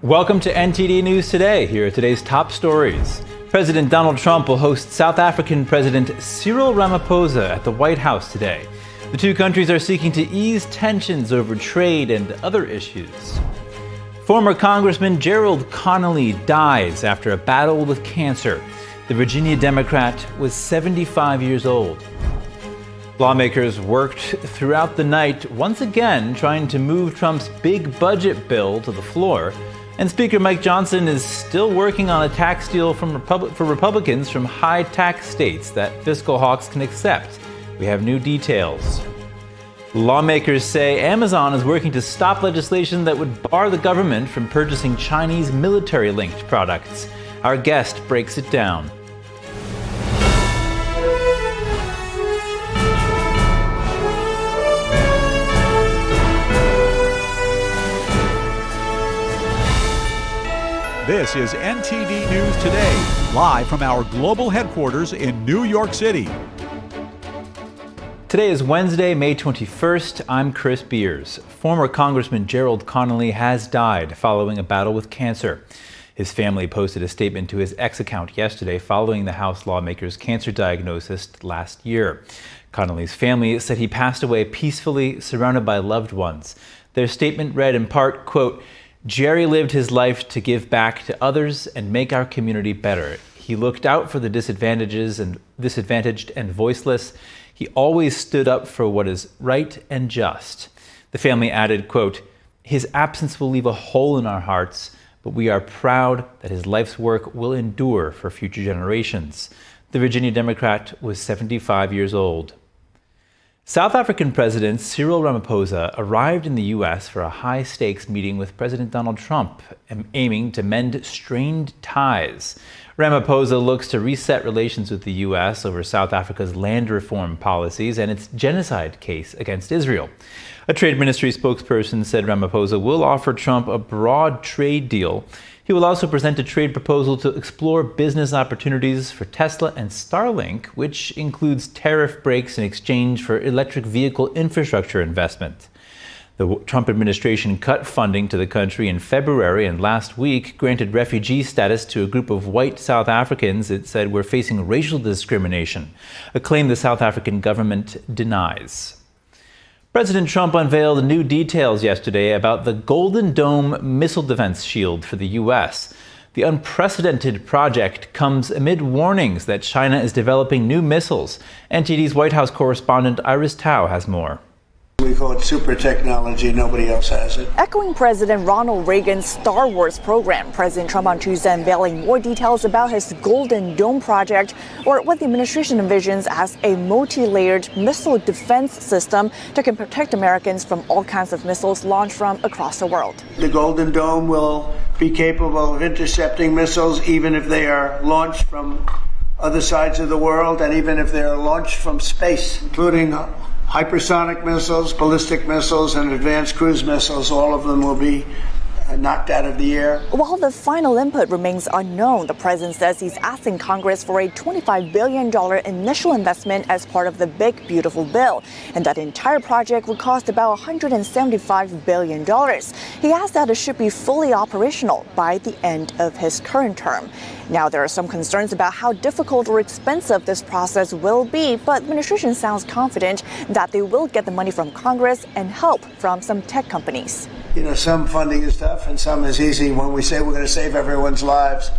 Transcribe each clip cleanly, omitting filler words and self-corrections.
Welcome to NTD News Today. Here are today's top stories. President Donald Trump will host South African President Cyril Ramaphosa at the White House today. The two countries are seeking to ease tensions over trade and other issues. Former Congressman Gerald Connolly dies after a battle with cancer. The Virginia Democrat was 75 years old. Lawmakers worked throughout the night, once again trying to move Trump's big budget bill to the floor. And Speaker Mike Johnson is still working on a tax deal for Republicans from high-tax states that fiscal hawks can accept. We have new details. Lawmakers say Amazon is working to stop legislation that would bar the government from purchasing Chinese military-linked products. Our guest breaks it down. This is NTD News Today, live from our global headquarters in New York City. Today is Wednesday, May 21st. I'm Chris Beers. Former Congressman Gerald Connolly has died following a battle with cancer. His family posted a statement to his X account yesterday following the House lawmakers' cancer diagnosis last year. Connolly's family said he passed away peacefully, surrounded by loved ones. Their statement read in part, quote, "Gerry lived his life to give back to others and make our community better. He looked out for the disadvantaged and voiceless. He always stood up for what is right and just." The family added, quote, "His absence will leave a hole in our hearts, but we are proud that his life's work will endure for future generations." The Virginia Democrat was 75 years old. South African President Cyril Ramaphosa arrived in the U.S. for a high-stakes meeting with President Donald Trump, aiming to mend strained ties. Ramaphosa looks to reset relations with the U.S. over South Africa's land reform policies and its genocide case against Israel. A Trade Ministry spokesperson said Ramaphosa will offer Trump a broad trade deal. He will also present a trade proposal to explore business opportunities for Tesla and Starlink, which includes tariff breaks in exchange for electric vehicle infrastructure investment. The Trump administration cut funding to the country in February and last week granted refugee status to a group of white South Africans it said were facing racial discrimination, a claim the South African government denies. President Trump unveiled new details yesterday about the Golden Dome missile defense shield for the U.S. The unprecedented project comes amid warnings that China is developing new missiles. NTD's White House correspondent Iris Tao has more. We call it super technology. Nobody else has it. Echoing President Ronald Reagan's Star Wars program, President Trump on Tuesday unveiling more details about his Golden Dome project, or what the administration envisions as a multi-layered missile defense system that can protect Americans from all kinds of missiles launched from across the world. The Golden Dome will be capable of intercepting missiles even if they are launched from other sides of the world and even if they are launched from space, including hypersonic missiles, ballistic missiles, and advanced cruise missiles. All of them will be knocked out of the air. While the final input remains unknown, the president says he's asking Congress for a $25 billion initial investment as part of the big, beautiful bill, and that entire project would cost about $175 billion. He adds that it should be fully operational by the end of his current term. Now, there are some concerns about how difficult or expensive this process will be, but the administration sounds confident that they will get the money from Congress and help from some tech companies. You know, some funding is tough and some is easy. When we say we're going to save everyone's lives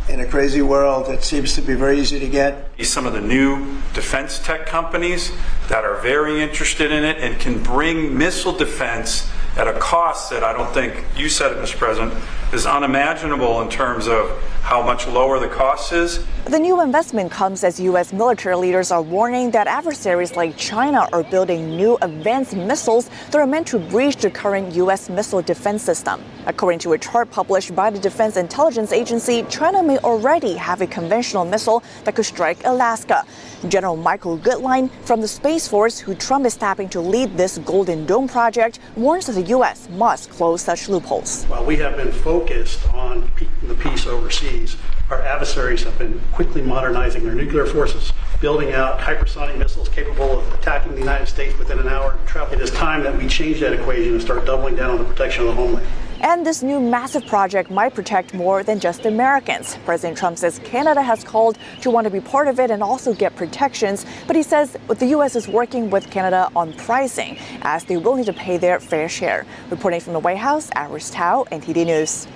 in a crazy world, it seems to be very easy to get. Some of the new defense tech companies that are very interested in it and can bring missile defense at a cost that I don't think, you said it, Mr. President, is unimaginable in terms of how much lower the cost is. The new investment comes as U.S. military leaders are warning that adversaries like China are building new advanced missiles that are meant to breach the current U.S. missile defense system. According to a chart published by the Defense Intelligence Agency, China may already have a conventional missile that could strike Alaska. General Michael Goodline from the Space Force, who Trump is tapping to lead this Golden Dome project, warns that the U.S. must close such loopholes. While we have been focused on the peace overseas, our adversaries have been quickly modernizing their nuclear forces, building out hypersonic missiles capable of attacking the United States within an hour of travel. It is time that we change that equation and start doubling down on the protection of the homeland. And this new massive project might protect more than just Americans. President Trump says Canada has called to want to be part of it and also get protections. But he says the U.S. is working with Canada on pricing, as they will need to pay their fair share. Reporting from the White House, Iris Tao, NTD News.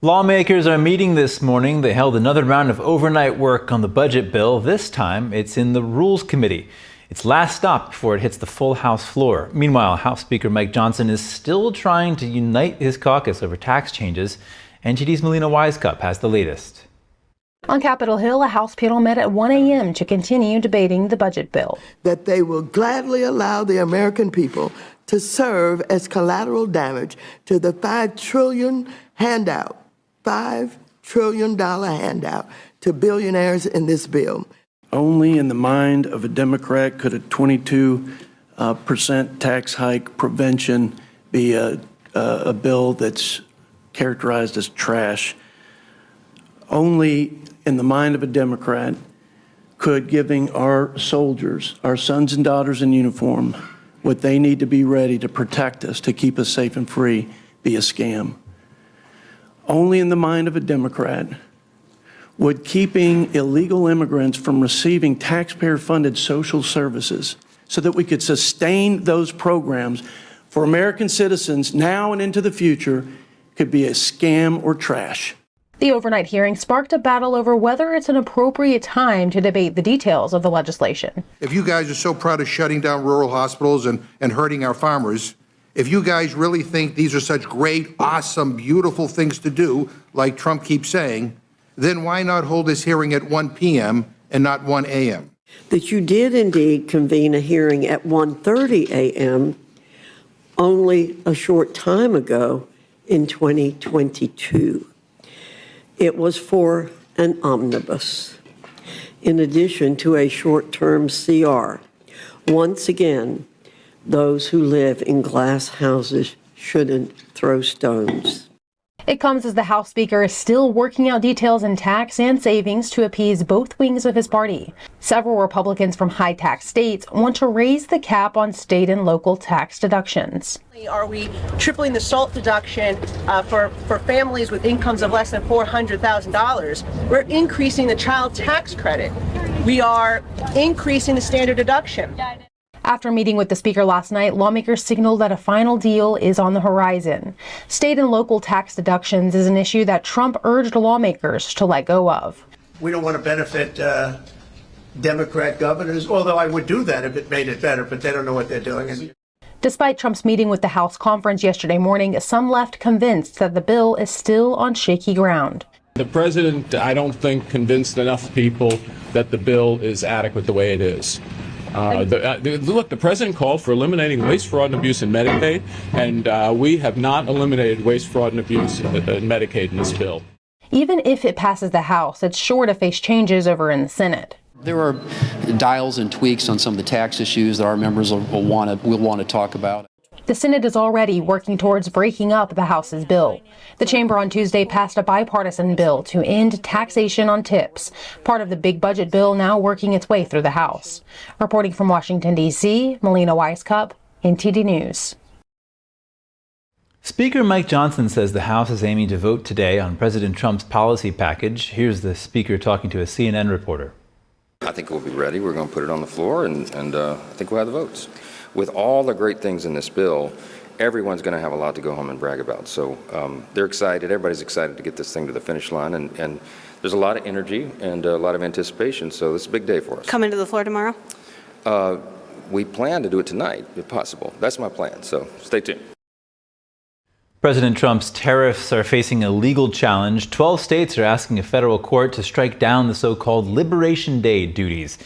Lawmakers are meeting this morning. They held another round of overnight work on the budget bill. This time, it's in the Rules Committee. It's last stop before it hits the full House floor. Meanwhile, House Speaker Mike Johnson is still trying to unite his caucus over tax changes. NTD's Melina Wisecup has the latest. On Capitol Hill, a House panel met at 1 a.m. to continue debating the budget bill. That they will gladly allow the American people to serve as collateral damage to the $5 trillion handout to billionaires in this bill. Only in the mind of a Democrat could a 22% tax hike prevention be a bill that's characterized as trash. Only in the mind of a Democrat could giving our soldiers, our sons and daughters in uniform, what they need to be ready to protect us, to keep us safe and free, be a scam. Only in the mind of a Democrat would keeping illegal immigrants from receiving taxpayer-funded social services so that we could sustain those programs for American citizens now and into the future could be a scam or trash. The overnight hearing sparked a battle over whether it's an appropriate time to debate the details of the legislation. If you guys are so proud of shutting down rural hospitals and hurting our farmers, if you guys really think these are such great, awesome, beautiful things to do, like Trump keeps saying, then why not hold this hearing at 1 p.m. and not 1 a.m.? That you did indeed convene a hearing at 1:30 a.m. only a short time ago in 2022. It was for an omnibus, in addition to a short-term CR. Once again, those who live in glass houses shouldn't throw stones. It comes as the House Speaker is still working out details in tax and savings to appease both wings of his party. Several Republicans from high-tax states want to raise the cap on state and local tax deductions. Are we tripling the SALT deduction for families with incomes of less than $400,000? We're increasing the child tax credit. We are increasing the standard deduction. After meeting with the Speaker last night, lawmakers signaled that a final deal is on the horizon. State and local tax deductions is an issue that Trump urged lawmakers to let go of. We don't want to benefit Democrat governors, although I would do that if it made it better, but they don't know what they're doing. Despite Trump's meeting with the House conference yesterday morning, some left convinced that the bill is still on shaky ground. The president, I don't think, convinced enough people that the bill is adequate the way it is. Look, the president called for eliminating waste, fraud, and abuse in Medicaid, and we have not eliminated waste, fraud, and abuse in Medicaid in this bill. Even if it passes the House, it's sure to face changes over in the Senate. There are dials and tweaks on some of the tax issues that our members will want to talk about. The Senate is already working towards breaking up the House's bill. The chamber on Tuesday passed a bipartisan bill to end taxation on tips, part of the big budget bill now working its way through the House. Reporting from Washington, D.C., Melina Wisecup, NTD News. Speaker Mike Johnson says the House is aiming to vote today on President Trump's policy package. Here's the Speaker talking to a CNN reporter. I think we'll be ready. We're going to put it on the floor, and I think we'll have the votes. With all the great things in this bill, everyone's going to have a lot to go home and brag about. So they're excited. Everybody's excited to get this thing to the finish line. And there's a lot of energy and a lot of anticipation. So this is a big day for us. Coming to the floor tomorrow? We plan to do it tonight, if possible. That's my plan. So stay tuned. President Trump's tariffs are facing a legal challenge. 12 states are asking a federal court to strike down the so-called Liberation Day duties.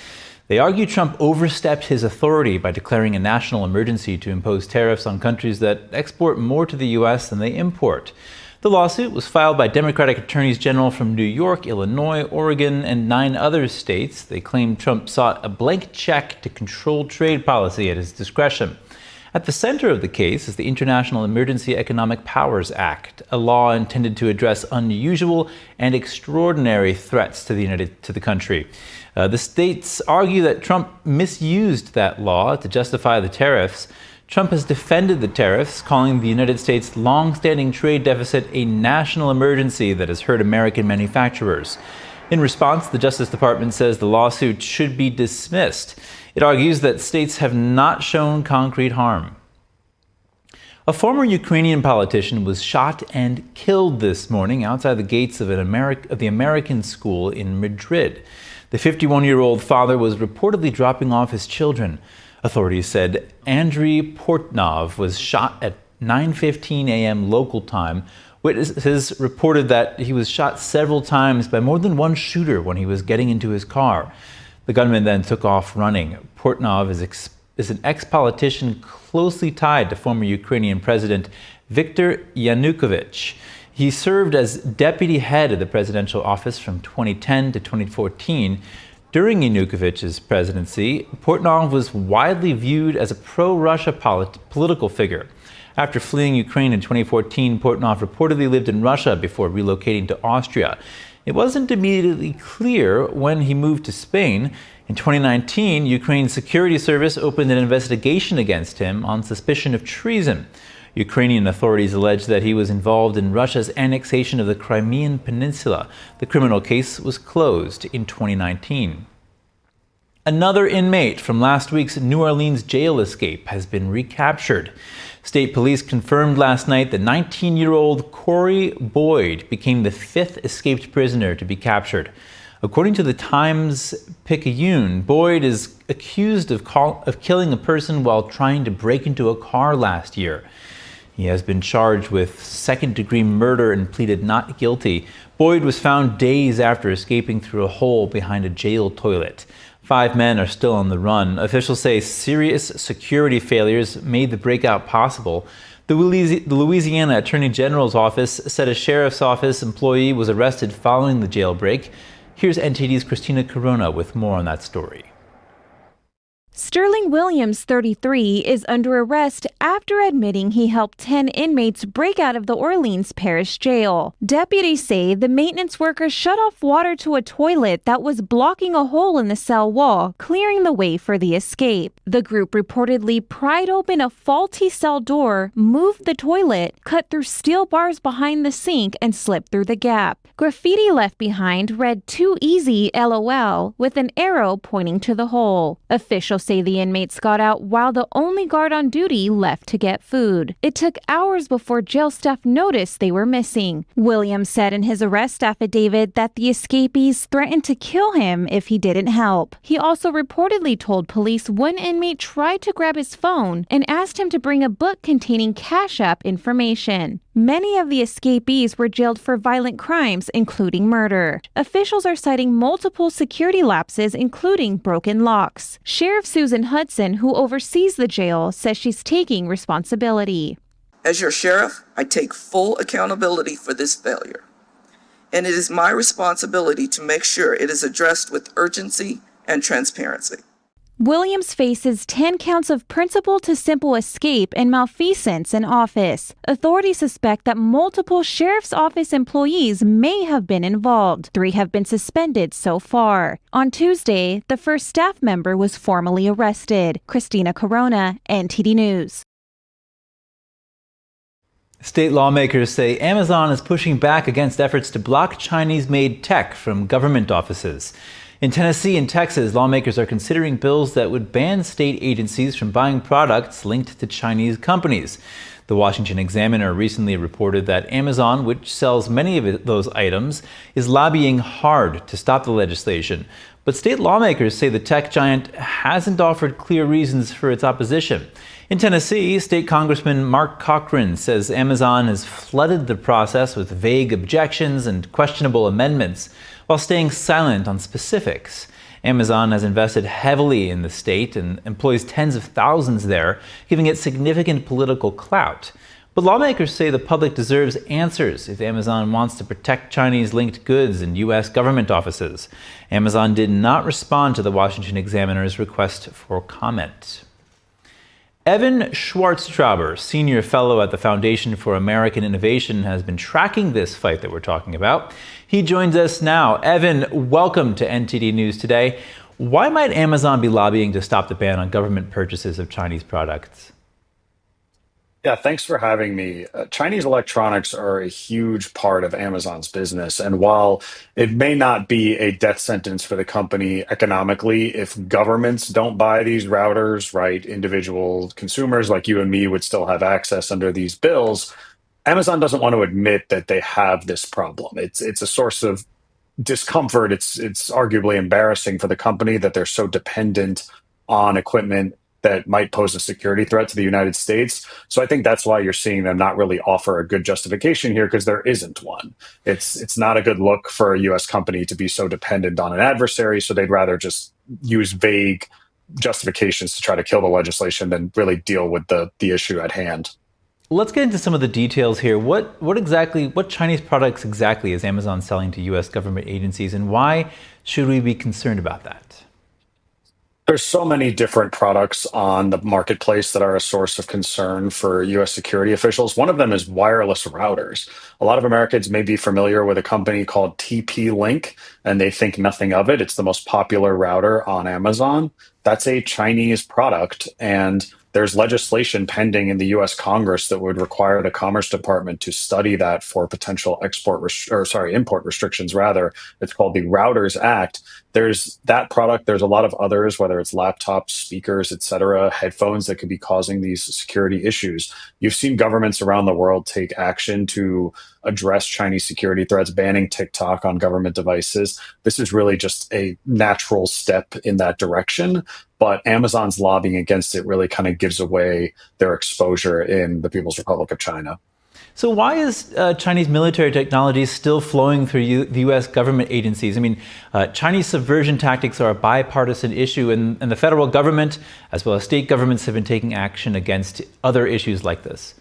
They argue Trump overstepped his authority by declaring a national emergency to impose tariffs on countries that export more to the U.S. than they import. The lawsuit was filed by Democratic attorneys general from New York, Illinois, Oregon, and 9 other states. They claim Trump sought a blank check to control trade policy at his discretion. At the center of the case is the International Emergency Economic Powers Act, a law intended to address unusual and extraordinary threats to the country. The states argue that Trump misused that law to justify the tariffs. Trump has defended the tariffs, calling the United States' long-standing trade deficit a national emergency that has hurt American manufacturers. In response, the Justice Department says the lawsuit should be dismissed. It argues that states have not shown concrete harm. A former Ukrainian politician was shot and killed this morning outside the gates of the American school in Madrid. The 51-year-old father was reportedly dropping off his children. Authorities said Andriy Portnov was shot at 9:15 a.m. local time. Witnesses reported that he was shot several times by more than one shooter when he was getting into his car. The gunman then took off running. Portnov is an ex-politician closely tied to former Ukrainian President Viktor Yanukovych. He served as deputy head of the presidential office from 2010 to 2014. During Yanukovych's presidency, Portnov was widely viewed as a pro-Russia political figure. After fleeing Ukraine in 2014, Portnov reportedly lived in Russia before relocating to Austria. It wasn't immediately clear when he moved to Spain. In 2019, Ukraine's security service opened an investigation against him on suspicion of treason. Ukrainian authorities allege that he was involved in Russia's annexation of the Crimean Peninsula. The criminal case was closed in 2019. Another inmate from last week's New Orleans jail escape has been recaptured. State police confirmed last night that 19-year-old Corey Boyd became the fifth escaped prisoner to be captured. According to the Times-Picayune, Boyd is accused of killing a person while trying to break into a car last year. He has been charged with second-degree murder and pleaded not guilty. Boyd was found days after escaping through a hole behind a jail toilet. 5 men are still on the run. Officials say serious security failures made the breakout possible. The Louisiana Attorney General's office said a sheriff's office employee was arrested following the jailbreak. Here's NTD's Christina Corona with more on that story. Sterling Williams, 33, is under arrest after admitting he helped 10 inmates break out of the Orleans Parish Jail. Deputies say the maintenance workers shut off water to a toilet that was blocking a hole in the cell wall, clearing the way for the escape. The group reportedly pried open a faulty cell door, moved the toilet, cut through steel bars behind the sink, and slipped through the gap. Graffiti left behind read "Too easy, LOL," with an arrow pointing to the hole. Officials say the inmates got out while the only guard on duty left to get food. It took hours before jail staff noticed they were missing. Williams said in his arrest affidavit that the escapees threatened to kill him if he didn't help. He also reportedly told police one inmate tried to grab his phone and asked him to bring a book containing Cash App information. Many of the escapees were jailed for violent crimes, including murder. Officials are citing multiple security lapses, including broken locks. Sheriff Susan Hudson, who oversees the jail, says she's taking responsibility. As your sheriff, I take full accountability for this failure, and it is my responsibility to make sure it is addressed with urgency and transparency. Williams faces 10 counts of principal to simple escape and malfeasance in office. Authorities suspect that multiple sheriff's office employees may have been involved. 3 have been suspended so far. On Tuesday, the first staff member was formally arrested. Christina Corona, NTD News. State lawmakers say Amazon is pushing back against efforts to block Chinese-made tech from government offices. In Tennessee and Texas, lawmakers are considering bills that would ban state agencies from buying products linked to Chinese companies. The Washington Examiner recently reported that Amazon, which sells many of those items, is lobbying hard to stop the legislation. But state lawmakers say the tech giant hasn't offered clear reasons for its opposition. In Tennessee, State Congressman Mark Cochran says Amazon has flooded the process with vague objections and questionable amendments, while staying silent on specifics. Amazon has invested heavily in the state and employs tens of thousands there, giving it significant political clout. But lawmakers say the public deserves answers if Amazon wants to protect Chinese-linked goods in U.S. government offices. Amazon did not respond to the Washington Examiner's request for comment. Evan Schwartztrauber, senior fellow at the Foundation for American Innovation, has been tracking this fight that we're talking about. He joins us now. Evan, welcome to NTD News Today. Why might Amazon be lobbying to stop the ban on government purchases of Chinese products? Yeah, thanks for having me. Chinese electronics are a huge part of Amazon's business. And while it may not be a death sentence for the company economically, if governments don't buy these routers, right, individual consumers like you and me would still have access under these bills. Amazon doesn't want to admit that they have this problem. It's a source of discomfort. It's arguably embarrassing for the company that they're so dependent on equipment that might pose a security threat to the United States. So I think that's why you're seeing them not really offer a good justification here, because there isn't one. It's not a good look for a US company to be so dependent on an adversary, so they'd rather just use vague justifications to try to kill the legislation than really deal with the issue at hand. Let's get into some of the details here. What Chinese products exactly is Amazon selling to US government agencies, and why should we be concerned about that? There's so many different products on the marketplace that are a source of concern for US security officials. One of them is wireless routers. A lot of Americans may be familiar with a company called TP-Link, and they think nothing of it. It's the most popular router on Amazon. That's a Chinese product, and there's legislation pending in the US Congress that would require the Commerce Department to study that for potential import restrictions rather. It's called the Routers Act. There's that product. There's a lot of others, whether it's laptops, speakers, et cetera, headphones that could be causing these security issues. You've seen governments around the world take action to address Chinese security threats, banning TikTok on government devices. This is really just a natural step in that direction. But Amazon's lobbying against it really kind of gives away their exposure in the People's Republic of China. So why is Chinese military technology still flowing through the U.S. government agencies? I mean, Chinese subversion tactics are a bipartisan issue, and the federal government, as well as state governments, have been taking action against other issues like this.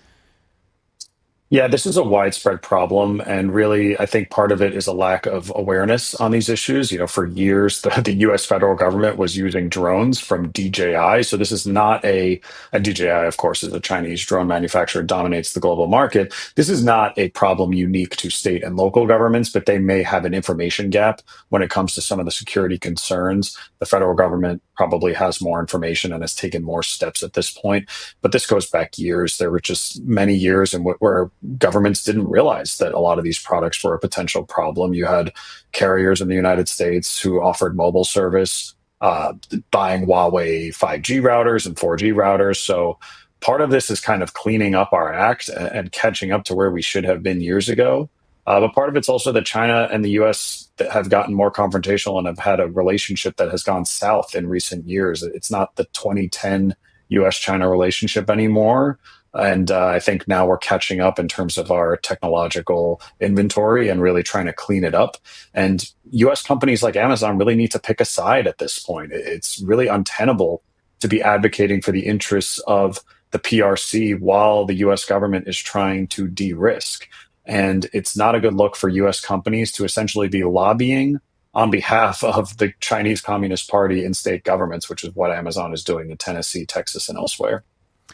Yeah, this is a widespread problem. And really, I think part of it is a lack of awareness on these issues. You know, for years, the US federal government was using drones from DJI. So this is not and DJI, of course, is a Chinese drone manufacturer, dominates the global market. This is not a problem unique to state and local governments, but they may have an information gap when it comes to some of the security concerns. The federal government probably has more information and has taken more steps at this point. But this goes back years. There were just many years where governments didn't realize that a lot of these products were a potential problem. You had carriers in the United States who offered mobile service, buying Huawei 5G routers and 4G routers. So part of this is kind of cleaning up our act and catching up to where we should have been years ago. But part of it's also that China and the U.S. have gotten more confrontational and have had a relationship that has gone south in recent years. It's not the 2010 U.S.-China relationship anymore. And I think now we're catching up in terms of our technological inventory and really trying to clean it up. And U.S. companies like Amazon really need to pick a side at this point. It's really untenable to be advocating for the interests of the PRC while the U.S. government is trying to de-risk. And it's not a good look for U.S. companies to essentially be lobbying on behalf of the Chinese Communist Party in state governments, which is what Amazon is doing in Tennessee, Texas, and elsewhere.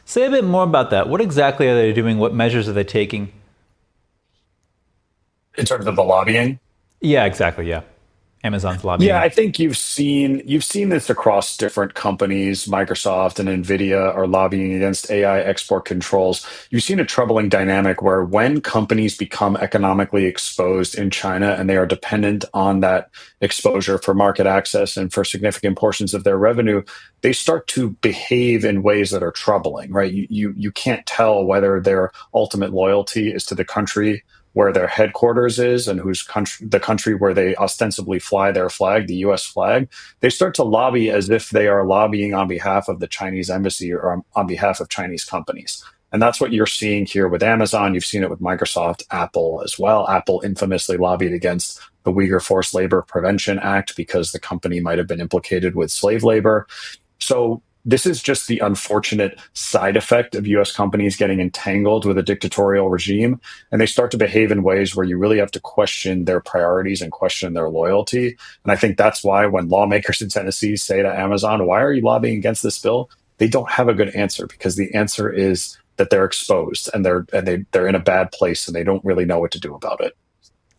Say a bit more about that. What exactly are they doing? What measures are they taking? In terms of the lobbying? Yeah, exactly. Yeah. Amazon's lobbying. Yeah, I think you've seen this across different companies. Microsoft and Nvidia are lobbying against AI export controls. You've seen a troubling dynamic where when companies become economically exposed in China and they are dependent on that exposure for market access and for significant portions of their revenue, they start to behave in ways that are troubling, right? You can't tell whether their ultimate loyalty is to the country where their headquarters is and the country where they ostensibly fly their flag, the US flag. They start to lobby as if they are lobbying on behalf of the Chinese embassy or on behalf of Chinese companies. And that's what you're seeing here with Amazon. You've seen it with Microsoft, Apple as well. Apple infamously lobbied against the Uyghur Forced Labor Prevention Act because the company might have been implicated with slave labor. So this is just the unfortunate side effect of U.S. companies getting entangled with a dictatorial regime, and they start to behave in ways where you really have to question their priorities and question their loyalty. And I think that's why when lawmakers in Tennessee say to Amazon, why are you lobbying against this bill? They don't have a good answer, because the answer is that they're exposed and they're in a bad place and they don't really know what to do about it.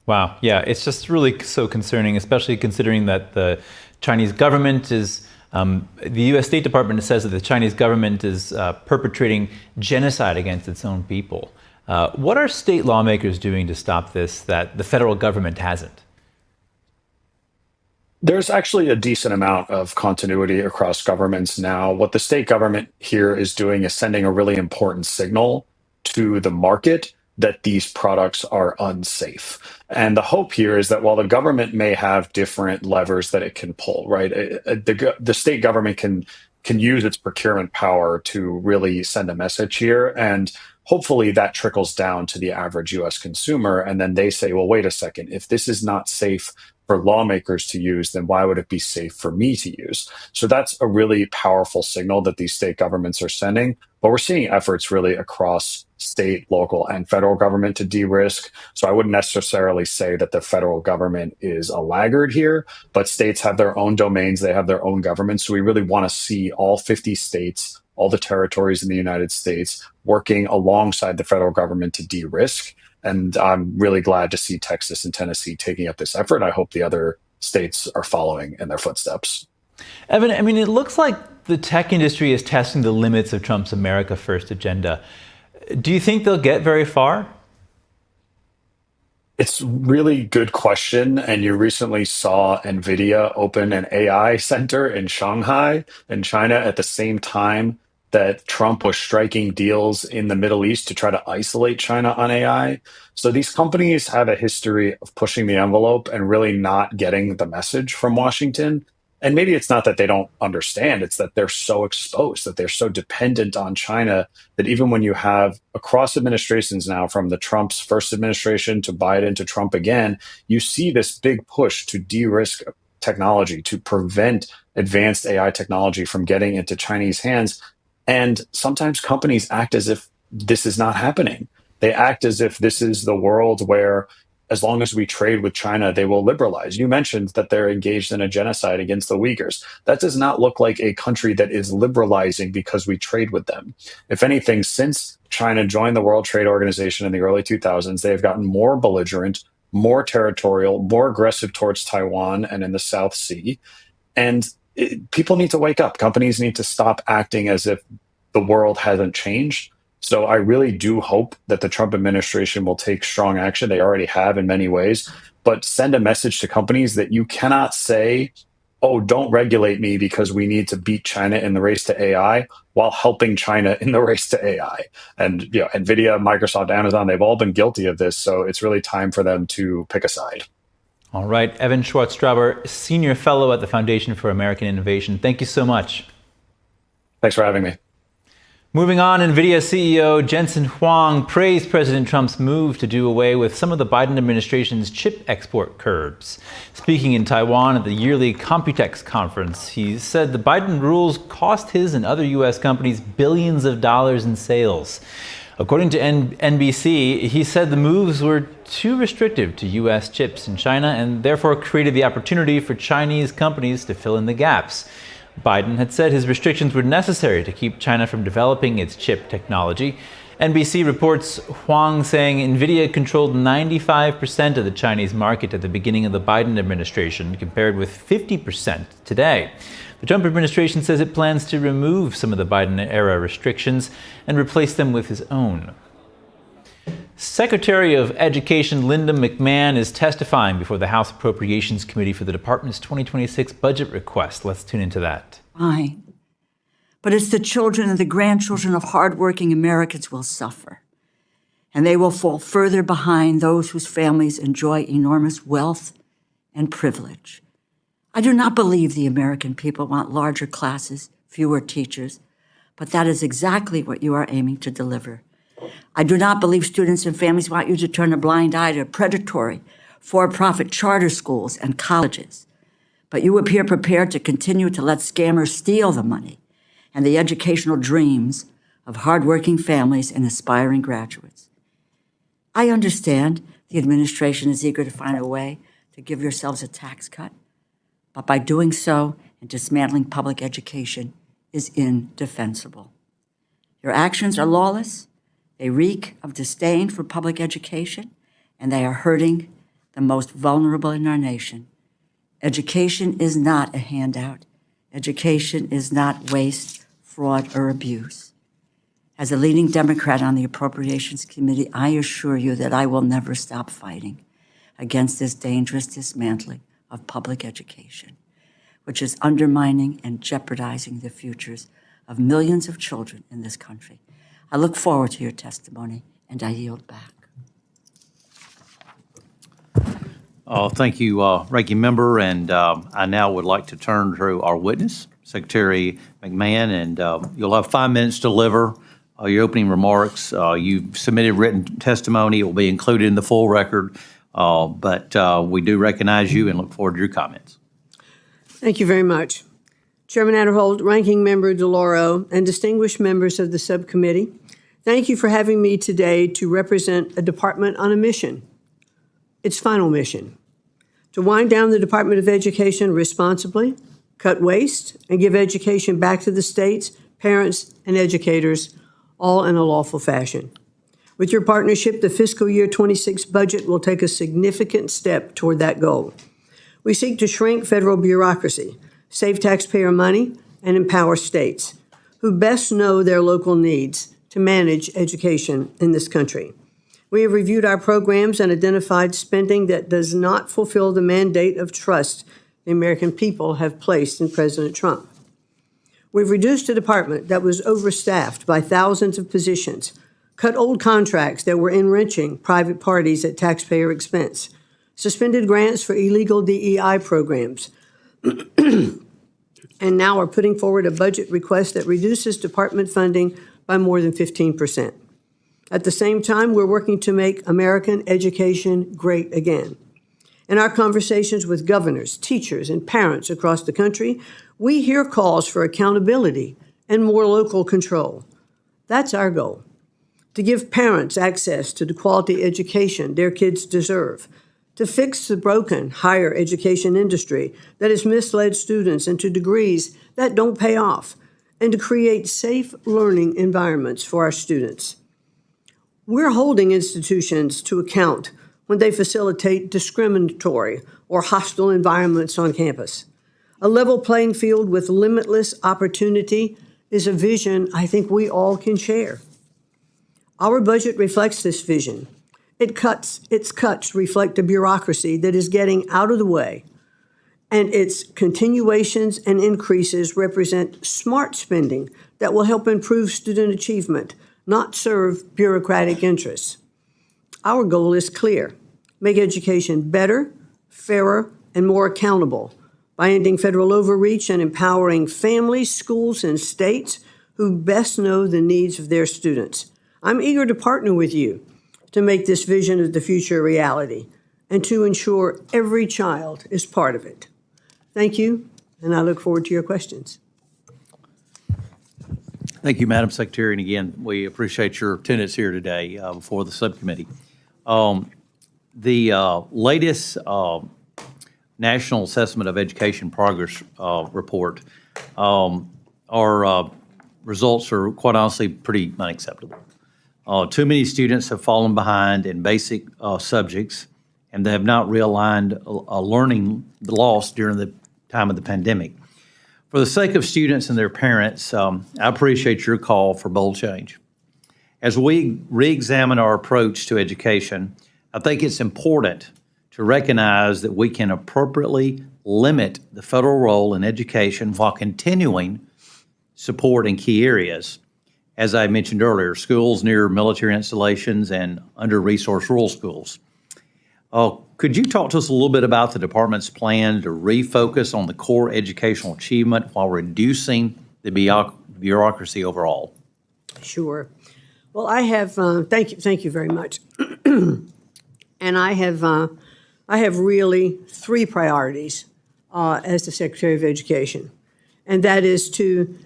Wow. Yeah, it's just really so concerning, especially considering that the Chinese government is The U.S. State Department says that the Chinese government is perpetrating genocide against its own people. What are state lawmakers doing to stop this that the federal government hasn't? There's actually a decent amount of continuity across governments now. What the state government here is doing is sending a really important signal to the market that these products are unsafe. And the hope here is that while the government may have different levers that it can pull, right? The state government can use its procurement power to really send a message here. And hopefully that trickles down to the average US consumer. And then they say, well, wait a second, if this is not safe for lawmakers to use, then why would it be safe for me to use? So that's a really powerful signal that these state governments are sending. But we're seeing efforts really across state, local, and federal government to de-risk. So I wouldn't necessarily say that the federal government is a laggard here, but states have their own domains, they have their own governments. So we really want to see all 50 states, all the territories in the United States working alongside the federal government to de-risk. And I'm really glad to see Texas and Tennessee taking up this effort. I hope the other states are following in their footsteps. Evan, I mean, it looks like the tech industry is testing the limits of Trump's America First agenda. Do you think they'll get very far? It's a really good question. And you recently saw Nvidia open an AI center in Shanghai in China at the same time that Trump was striking deals in the Middle East to try to isolate China on AI. So these companies have a history of pushing the envelope and really not getting the message from Washington. And maybe it's not that they don't understand, it's that they're so exposed, that they're so dependent on China, that even when you have across administrations now, from the Trump's first administration to Biden to Trump again, you see this big push to de-risk technology, to prevent advanced AI technology from getting into Chinese hands. And sometimes companies act as if this is not happening. They act as if this is the world where, as long as we trade with China, they will liberalize. You mentioned that they're engaged in a genocide against the Uyghurs. That does not look like a country that is liberalizing because we trade with them. If anything, since China joined the World Trade Organization in the early 2000s, they have gotten more belligerent, more territorial, more aggressive towards Taiwan and in the South Sea. And people need to wake up. Companies need to stop acting as if the world hasn't changed. So I really do hope that the Trump administration will take strong action. They already have in many ways, but send a message to companies that you cannot say, oh, don't regulate me because we need to beat China in the race to AI, while helping China in the race to AI. And Nvidia, Microsoft, Amazon, they've all been guilty of this. So it's really time for them to pick a side. All right, Evan Schwartz-Strauber, Senior Fellow at the Foundation for American Innovation. Thank you so much. Thanks for having me. Moving on, Nvidia CEO Jensen Huang praised President Trump's move to do away with some of the Biden administration's chip export curbs. Speaking in Taiwan at the yearly Computex conference, he said the Biden rules cost his and other U.S. companies billions of dollars in sales. According to NBC, he said the moves were too restrictive to U.S. chips in China and therefore created the opportunity for Chinese companies to fill in the gaps. Biden had said his restrictions were necessary to keep China from developing its chip technology. NBC reports Huang saying Nvidia controlled 95% of the Chinese market at the beginning of the Biden administration, compared with 50% today. The Trump administration says it plans to remove some of the Biden-era restrictions and replace them with his own. Secretary of Education Linda McMahon is testifying before the House Appropriations Committee for the department's 2026 budget request. Let's tune into that. Fine. But it's the children and the grandchildren of hardworking Americans will suffer. And they will fall further behind those whose families enjoy enormous wealth and privilege. I do not believe the American people want larger classes, fewer teachers, but that is exactly what you are aiming to deliver. I do not believe students and families want you to turn a blind eye to predatory, for-profit charter schools and colleges. But you appear prepared to continue to let scammers steal the money and the educational dreams of hardworking families and aspiring graduates. I understand the administration is eager to find a way to give yourselves a tax cut, but by doing so and dismantling public education is indefensible. Your actions are lawless. They reek of disdain for public education, and they are hurting the most vulnerable in our nation. Education is not a handout. Education is not waste, fraud, or abuse. As a leading Democrat on the Appropriations Committee, I assure you that I will never stop fighting against this dangerous dismantling of public education, which is undermining and jeopardizing the futures of millions of children in this country. I look forward to your testimony, and I yield back. Thank you, Ranking Member, and I now would like to turn to our witness, Secretary McMahon, and you'll have 5 minutes to deliver your opening remarks. You've submitted written testimony. It will be included in the full record, but we do recognize you and look forward to your comments. Thank you very much. Chairman Adderholt, Ranking Member DeLauro, and distinguished members of the subcommittee, thank you for having me today to represent a department on a mission. Its final mission: to wind down the Department of Education responsibly, cut waste, and give education back to the states, parents, and educators, all in a lawful fashion. With your partnership, the fiscal year 26 budget will take a significant step toward that goal. We seek to shrink federal bureaucracy, save taxpayer money, and empower states, who best know their local needs to manage education in this country. We have reviewed our programs and identified spending that does not fulfill the mandate of trust the American people have placed in President Trump. We've reduced a department that was overstaffed by thousands of positions, cut old contracts that were enriching private parties at taxpayer expense, suspended grants for illegal DEI programs, and now are putting forward a budget request that reduces department funding by more than 15%. At the same time, we're working to make American education great again. In our conversations with governors, teachers, and parents across the country, we hear calls for accountability and more local control. That's our goal: to give parents access to the quality education their kids deserve, to fix the broken higher education industry that has misled students into degrees that don't pay off, and to create safe learning environments for our students. We're holding institutions to account when they facilitate discriminatory or hostile environments on campus. A level playing field with limitless opportunity is a vision I think we all can share. Our budget reflects this vision. Its cuts reflect a bureaucracy that is getting out of the way, and its continuations and increases represent smart spending that will help improve student achievement, not serve bureaucratic interests. Our goal is clear: make education better, fairer, and more accountable by ending federal overreach and empowering families, schools, and states who best know the needs of their students. I'm eager to partner with you to make this vision of the future a reality and to ensure every child is part of it. Thank you, and I look forward to your questions. Thank you, Madam Secretary, and again, we appreciate your attendance here today before the subcommittee. The latest National Assessment of Education Progress report, our results are quite honestly pretty unacceptable. Too many students have fallen behind in basic subjects, and they have not realigned learning loss during the time of the pandemic. For the sake of students and their parents, I appreciate your call for bold change. As we re-examine our approach to education, I think it's important to recognize that we can appropriately limit the federal role in education while continuing support in key areas. As I mentioned earlier, schools near military installations and under-resourced rural schools. Could you talk to us a little bit about the department's plan to refocus on the core educational achievement while reducing the bureaucracy overall? Sure. Well, I have, thank you very much. And I have really 3 priorities as the Secretary of Education, and that is to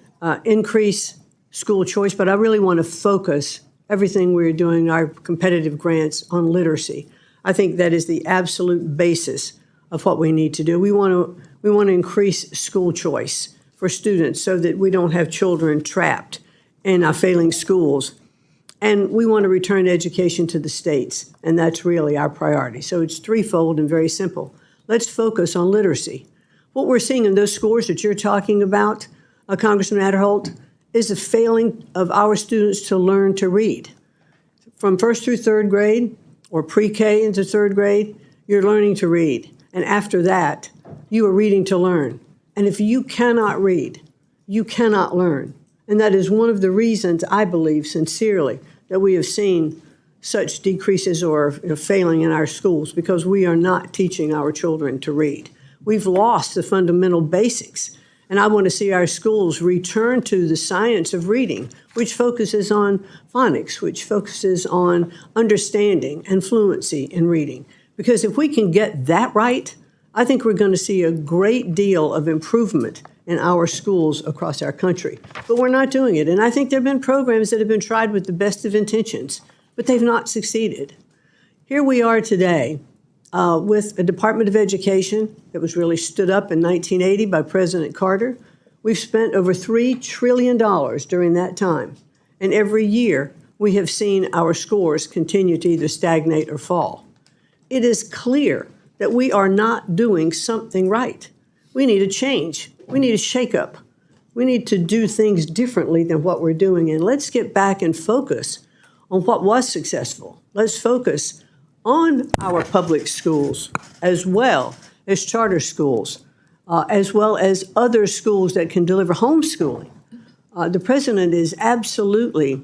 increase school choice, but I really want to focus everything we're doing, our competitive grants, on literacy. I think that is the absolute basis of what we need to do. We want to increase school choice for students so that we don't have children trapped in failing schools. And we want to return education to the states, and that's really our priority. So it's threefold and very simple. Let's focus on literacy. What we're seeing in those scores that you're talking about, Congressman Adderholt, is a failing of our students to learn to read. From first through third grade or pre-K into third grade, you're learning to read. And after that, you are reading to learn. And if you cannot read, you cannot learn. And that is one of the reasons, I believe sincerely, that we have seen such decreases or failing in our schools, because we are not teaching our children to read. We've lost the fundamental basics. And I want to see our schools return to the science of reading, which focuses on phonics, which focuses on understanding and fluency in reading. Because if we can get that right, I think we're going to see a great deal of improvement in our schools across our country. But we're not doing it. And I think there have been programs that have been tried with the best of intentions, but they've not succeeded. Here we are today with a Department of Education that was really stood up in 1980 by President Carter. We've spent over $3 trillion during that time. And every year, we have seen our scores continue to either stagnate or fall. It is clear that we are not doing something right. We need a change. We need a shakeup. We need to do things differently than what we're doing. And let's get back and focus on what was successful. Let's focus on our public schools as well as charter schools, as well as other schools that can deliver homeschooling. The president is absolutely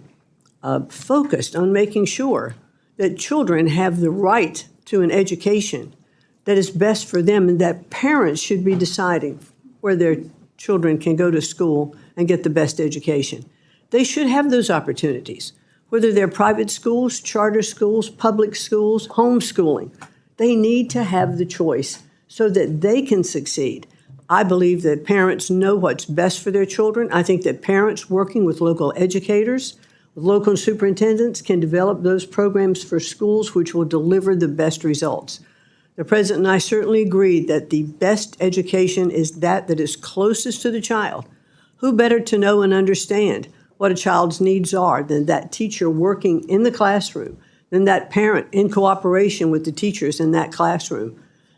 focused on making sure that children have the right to an education that is best for them, and that parents should be deciding where their children can go to school and get the best education. They should have those opportunities, whether they're private schools, charter schools, public schools, homeschooling. They need to have the choice so that they can succeed. I believe that parents know what's best for their children. I think that parents working with local educators, with local superintendents, can develop those programs for schools which will deliver the best results. The president and I certainly agreed that the best education is that is closest to the child. Who better to know and understand what a child's needs are than that teacher working in the classroom, than that parent in cooperation with the teachers in that classroom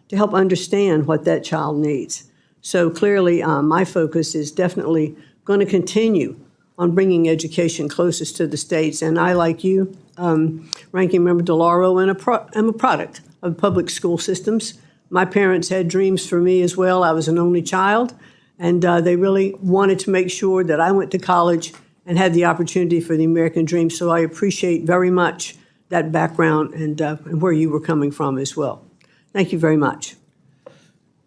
to help understand what that child needs. So clearly, my focus is definitely going to continue on bringing education closest to the states. And I, like you, Ranking Member DeLauro, am a product of public school systems. My parents had dreams for me as well. I was an only child, and they really wanted to make sure that I went to college and had the opportunity for the American dream. So I appreciate very much that background and where you were coming from as well. Thank you very much.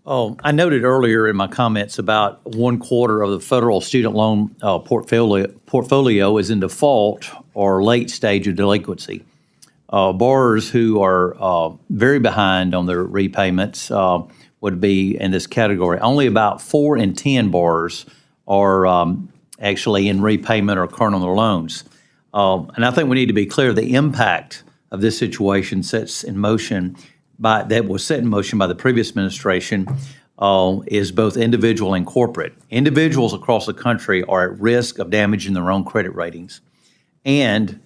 I noted earlier in my comments about 1/4 of the federal student loan portfolio is in default or late stage of delinquency. Borrowers who are very behind on their repayments would be in this category. Only about 4 in 10 borrowers are actually in repayment or current on their loans. And I think we need to be clear the impact of this situation was set in motion by the previous administration is both individual and corporate. Individuals across the country are at risk of damaging their own credit ratings and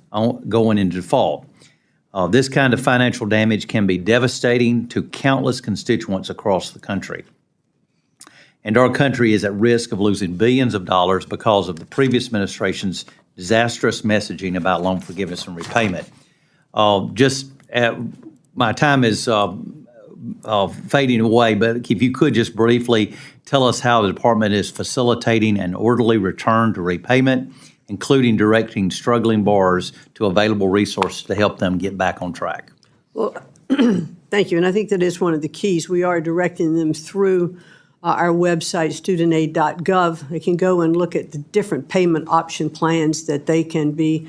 going into default. This kind of financial damage can be devastating to countless constituents across the country. And our country is at risk of losing billions of dollars because of the previous administration's disastrous messaging about loan forgiveness and repayment. My time is fading away, but if you could just briefly tell us how the department is facilitating an orderly return to repayment, including directing struggling borrowers to available resources to help them get back on track. Well, thank you. And I think that is one of the keys. We are directing them through our website, studentaid.gov. They can go and look at the different payment option plans that they can be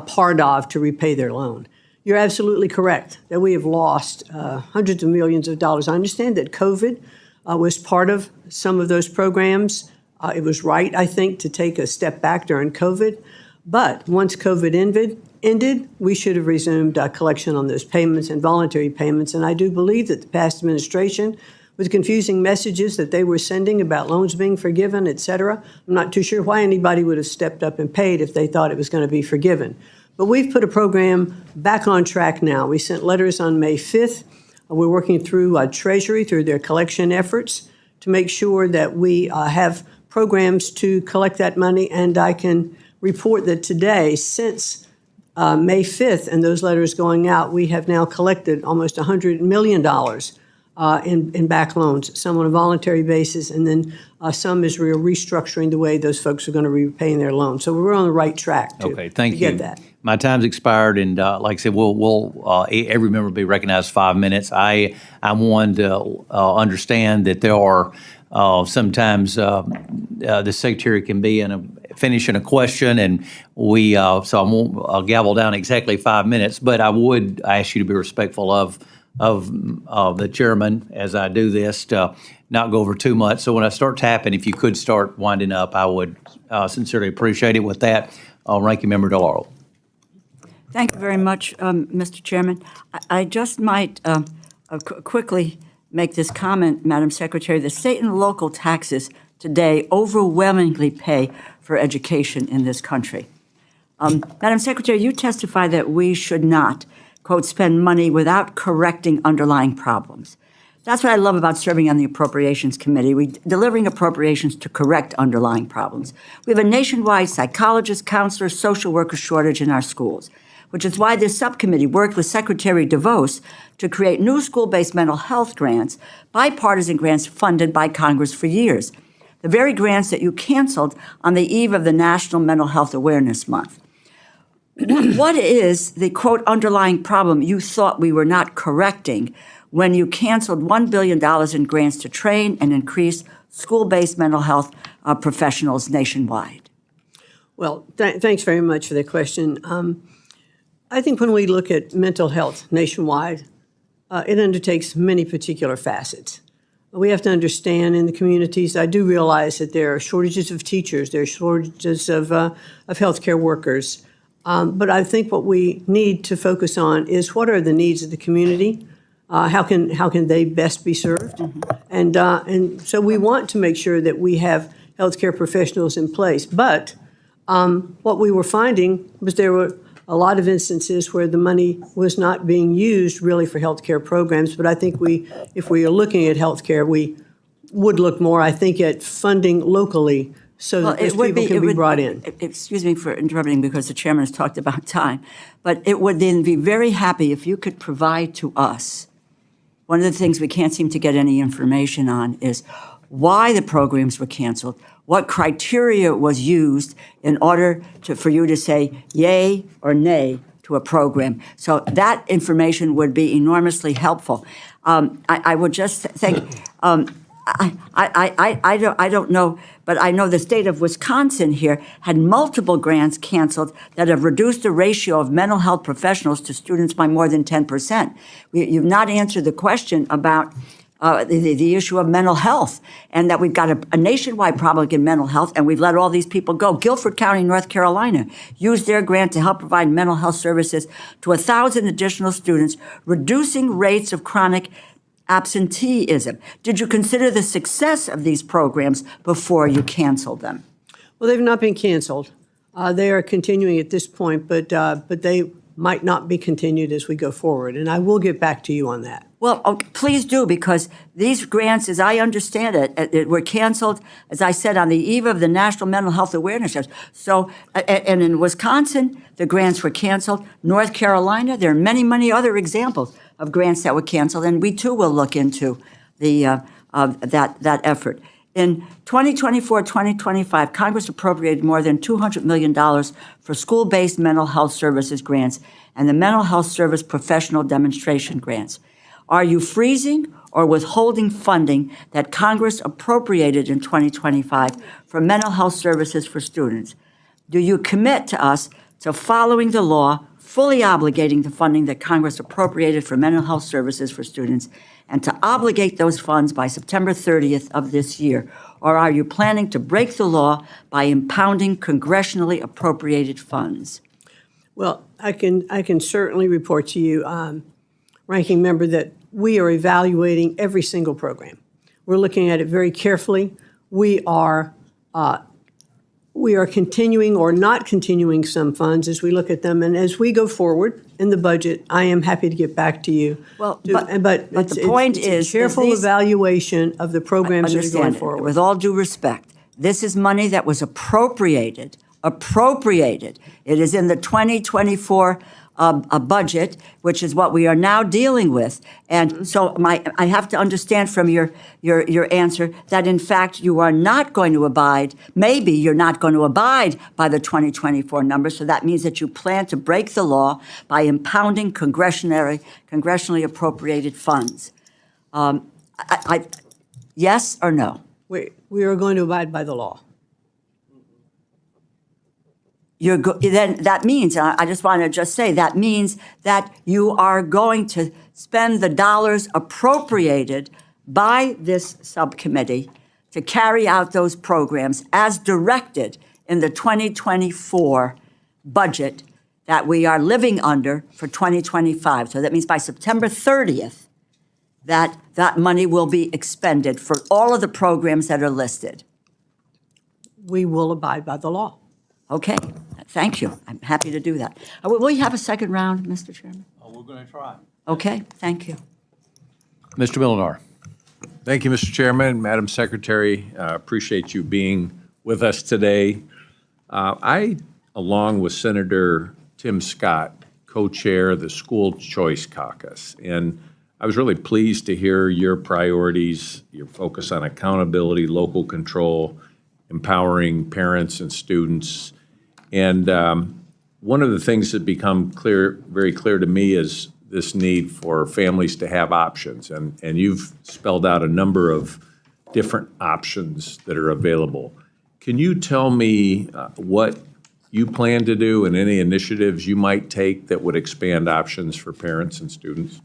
part of to repay their loan. You're absolutely correct that we have lost hundreds of millions of dollars. I understand that COVID was part of some of those programs. It was right, I think, to take a step back during COVID. But once COVID ended, we should have resumed collection on those payments and voluntary payments. And I do believe that the past administration, with confusing messages that they were sending about loans being forgiven, et cetera, I'm not too sure why anybody would have stepped up and paid if they thought it was going to be forgiven. But we've put a program back on track now. We sent letters on May 5th. We're working through Treasury, through their collection efforts, to make sure that we have programs to collect that money. And I can report that today, since May 5th and those letters going out, we have now collected almost $100 million in back loans, some on a voluntary basis, and then some is we're restructuring the way those folks are going to be repaying their loans. So we're on the right track to, Okay, thank to you. get that. My time's expired, and like I said, every member will be recognized 5 minutes. I'm one to understand that there are sometimes the secretary can be finishing a question, and so I won't gavel down exactly 5 minutes, but I would ask you to be respectful of the chairman as I do this, to not go over too much. So when I start tapping, if you could start winding up, I would sincerely appreciate it. With that, Ranking Member DeLauro. Thank you very much, Mr. Chairman. I just might quickly make this comment, Madam Secretary. The state and local taxes today overwhelmingly pay for education in this country. Madam Secretary, you testify that we should not, quote, spend money without correcting underlying problems. That's what I love about serving on the Appropriations Committee. We're delivering appropriations to correct underlying problems. We have a nationwide psychologist, counselor, social worker shortage in our schools, which is why this subcommittee worked with Secretary DeVos to create new school-based mental health grants, bipartisan grants funded by Congress for years, the very grants that you canceled on the eve of the National Mental Health Awareness Month. What is the, quote, underlying problem you thought we were not correcting when you canceled $1 billion in grants to train and increase school-based mental health professionals nationwide? Well, thanks very much for the question. I think when we look at mental health nationwide, it undertakes many particular facets. We have to understand in the communities, I do realize that there are shortages of teachers, there are shortages of healthcare workers. But I think what we need to focus on is what are the needs of the community? How can they best be served? Mm-hmm. And so we want to make sure that we have healthcare professionals in place. But what we were finding was there were a lot of instances where the money was not being used really for healthcare programs. But I think if we are looking at healthcare, we would look more, I think, at funding locally so that those people can be brought in. Excuse me for interrupting because the chairman has talked about time, but it would then be very happy if you could provide to us. One of the things we can't seem to get any information on is why the programs were canceled, what criteria was used in order for you to say yay or nay to a program. So that information would be enormously helpful. I would just think, I don't know, but I know the state of Wisconsin here had multiple grants canceled that have reduced the ratio of mental health professionals to students by more than 10%. You've not answered the question about the issue of mental health, and that we've got a nationwide problem in mental health, and we've let all these people go. Guilford County, North Carolina, used their grant to help provide mental health services to 1,000 additional students, reducing rates of chronic absenteeism. Did you consider the success of these programs before you canceled them? Well, they've not been canceled. They are continuing at this point, but they might not be continued as we go forward. And I will get back to you on that. Well, please do, because these grants, as I understand it, were canceled, as I said, on the eve of the National Mental Health Awareness. So, and in Wisconsin, the grants were canceled. North Carolina, there are many, many other examples of grants that were canceled, and we too will look into the that effort. In 2024-2025, Congress appropriated more than $200 million for school-based mental health services grants and the mental health service professional demonstration grants. Are you freezing or withholding funding that Congress appropriated in 2025 for mental health services for students? Do you commit to us to following the law, fully obligating the funding that Congress appropriated for mental health services for students, and to obligate those funds by September 30th of this year? Or are you planning to break the law by impounding congressionally appropriated funds? Well, I can certainly report to you, Ranking Member, that we are evaluating every single program. We're looking at it very carefully. We are continuing or not continuing some funds as we look at them. And as we go forward, in the budget, I am happy to get back to you. Well, but the point is, a careful evaluation of the programs that are going forward. With all due respect, this is money that was appropriated. It is in the 2024 a budget, which is what we are now dealing with. And so I have to understand from your answer that in fact you are not going to abide, maybe you're not going to abide by the 2024 numbers. So that means that you plan to break the law by impounding congressionally appropriated funds. Yes or no? We are going to abide by the law. Then that means, I just want to say, that means that you are going to spend the dollars appropriated by this subcommittee to carry out those programs as directed in the 2024 budget that we are living under for 2025. So that means by September 30th, that money will be expended for all of the programs that are listed. We will abide by the law. Okay, thank you. I'm happy to do that. Will you have a second round, Mr. Chairman? We're going to try. Okay, thank you. Mr. Milinar. Thank you, Mr. Chairman. Madam Secretary, appreciate you being with us today. I, along with Senator Tim Scott, co-chair the School Choice Caucus, and I was really pleased to hear your priorities, your focus on accountability, local control, empowering parents and students. And one of the things that become very clear to me is this need for families to have options. And you've spelled out a number of different options that are available. Can you tell me what you plan to do and any initiatives you might take that would expand options for parents and students?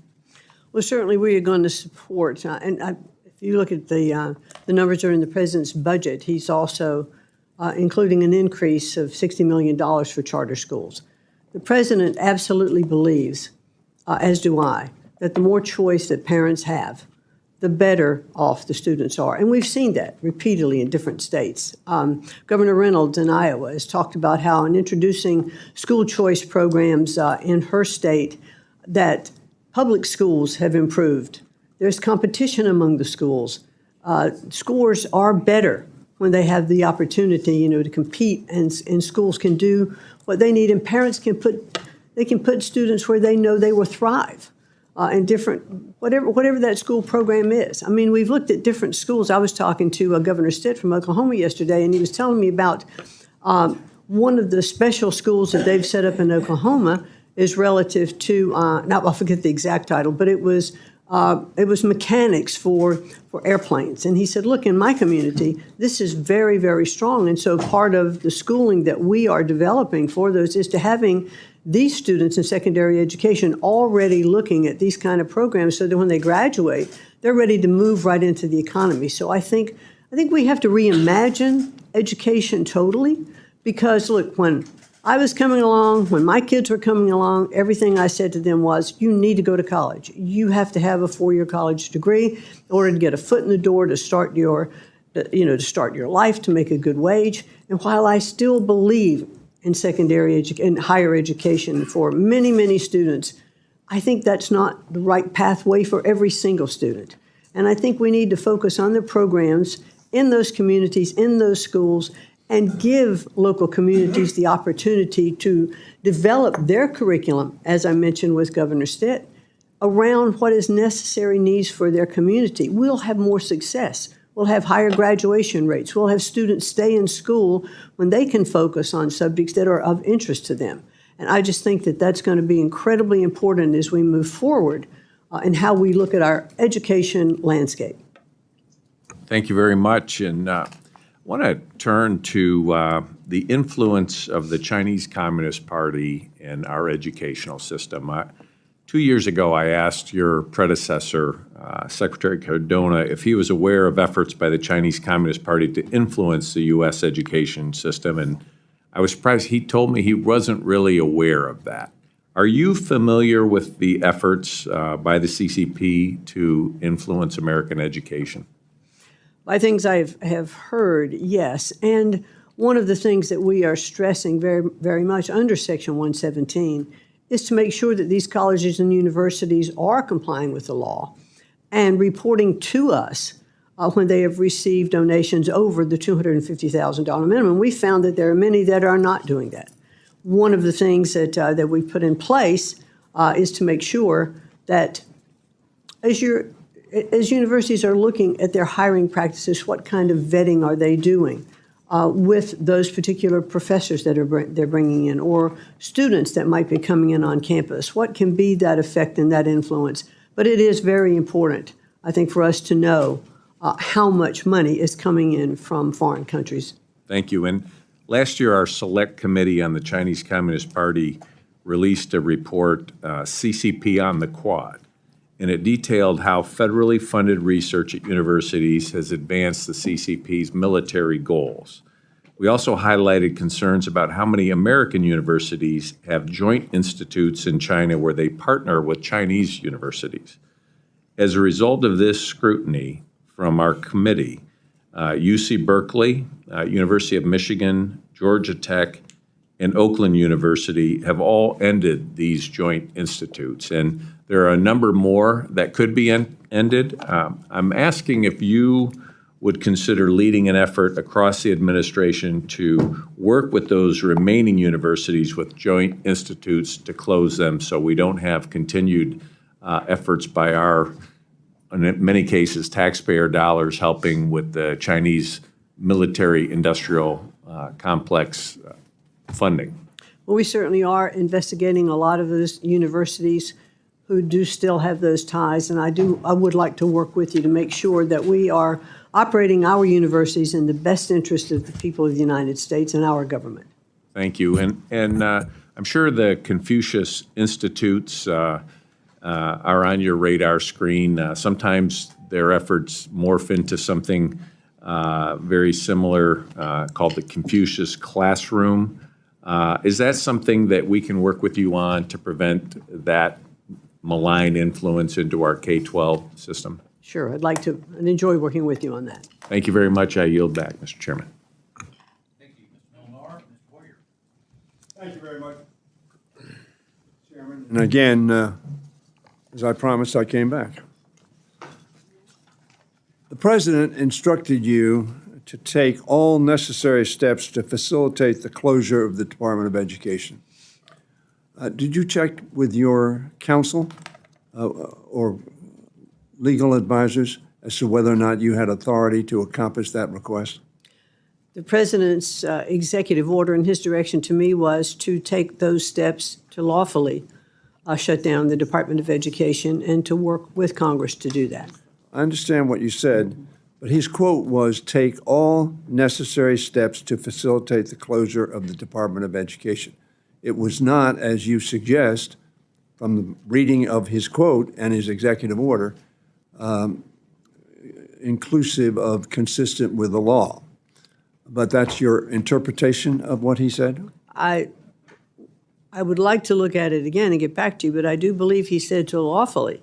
Well, certainly we are going to support, if you look at the numbers that are in the president's budget, he's also including an increase of $60 million for charter schools. The president absolutely believes, as do I, that the more choice that parents have, the better off the students are. And we've seen that repeatedly in different states. Governor Reynolds in Iowa has talked about how in introducing school choice programs in her state that public schools have improved. There's competition among the schools. Scores are better when they have the opportunity, to compete, and schools can do what they need, and parents can put students where they know they will thrive in different, whatever that school program is. I mean, we've looked at different schools. I was talking to Governor Stitt from Oklahoma yesterday, and he was telling me about one of the special schools that they've set up in Oklahoma is relative to, now I forget the exact title, but it was mechanics for airplanes. And he said, look, in my community, this is very, very strong. And so part of the schooling that we are developing for those is to having these students in secondary education already looking at these kind of programs so that when they graduate, they're ready to move right into the economy. So I think we have to reimagine education totally, because look, when I was coming along, when my kids were coming along, everything I said to them was, you need to go to college. You have to have a 4-year college degree in order to get a foot in the door to start your life, to make a good wage. And while I still believe in in higher education for many, many students, I think that's not the right pathway for every single student. And I think we need to focus on the programs in those communities, in those schools, and give local communities the opportunity to develop their curriculum, as I mentioned with Governor Stitt, around what is necessary needs for their community. We'll have more success. We'll have higher graduation rates. We'll have students stay in school when they can focus on subjects that are of interest to them. And I just think that that's going to be incredibly important as we move forward in how we look at our education landscape. Thank you very much. And I want to turn to the influence of the Chinese Communist Party in our educational system. 2 years ago, I asked your predecessor, Secretary Cardona, if he was aware of efforts by the Chinese Communist Party to influence the U.S. education system, and I was surprised. He told me he wasn't really aware of that. Are you familiar with the efforts by the CCP to influence American education? By things I have heard, yes. And one of the things that we are stressing very, very much under Section 117 is to make sure that these colleges and universities are complying with the law and reporting to us when they have received donations over the $250,000 minimum. We found that there are many that are not doing that. One of the things that we've put in place is to make sure that as universities are looking at their hiring practices, what kind of vetting are they doing with those particular professors that they're bringing in, or students that might be coming in on campus? What can be that effect and that influence? But it is very important, I think, for us to know how much money is coming in from foreign countries. Thank you. And last year, our Select Committee on the Chinese Communist Party released a report, CCP on the Quad, and it detailed how federally funded research at universities has advanced the CCP's military goals. We also highlighted concerns about how many American universities have joint institutes in China where they partner with Chinese universities. As a result of this scrutiny from our committee, UC Berkeley, University of Michigan, Georgia Tech, and Oakland University have all ended these joint institutes, and there are a number more that could be ended. I'm asking if you would consider leading an effort across the administration to work with those remaining universities with joint institutes to close them so we don't have continued efforts by our, in many cases, taxpayer dollars helping with the Chinese military-industrial complex funding. Well, we certainly are investigating a lot of those universities who do still have those ties, and I would like to work with you to make sure that we are operating our universities in the best interest of the people of the United States and our government. Thank you. And I'm sure the Confucius Institutes are on your radar screen. Sometimes their efforts morph into something very similar called the Confucius Classroom. Is that something that we can work with you on to prevent that malign influence into our K-12 system? Sure, I'd like to and enjoy working with you on that. Thank you very much. I yield back, Mr. Chairman. Thank you, Mr. Milnar. Ms. Boyer. Thank you very much, Chairman. And again, as I promised, I came back. The President instructed you to take all necessary steps to facilitate the closure of the Department of Education. Did you check with your counsel or legal advisors as to whether or not you had authority to accomplish that request? The President's executive order and his direction to me was to take those steps to lawfully shut down the Department of Education and to work with Congress to do that. I understand what you said, but his quote was, take all necessary steps to facilitate the closure of the Department of Education. It was not, as you suggest, from the reading of his quote and his executive order, inclusive of consistent with the law. But that's your interpretation of what he said? I would like to look at it again and get back to you, but I do believe he said to lawfully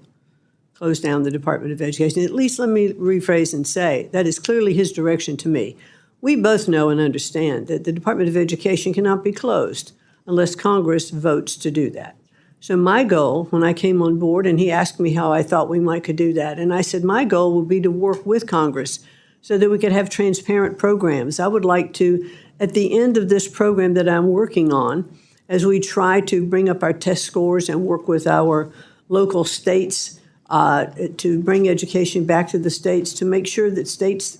close down the Department of Education. At least let me rephrase and say that is clearly his direction to me. We both know and understand that the Department of Education cannot be closed unless Congress votes to do that. So my goal, when I came on board, and he asked me how I thought we could do that, and I said my goal would be to work with Congress so that we could have transparent programs. I would like to, at the end of this program that I'm working on, as we try to bring up our test scores and work with our local states to bring education back to the states, to make sure that states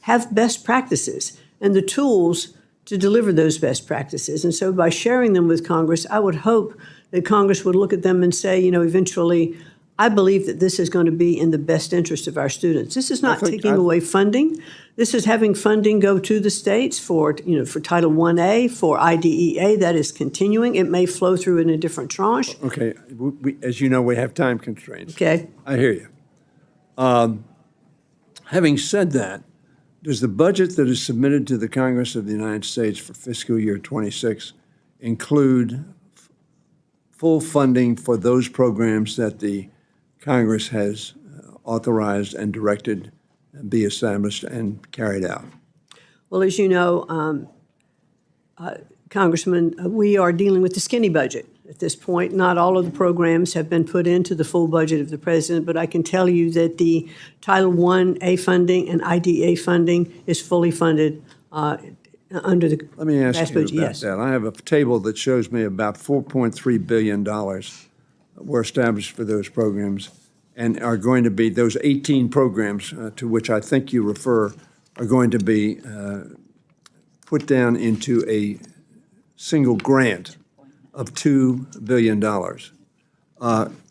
have best practices and the tools to deliver those best practices. And so by sharing them with Congress, I would hope that Congress would look at them and say, eventually, I believe that this is going to be in the best interest of our students. This is not taking away funding. This is having funding go to the states for Title 1A, for IDEA. That is continuing. It may flow through in a different tranche. Okay. As you know, we have time constraints. Okay. I hear you. Having said that, does the budget that is submitted to the Congress of the United States for fiscal year 26 include full funding for those programs that the Congress has authorized and directed be established and carried out? Well, as you know, Congressman, we are dealing with the skinny budget. at this point. Not all of the programs have been put into the full budget of the president, but I can tell you that the Title I-A funding and IDA funding is fully funded under the Let me ask last you budget. about Yes. that. I have a table that shows me about $4.3 billion were established for those programs and are going to be, those 18 programs to which I think you refer, are going to be put down into a single grant of $2 billion.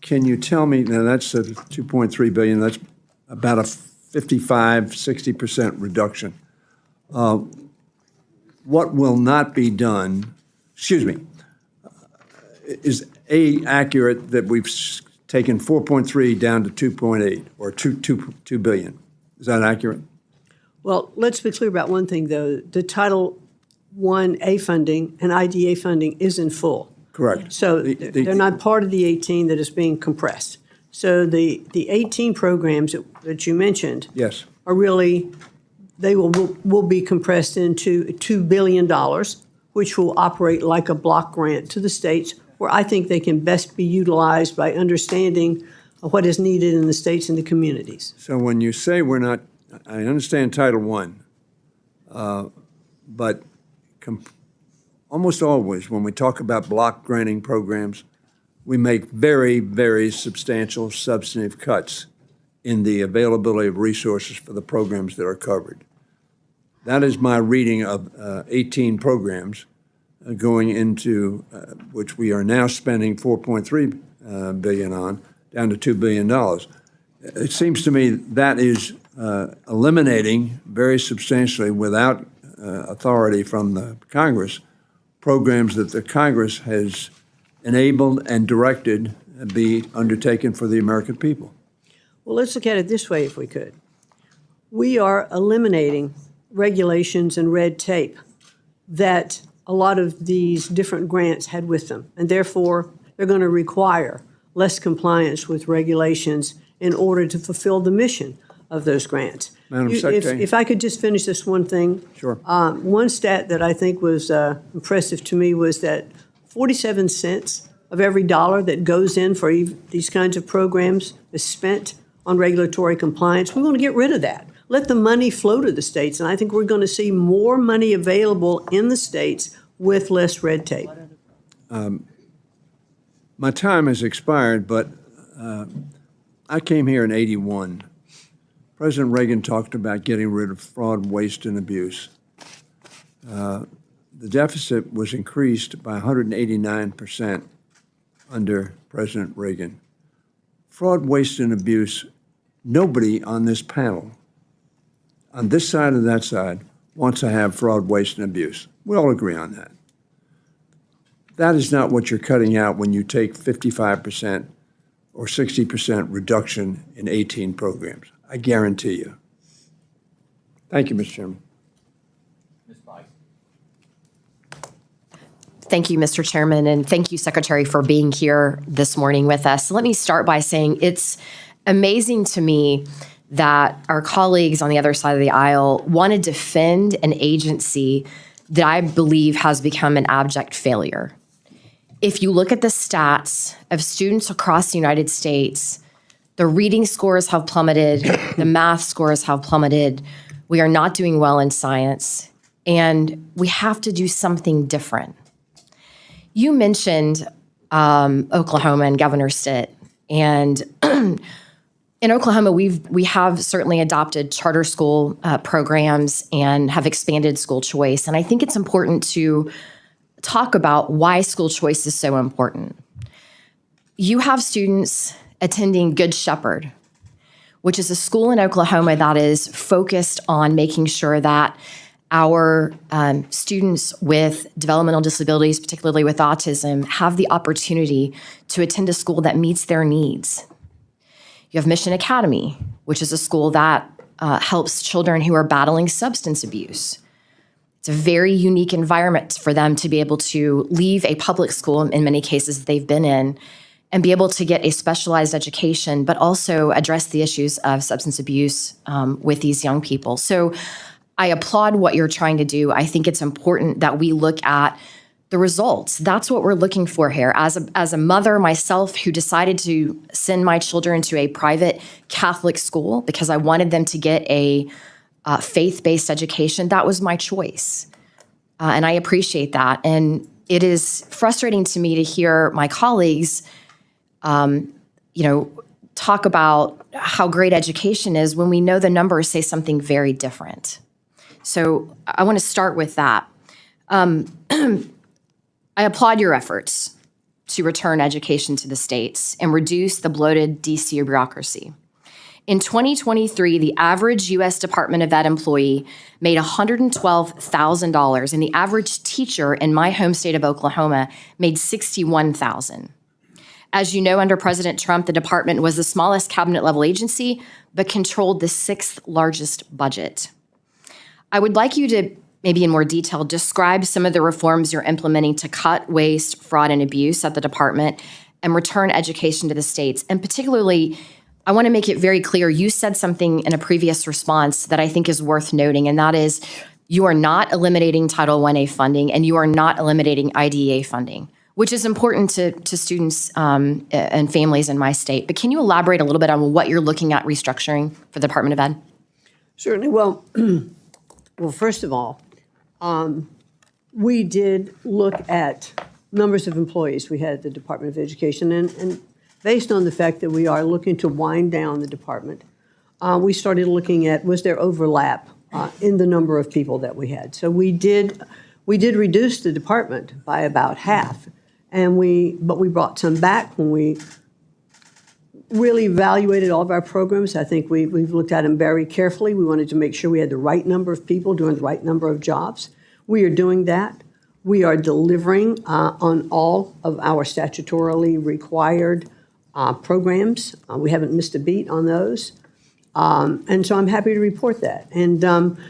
Can you tell me, now that's a $2.3 billion, that's about a 55-60% reduction. What will not be done, is A, accurate that we've taken 4.3 down to 2.8 or 2 billion? Is that accurate? Well, let's be clear about one thing, though. The Title I-A funding and IDA funding is in full. Correct. So they're not part of the 18 that is being compressed. So the 18 programs that you mentioned Yes. are really, they will be compressed into $2 billion, which will operate like a block grant to the states, where I think they can best be utilized by understanding what is needed in the states and the communities. So when you say we're not, I understand Title I, but almost always when we talk about block granting programs, we make very, very substantial substantive cuts in the availability of resources for the programs that are covered. That is my reading of 18 programs going into, which we are now spending $4.3 billion on, down to $2 billion. It seems to me that is eliminating very substantially, without authority from the Congress, programs that the Congress has enabled and directed be undertaken for the American people. Well, let's look at it this way, if we could. We are eliminating regulations and red tape that a lot of these different grants had with them, and therefore they're going to require less compliance with regulations in order to fulfill the mission of those grants. Madam Secretary. If I could just finish this one thing. Sure. One stat that I think was impressive to me was that 47 cents of every dollar that goes in for these kinds of programs is spent on regulatory compliance. We want to get rid of that. Let the money flow to the states, and I think we're going to see more money available in the states with less red tape. My time has expired, but I came here in '81. President Reagan talked about getting rid of fraud, waste, and abuse. The deficit was increased by 189% under President Reagan. Fraud, waste, and abuse, nobody on this panel, on this side or that side, wants to have fraud, waste, and abuse. We all agree on that. That is not what you're cutting out when you take 55% or 60% reduction in 18 programs. I guarantee you. Thank you, Mr. Chairman. Thank you, Mr. Chairman, and thank you, Secretary, for being here this morning with us. Let me start by saying it's amazing to me that our colleagues on the other side of the aisle want to defend an agency that I believe has become an abject failure. If you look at the stats of students across the United States, the reading scores have plummeted, the math scores have plummeted, we are not doing well in science, and we have to do something different. You mentioned Oklahoma and Governor Stitt, and in Oklahoma, we have certainly adopted charter school programs and have expanded school choice, and I think it's important to talk about why school choice is so important. You have students attending Good Shepherd, which is a school in Oklahoma that is focused on making sure that our students with developmental disabilities, particularly with autism, have the opportunity to attend a school that meets their needs. You have Mission Academy, which is a school that helps children who are battling substance abuse. It's a very unique environment for them to be able to leave a public school, in many cases that they've been in, and be able to get a specialized education, but also address the issues of substance abuse with these young people. So I applaud what you're trying to do. I think it's important that we look at the results. That's what we're looking for here. As a mother myself who decided to send my children to a private Catholic school because I wanted them to get a faith-based education, that was my choice. And I appreciate that. And it is frustrating to me to hear my colleagues, talk about how great education is when we know the numbers say something very different. So I want to start with that. I applaud your efforts to return education to the states and reduce the bloated DC bureaucracy. In 2023, the average U.S. Department of Ed employee made $112,000, and the average teacher in my home state of Oklahoma made $61,000. As you know, under President Trump, the department was the smallest cabinet-level agency, but controlled the 6th largest budget. I would like you to, maybe in more detail, describe some of the reforms you're implementing to cut waste, fraud, and abuse at the department and return education to the states. And particularly, I want to make it very clear, you said something in a previous response that I think is worth noting, and that is you are not eliminating Title I-A funding and you are not eliminating IDEA funding, which is important to students and families in my state. But can you elaborate a little bit on what you're looking at restructuring for the Department of Ed? Certainly. Well, first of all, we did look at numbers of employees we had at the Department of Education, and based on the fact that we are looking to wind down the department, we started looking at, was there overlap in the number of people that we had? So we did reduce the department by about half, but we brought some back when we really evaluated all of our programs. I think we've looked at them very carefully. We wanted to make sure we had the right number of people doing the right number of jobs. We are doing that. We are delivering on all of our statutorily required programs. We haven't missed a beat on those. And so I'm happy to report that. And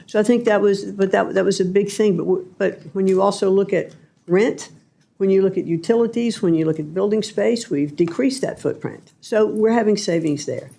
so I think that was a big thing. But when you also look at rent, when you look at utilities, when you look at building space, we've decreased that footprint. So we're having savings there.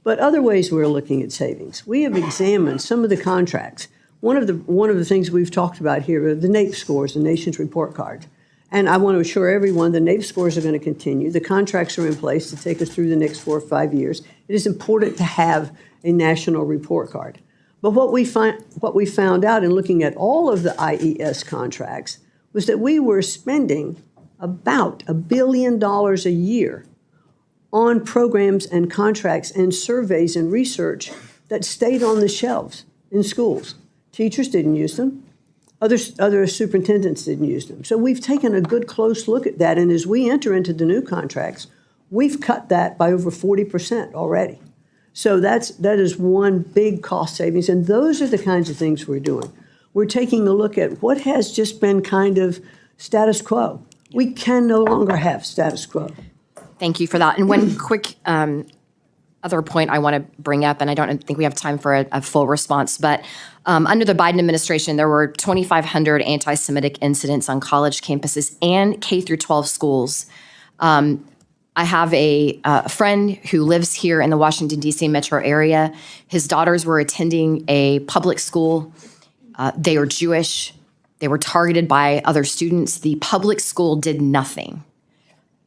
But other ways we're looking at savings. We have examined some of the contracts. One of the things we've talked about here are the NAEP scores, the Nation's Report Card. And I want to assure everyone the NAEP scores are going to continue. The contracts are in place to take us through the next 4 or 5 years. It is important to have a national report card. But what we found out in looking at all of the IES contracts was that we were spending about $1 billion a year on programs and contracts and surveys and research that stayed on the shelves in schools. Teachers didn't use them. Other superintendents didn't use them. So we've taken a good close look at that, and as we enter into the new contracts, we've cut that by over 40% already. So that is one big cost savings, and those are the kinds of things we're doing. We're taking a look at what has just been kind of status quo. We can no longer have status quo. Thank you for that. And one quick other point I want to bring up, and I don't think we have time for a full response, but under the Biden administration, there were 2,500 anti-Semitic incidents on college campuses and K-12 schools. I have a friend who lives here in the Washington, D.C. metro area. His daughters were attending a public school. They are Jewish. They were targeted by other students. The public school did nothing.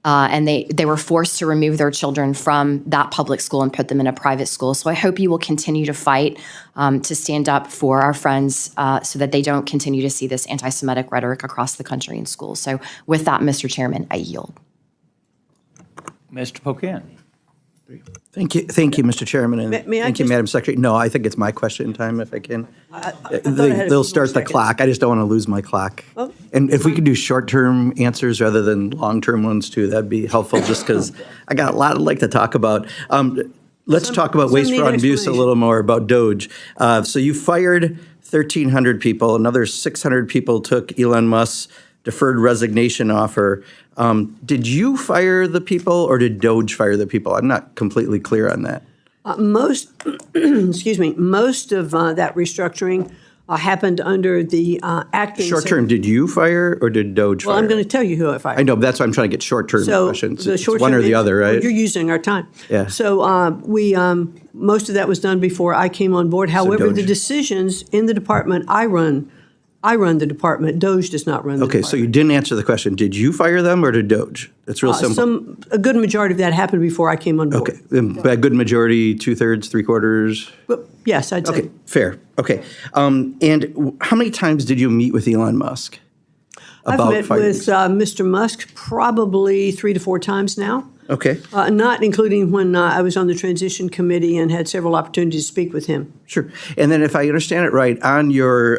And they were forced to remove their children from that public school and put them in a private school. So I hope you will continue to fight to stand up for our friends so that they don't continue to see this anti-Semitic rhetoric across the country in schools. So with that, Mr. Chairman, I yield. Mr. Pocan. Thank you, Mr. Chairman, and thank you, Madam Secretary. No, I think it's my question time, if I can. They'll start the clock. I just don't want to lose my clock. Oh. And if we could do short-term answers rather than long-term ones too, that'd be helpful. Just because I got a lot I'd like to talk about. Let's talk about waste, fraud, and abuse a little more about DOGE. So you fired 1,300 people. Another 600 people took Elon Musk's deferred resignation offer. Did you fire the people or did DOGE fire the people? I'm not completely clear on that. Most of that restructuring happened under the acting. Short-term, did you fire or did DOGE fire? Well, I'm going to tell you who I fired. I know, but that's why I'm trying to get short-term questions. It's short-term one or the other, right? You're using our time. Yeah. So most of that was done before I came on board. However, the decisions in the department I run I run the department. Doge does not run the Okay, department. so you didn't answer the question. Did you fire them or did Doge? It's real simple. A good majority of that happened before I came on board. Okay, by a good majority, 2/3, 3/4? But yes, I'd say. Okay, fair. Okay. And how many times did you meet with Elon Musk I've about met firing? with Mr. Musk probably 3 to 4 times now, Okay, not including when I was on the transition committee and had several opportunities to speak with him. sure. And then if I understand it right, on your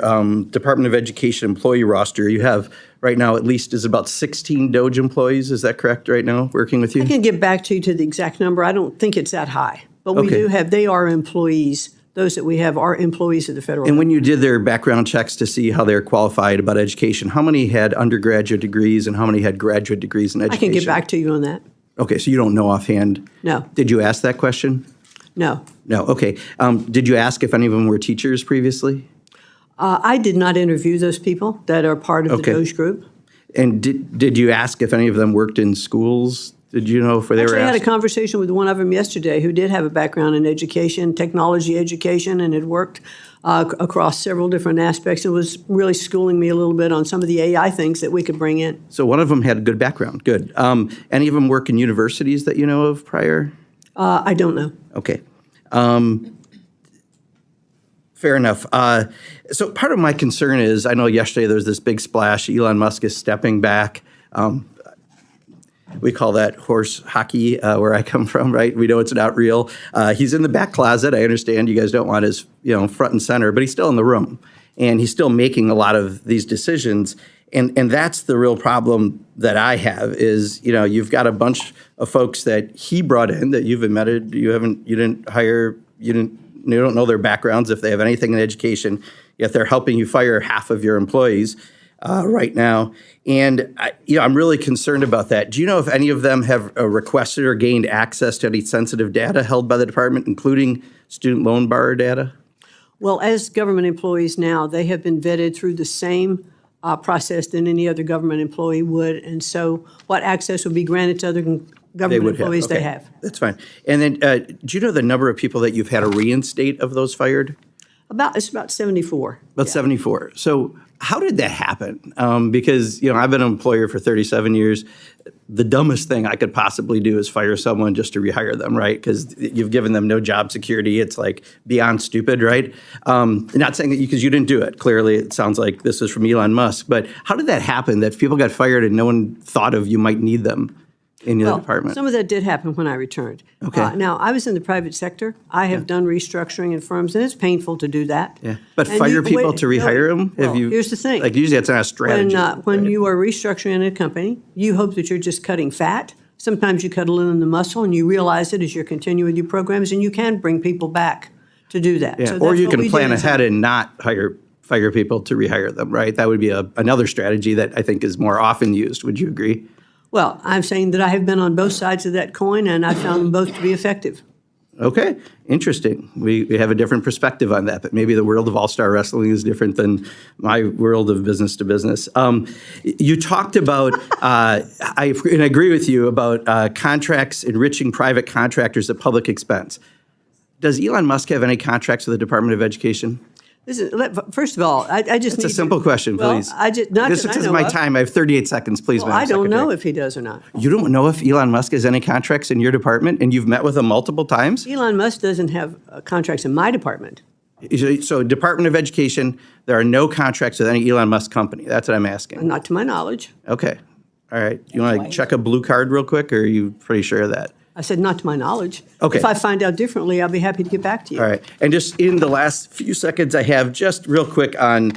Department of Education employee roster, you have right now at least is about 16 Doge employees. Is that correct right now, working with you? I can get back to you to the exact number. I don't think it's that high, but we Okay. do have, they are employees. Those that we have are employees of the federal And government. when you did their background checks to see how they're qualified about education, how many had undergraduate degrees and how many had graduate degrees in I education? can get back to you on that. Okay, so you don't know offhand? No, Did you ask that question? no. No, okay. Did you ask if any of them were teachers previously? I did not interview those people that are part of the Okay. Doge group. And did you ask if any of them worked in schools? Did you know if they were Actually, I had a asked? conversation with one of them yesterday who did have a background in education, technology education, and had worked across several different aspects and was really schooling me a little bit on some of the AI things that we could bring in. So one of them had a good background, good. Any of them work in universities that you know of prior? I don't know. Okay. Fair enough. So part of my concern is, I know yesterday there was this big splash, Elon Musk is stepping back. We call that horse hockey where I come from, right? We know it's not real. He's in the back closet. I understand you guys don't want his, front and center, but he's still in the room. And he's still making a lot of these decisions. And that's the real problem that I have is, you've got a bunch of folks that he brought in that you've admitted you didn't hire, you don't know their backgrounds if they have anything in education, yet they're helping you fire half of your employees right now. And I'm really concerned about that. Do you know if any of them have requested or gained access to any sensitive data held by the department, including student loan borrower data? Well, as government employees now, they have been vetted through the same process than any other government employee would. And so what access would be granted to other government employees they have. That's fine. And then do you know the number of people that you've had to reinstate of those fired? It's about 74. About 74. So how did that happen? Because, I've been an employer for 37 years. The dumbest thing I could possibly do is fire someone just to rehire them, right? Because you've given them no job security. It's like beyond stupid, right? Not saying that because you didn't do it. Clearly, it sounds like this is from Elon Musk. But how did that happen that people got fired and no one thought of you might need them in your department? Some of that did happen when I returned. Okay. Now, I was in the private sector. I have done restructuring in firms, and it's painful to do that. Yeah. But And fire people to rehire them? Well, here's the thing. Like usually that's not a strategy. When you are restructuring a company, you hope that you're just cutting fat. Sometimes you cut a little in the muscle, and you realize it as you're continuing with your programs, and you can bring people back to do that. Yeah. So Or that's you what can we plan did. ahead and not fire people to rehire them, right? That would be another strategy that I think is more often used. Would you agree? Well, I'm saying that I have been on both sides of that coin, and I found them both to be effective. Okay, interesting. We have a different perspective on that, but maybe the world of all-star wrestling is different than my world of business to business. You talked about, and I agree with you, about contracts enriching private contractors at public expense. Does Elon Musk have any contracts with the Department of Education? First of all, I just It's need a simple question, please. This is my time. I have 38 seconds, please, Well, Madam I don't know Secretary. if he does or not. You don't know if Elon Musk has any contracts in your department, and you've met with him multiple times? Elon Musk doesn't have contracts in my department. So Department of Education, there are no contracts with any Elon Musk company. That's what I'm asking. Not to my knowledge. Okay. All right. You want to check a blue card real quick, or are you pretty sure of that? I said not to my knowledge. Okay. If I find out differently, I'll be happy to get back to you. All right. And just in the last few seconds I have, just real quick on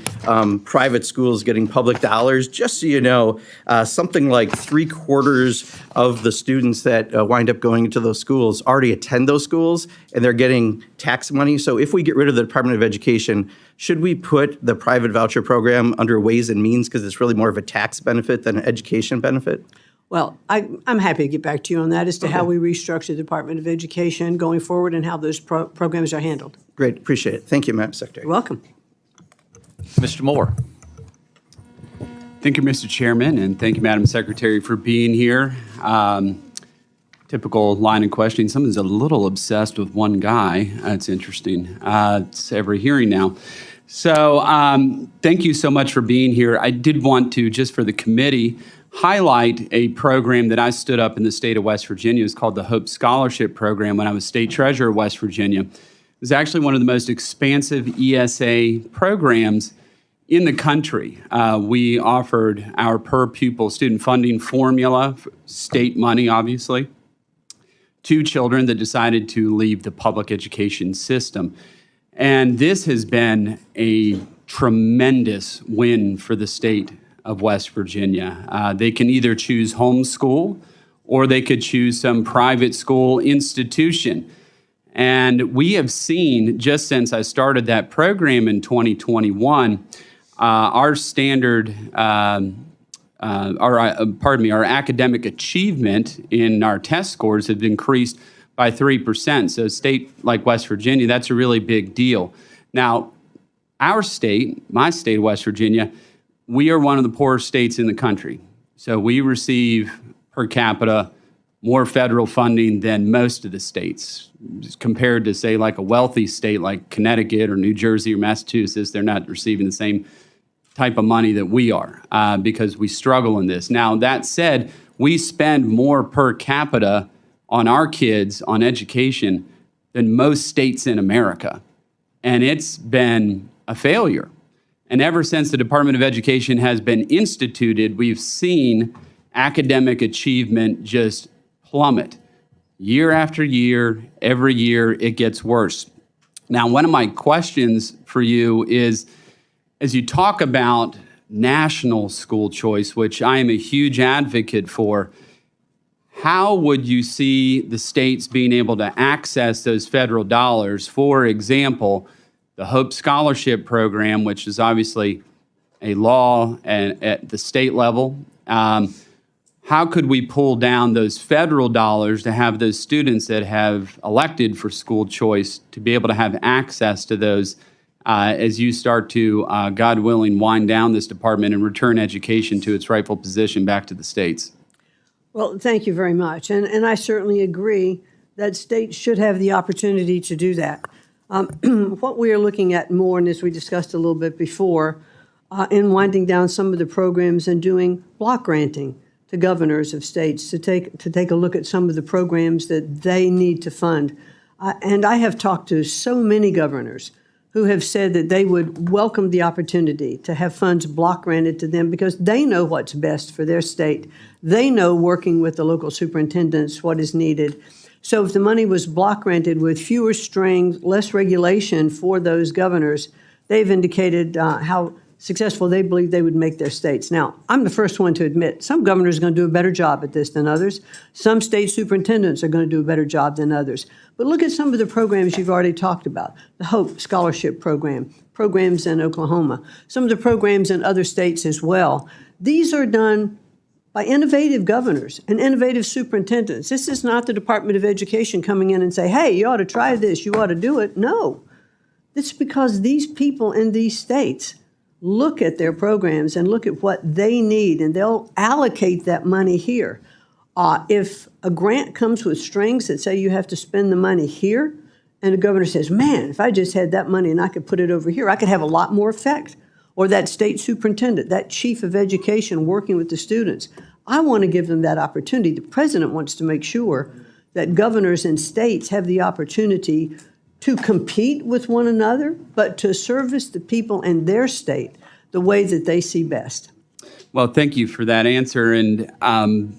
private schools getting public dollars, just so you know, something like 3/4 of the students that wind up going into those schools already attend those schools, and they're getting tax money. So if we get rid of the Department of Education, should we put the private voucher program under Ways and Means because it's really more of a tax benefit than an education benefit? Well, I'm happy to get back to you on that as to how we restructure the Department of Education going forward and how those programs are handled. Great. Appreciate it. Thank you, Madam Secretary. You're welcome. Mr. Moore. Thank you, Mr. Chairman, and thank you, Madam Secretary, for being here. Typical line of questioning. Someone's a little obsessed with one guy. That's interesting. It's every hearing now. So thank you so much for being here. I did want to, just for the committee, highlight a program that I stood up in the state of West Virginia. It's called the Hope Scholarship Program when I was state treasurer of West Virginia. It was actually one of the most expansive ESA programs in the country. We offered our per-pupil student funding formula, state money obviously, to children that decided to leave the public education system. And this has been a tremendous win for the state of West Virginia. They can either choose homeschool or they could choose some private school institution. And we have seen, just since I started that program in 2021, our standard, our academic achievement in our test scores have increased by 3%. So a state like West Virginia, that's a really big deal. Now, our state, my state of West Virginia, we are one of the poorest states in the country. So we receive per capita more federal funding than most of the states. Compared to, say, like a wealthy state like Connecticut or New Jersey or Massachusetts, they're not receiving the same type of money that we are because we struggle in this. Now, that said, we spend more per capita on our kids, on education, than most states in America. And it's been a failure. And ever since the Department of Education has been instituted, we've seen academic achievement just plummet. Year after year, every year, it gets worse. Now, one of my questions for you is, as you talk about national school choice, which I am a huge advocate for, how would you see the states being able to access those federal dollars? For example, the Hope Scholarship Program, which is obviously a law at the state level. How could we pull down those federal dollars to have those students that have elected for school choice to be able to have access to those as you start to, God willing, wind down this department and return education to its rightful position back to the states? Well, thank you very much. And I certainly agree that states should have the opportunity to do that. What we are looking at more, and as we discussed a little bit before, in winding down some of the programs and doing block granting to governors of states to take a look at some of the programs that they need to fund. And I have talked to so many governors who have said that they would welcome the opportunity to have funds block granted to them because they know what's best for their state. They know, working with the local superintendents, what is needed. So if the money was block granted with fewer strings, less regulation for those governors, they've indicated how successful they believe they would make their states. Now, I'm the first one to admit some governors are going to do a better job at this than others. Some state superintendents are going to do a better job than others. But look at some of the programs you've already talked about. The Hope Scholarship Program, programs in Oklahoma, some of the programs in other states as well. These are done by innovative governors and innovative superintendents. This is not the Department of Education coming in and say, hey, you ought to try this, you ought to do it. No, it's because these people in these states look at their programs and look at what they need, and they'll allocate that money here. If a grant comes with strings that say you have to spend the money here, and the governor says, man, if I just had that money and I could put it over here, I could have a lot more effect. Or that state superintendent, that chief of education working with the students. I want to give them that opportunity. The president wants to make sure that governors and states have the opportunity to compete with one another, but to service the people in their state the way that they see best. Well, thank you for that answer. And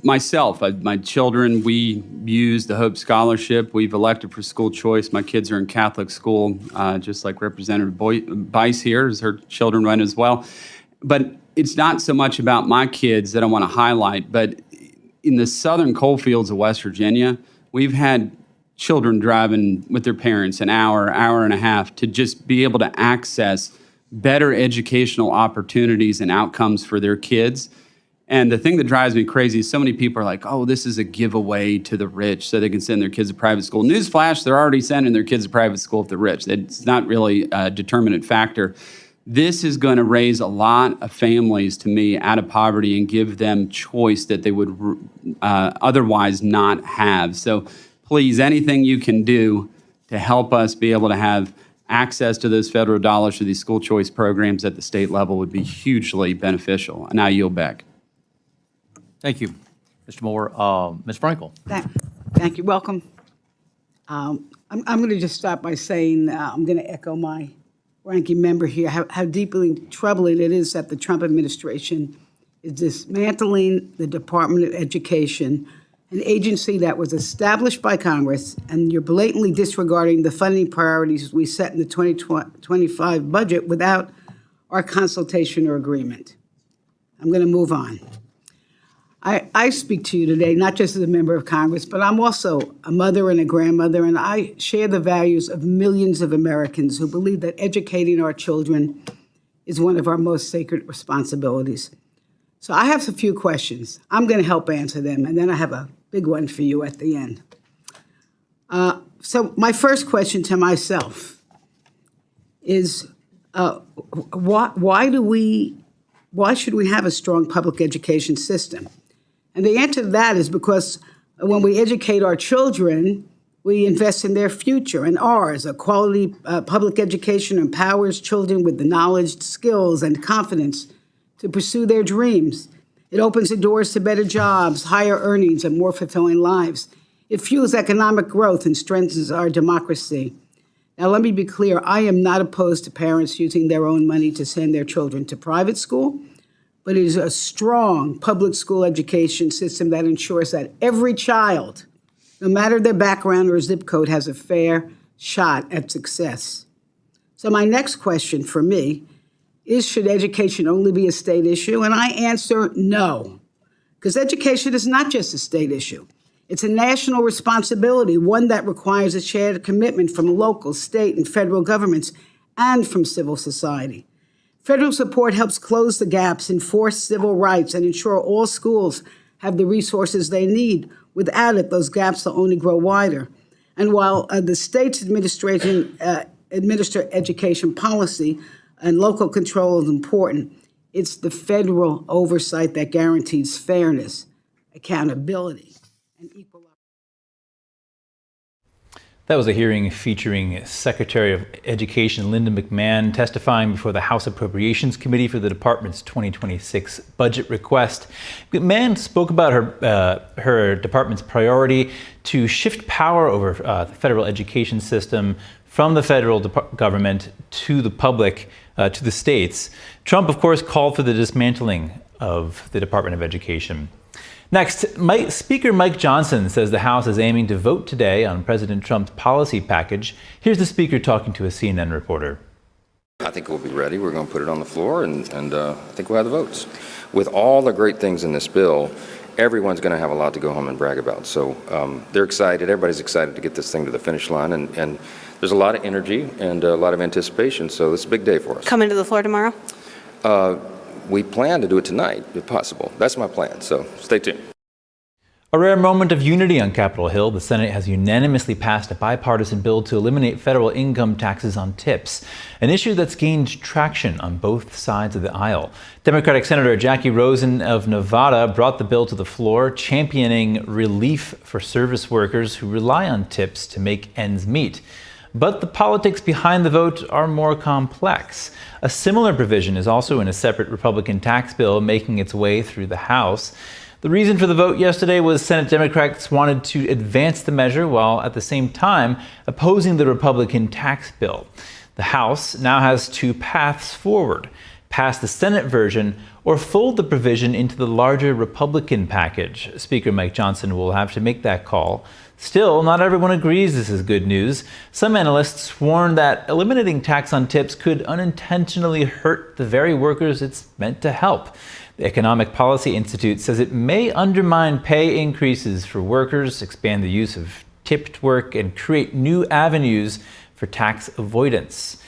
myself, my children, we use the Hope Scholarship. We've elected for school choice. My kids are in Catholic school, just like Representative Bice here, as her children went as well. But it's not so much about my kids that I want to highlight, but in the southern coal fields of West Virginia, we've had children driving with their parents an hour, hour and a half to just be able to access better educational opportunities and outcomes for their kids. And the thing that drives me crazy is so many people are like, oh, this is a giveaway to the rich so they can send their kids to private school. Newsflash, they're already sending their kids to private school if they're rich. It's not really a determinant factor. This is going to raise a lot of families, to me, out of poverty and give them choice that they would otherwise not have. So please, anything you can do to help us be able to have access to those federal dollars for these school choice programs at the state level would be hugely beneficial. And I yield back. Thank you, Mr. Moore. Ms. Frankel. Thank you. Welcome. I'm going to just start by saying I'm going to echo my ranking member here, how deeply troubling it is that the Trump administration is dismantling the Department of Education, an agency that was established by Congress, and you're blatantly disregarding the funding priorities we set in the 2025 budget without our consultation or agreement. I'm going to move on. I speak to you today, not just as a member of Congress, but I'm also a mother and a grandmother, and I share the values of millions of Americans who believe that educating our children is one of our most sacred responsibilities. So I have a few questions. I'm going to help answer them, and then I have a big one for you at the end. So my first question to myself is, why should we have a strong public education system? And the answer to that is because when we educate our children, we invest in their future and ours. A quality public education empowers children with the knowledge, skills, and confidence to pursue their dreams. It opens the doors to better jobs, higher earnings, and more fulfilling lives. It fuels economic growth and strengthens our democracy. Now, let me be clear. I am not opposed to parents using their own money to send their children to private school, but it is a strong public school education system that ensures that every child, no matter their background or zip code, has a fair shot at success. So my next question for me is, should education only be a state issue? And I answer no, because education is not just a state issue. It's a national responsibility, one that requires a shared commitment from local, state, and federal governments and from civil society. Federal support helps close the gaps, enforce civil rights, and ensure all schools have the resources they need. Without it, those gaps will only grow wider. And while the states administer education policy and local control is important, it's the federal oversight that guarantees fairness, accountability, and equal opportunity. That was a hearing featuring Secretary of Education Linda McMahon testifying before the House Appropriations Committee for the department's 2026 budget request. McMahon spoke about her department's priority to shift power over the federal education system from the federal government to the public, to the states. Trump, of course, called for the dismantling of the Department of Education. Next, Speaker Mike Johnson says the House is aiming to vote today on President Trump's policy package. Here's the Speaker talking to a CNN reporter. I think we'll be ready. We're going to put it on the floor, and I think we'll have the votes. With all the great things in this bill, everyone's going to have a lot to go home and brag about. So they're excited. Everybody's excited to get this thing to the finish line, and there's a lot of energy and a lot of anticipation. So this is a big day for us. Coming to the floor tomorrow? We plan to do it tonight, if possible. That's my plan, so stay tuned. A rare moment of unity on Capitol Hill. The Senate has unanimously passed a bipartisan bill to eliminate federal income taxes on tips, an issue that's gained traction on both sides of the aisle. Democratic Senator Jackie Rosen of Nevada brought the bill to the floor, championing relief for service workers who rely on tips to make ends meet. But the politics behind the vote are more complex. A similar provision is also in a separate Republican tax bill making its way through the House. The reason for the vote yesterday was Senate Democrats wanted to advance the measure while at the same time opposing the Republican tax bill. The House now has two paths forward: pass the Senate version or fold the provision into the larger Republican package. Speaker Mike Johnson will have to make that call. Still, not everyone agrees this is good news. Some analysts warn that eliminating tax on tips could unintentionally hurt the very workers it's meant to help. The Economic Policy Institute says it may undermine pay increases for workers, expand the use of tipped work, and create new avenues for tax avoidance.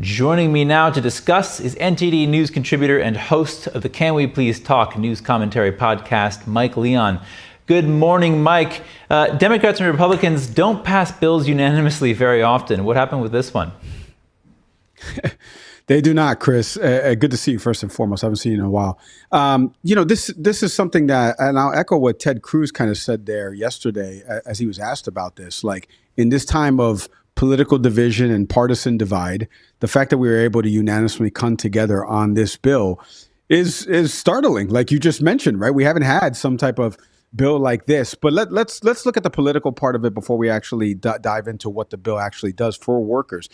Joining me now to discuss is NTD News contributor and host of the Can We Please Talk news commentary podcast, Mike Leon. Good morning, Mike. Democrats and Republicans don't pass bills unanimously very often. What happened with this one? They do not, Chris. Good to see you first and foremost. I haven't seen you in a while. This is something that, and I'll echo what Ted Cruz kind of said there yesterday as he was asked about this. Like, in this time of political division and partisan divide, the fact that we were able to unanimously come together on this bill is startling. Like you just mentioned, right? We haven't had some type of bill like this. But let's look at the political part of it before we actually dive into what the bill actually does for workers.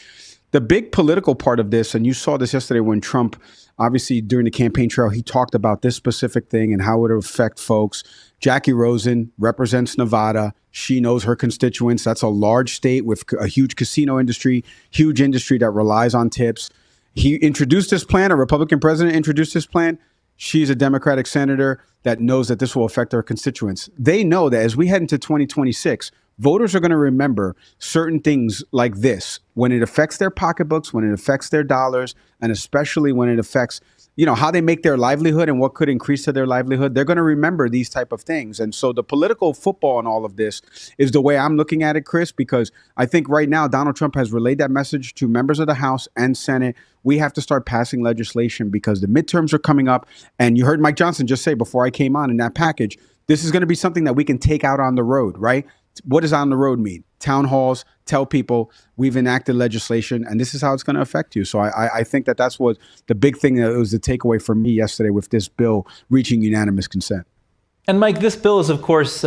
The big political part of this, and you saw this yesterday when Trump, obviously during the campaign trail, he talked about this specific thing and how it would affect folks. Jackie Rosen represents Nevada. She knows her constituents. That's a large state with a huge casino industry, huge industry that relies on tips. He introduced this plan. A Republican president introduced this plan. She's a Democratic senator that knows that this will affect her constituents. They know that as we head into 2026, voters are going to remember certain things like this when it affects their pocketbooks, when it affects their dollars, and especially when it affects, how they make their livelihood and what could increase to their livelihood. They're going to remember these type of things. And so the political football in all of this is the way I'm looking at it, Chris, because I think right now Donald Trump has relayed that message to members of the House and Senate. We have to start passing legislation because the midterms are coming up. And you heard Mike Johnson just say before I came on in that package, this is going to be something that we can take out on the road, right? What does on the road mean? Town halls, tell people we've enacted legislation and this is how it's going to affect you. So I think that's what the big thing that was the takeaway for me yesterday with this bill reaching unanimous consent. And Mike, this bill has, of course,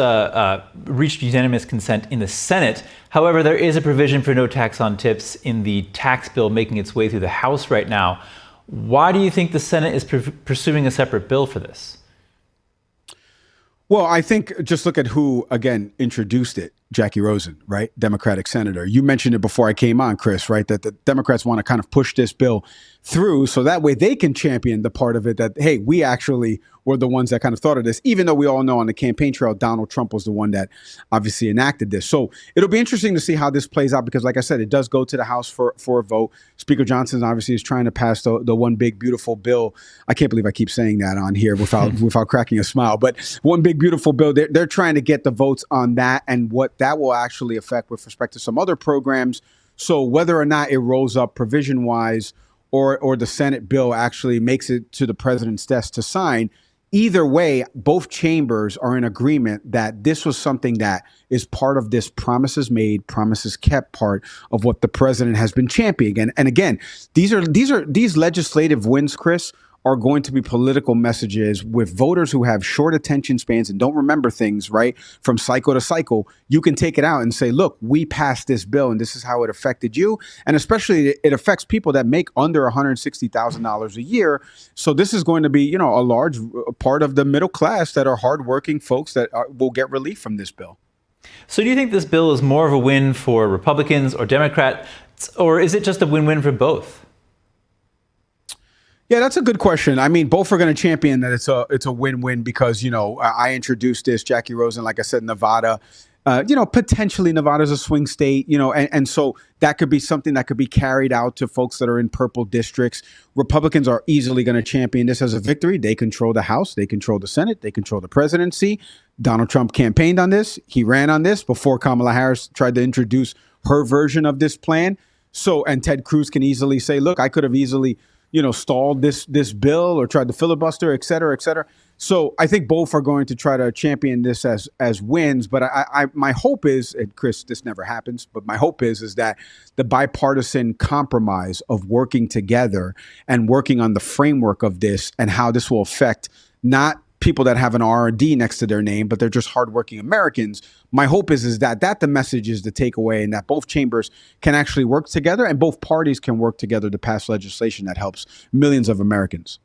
reached unanimous consent in the Senate. However, there is a provision for no tax on tips in the tax bill making its way through the House right now. Why do you think the Senate is pursuing a separate bill for this? Well, I think just look at who, again, introduced it. Jackie Rosen, right? Democratic senator. You mentioned it before I came on, Chris, right? That the Democrats want to kind of push this bill through so that way they can champion the part of it that, hey, we actually were the ones that kind of thought of this, even though we all know on the campaign trail, Donald Trump was the one that obviously enacted this. So it'll be interesting to see how this plays out because, like I said, it does go to the House for a vote. Speaker Johnson obviously is trying to pass the one big beautiful bill. I can't believe I keep saying that on here without cracking a smile. But one big beautiful bill, they're trying to get the votes on that and what that will actually affect with respect to some other programs. So whether or not it rolls up provision-wise or the Senate bill actually makes it to the president's desk to sign, either way, both chambers are in agreement that this was something that is part of this promises made, promises kept part of what the president has been championing. And again, these legislative wins, Chris, are going to be political messages with voters who have short attention spans and don't remember things, right? From cycle to cycle, you can take it out and say, look, we passed this bill and this is how it affected you. And especially it affects people that make under $160,000 a year. So this is going to be, a large part of the middle class that are hardworking folks that will get relief from this bill. So do you think this bill is more of a win for Republicans or Democrats, or is it just a win-win for both? Yeah, that's a good question. I mean, both are going to champion that it's a win-win because, I introduced this, Jackie Rosen, like I said, Nevada. Potentially Nevada's a swing state, and so that could be something that could be carried out to folks that are in purple districts. Republicans are easily going to champion this as a victory. They control the House. They control the Senate. They control the presidency. Donald Trump campaigned on this. He ran on this before Kamala Harris tried to introduce her version of this plan. So, and Ted Cruz can easily say, look, I could have easily stalled this bill or tried to filibuster, et cetera, et cetera. So I think both are going to try to champion this as wins. But my hope is, and Chris, this never happens, but my hope is that the bipartisan compromise of working together and working on the framework of this and how this will affect not people that have an R&D next to their name, but they're just hardworking Americans. My hope is that the message is the takeaway and that both chambers can actually work together and both parties can work together to pass legislation that helps millions of Americans.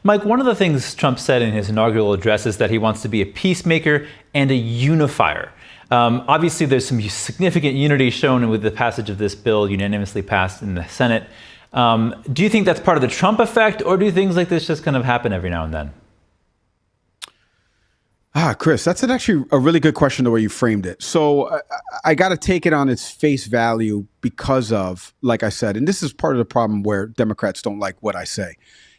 Mike, one of the things Trump said in his inaugural address is that he wants to be a peacemaker and a unifier. Obviously, there's some significant unity shown with the passage of this bill unanimously passed in the Senate. Do you think that's part of the Trump effect, or do things like this just kind of happen every now and then? Chris, that's actually a really good question the way you framed it. So I got to take it on its face value because of, like I said, and this is part of the problem where Democrats don't like what I say.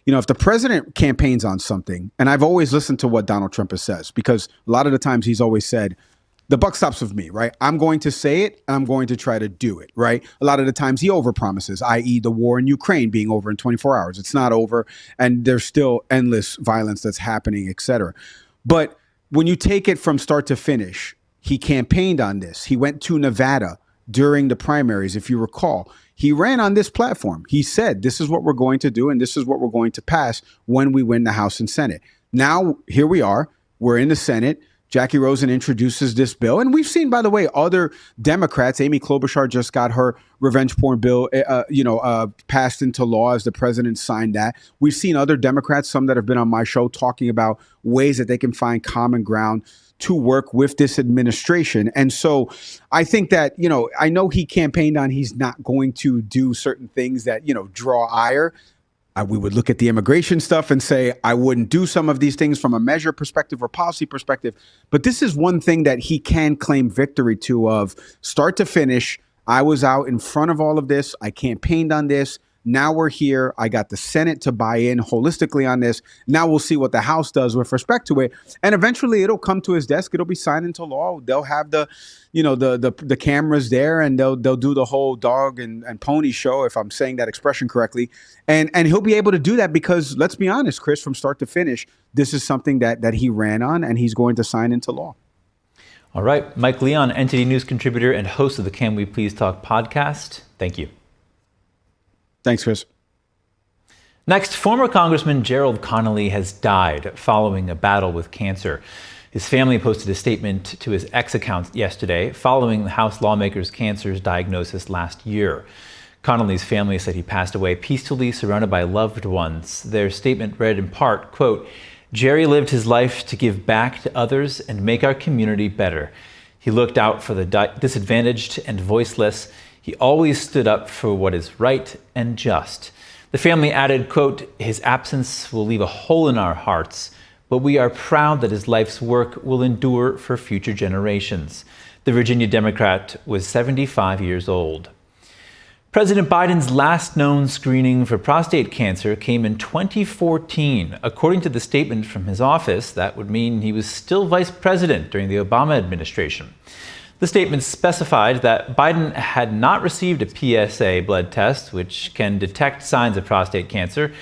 If the president campaigns on something, and I've always listened to what Donald Trump says, because a lot of the times he's always said, the buck stops with me, right? I'm going to say it and I'm going to try to do it, right? A lot of the times he overpromises, i.e. the war in Ukraine being over in 24 hours. It's not over and there's still endless violence that's happening, et cetera. But when you take it from start to finish, he campaigned on this. He went to Nevada. during the primaries, if you recall. He ran on this platform. He said, this is what we're going to do and this is what we're going to pass when we win the House and Senate. Now, here we are. We're in the Senate. Jackie Rosen introduces this bill. And we've seen, by the way, other Democrats. Amy Klobuchar just got her revenge porn bill, passed into law as the president signed that. We've seen other Democrats, some that have been on my show, talking about ways that they can find common ground to work with this administration. And so I think that, I know he campaigned on he's not going to do certain things that, draw ire. We would look at the immigration stuff and say, I wouldn't do some of these things from a measure perspective or policy perspective. But this is one thing that he can claim victory to, of start to finish. I was out in front of all of this. I campaigned on this. Now we're here. I got the Senate to buy in holistically on this. Now we'll see what the House does with respect to it. And eventually it'll come to his desk. It'll be signed into law. They'll have the cameras there, and they'll do the whole dog and pony show, if I'm saying that expression correctly. And he'll be able to do that because, let's be honest, Chris, from start to finish, this is something that he ran on and he's going to sign into law. All right. Mike Leon, NTD News contributor and host of the Can We Please Talk podcast. Thank you. Thanks, Chris. Next, former Congressman Gerald Connolly has died following a battle with cancer. His family posted a statement to his X account yesterday following the House Lawmakers' cancer diagnosis last year. Connolly's family said he passed away peacefully, surrounded by loved ones. Their statement read in part, quote, "Gerry lived his life to give back to others and make our community better. He looked out for the disadvantaged and voiceless. He always stood up for what is right and just." The family added, quote, "His absence will leave a hole in our hearts, but we are proud that his life's work will endure for future generations." The Virginia Democrat was 75 years old. President Biden's last known screening for prostate cancer came in 2014. According to the statement from his office, that would mean he was still vice president during the Obama administration. The statement specified that Biden had not received a PSA blood test, which can detect signs of prostate cancer.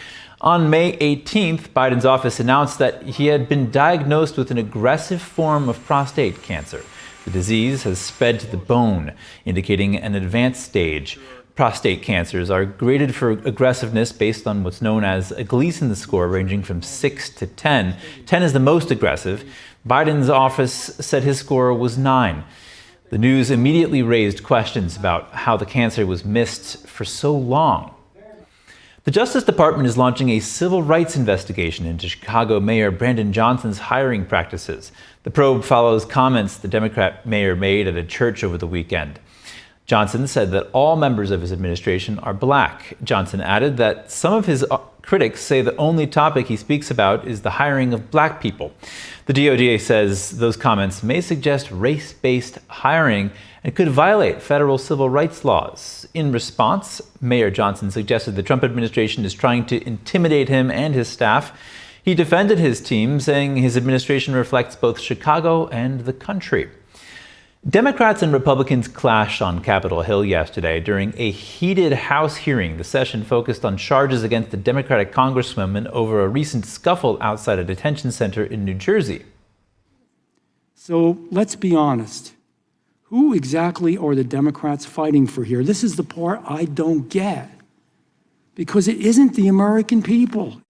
On May 18th, Biden's office announced that he had been diagnosed with an aggressive form of prostate cancer. The disease has spread to the bone, indicating an advanced stage. Prostate cancers are graded for aggressiveness based on what's known as a Gleason score, ranging from 6 to 10. 10 is the most aggressive. Biden's office said his score was 9. The news immediately raised questions about how the cancer was missed for so long. The Justice Department is launching a civil rights investigation into Chicago Mayor Brandon Johnson's hiring practices. The probe follows comments the Democrat mayor made at a church over the weekend. Johnson said that all members of his administration are black. Johnson added that some of his critics say the only topic he speaks about is the hiring of black people. The DOJ says those comments may suggest race-based hiring and could violate federal civil rights laws. In response, Mayor Johnson suggested the Trump administration is trying to intimidate him and his staff. He defended his team, saying his administration reflects both Chicago and the country. Democrats and Republicans clashed on Capitol Hill yesterday during a heated House hearing. The session focused on charges against the Democratic Congresswoman over a recent scuffle outside a detention center in New Jersey. So let's be honest. Who exactly are the Democrats fighting for here? This is the part I don't get, because it isn't the American people.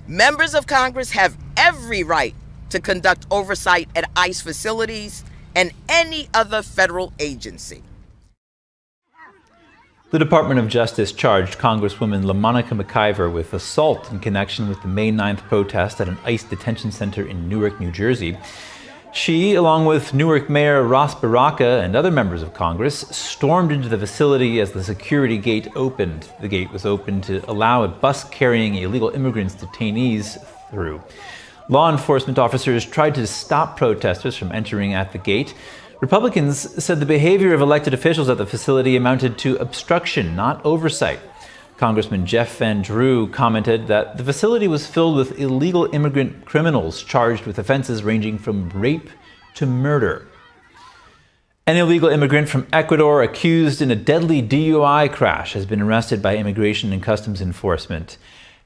Members of Congress have every right to conduct oversight at ICE facilities and any other federal agency. The Department of Justice charged Congresswoman LaMonica McIver with assault in connection with the May 9th protest at an ICE detention center in Newark, New Jersey. She, along with Newark Mayor Ross Baraka and other members of Congress, stormed into the facility as the security gate opened. The gate was opened to allow a bus carrying illegal immigrants detainees through. Law enforcement officers tried to stop protesters from entering at the gate. Republicans said the behavior of elected officials at the facility amounted to obstruction, not oversight. Congressman Jeff Van Drew commented that the facility was filled with illegal immigrant criminals charged with offenses ranging from rape to murder. An illegal immigrant from Ecuador accused in a deadly DUI crash has been arrested by Immigration and Customs Enforcement.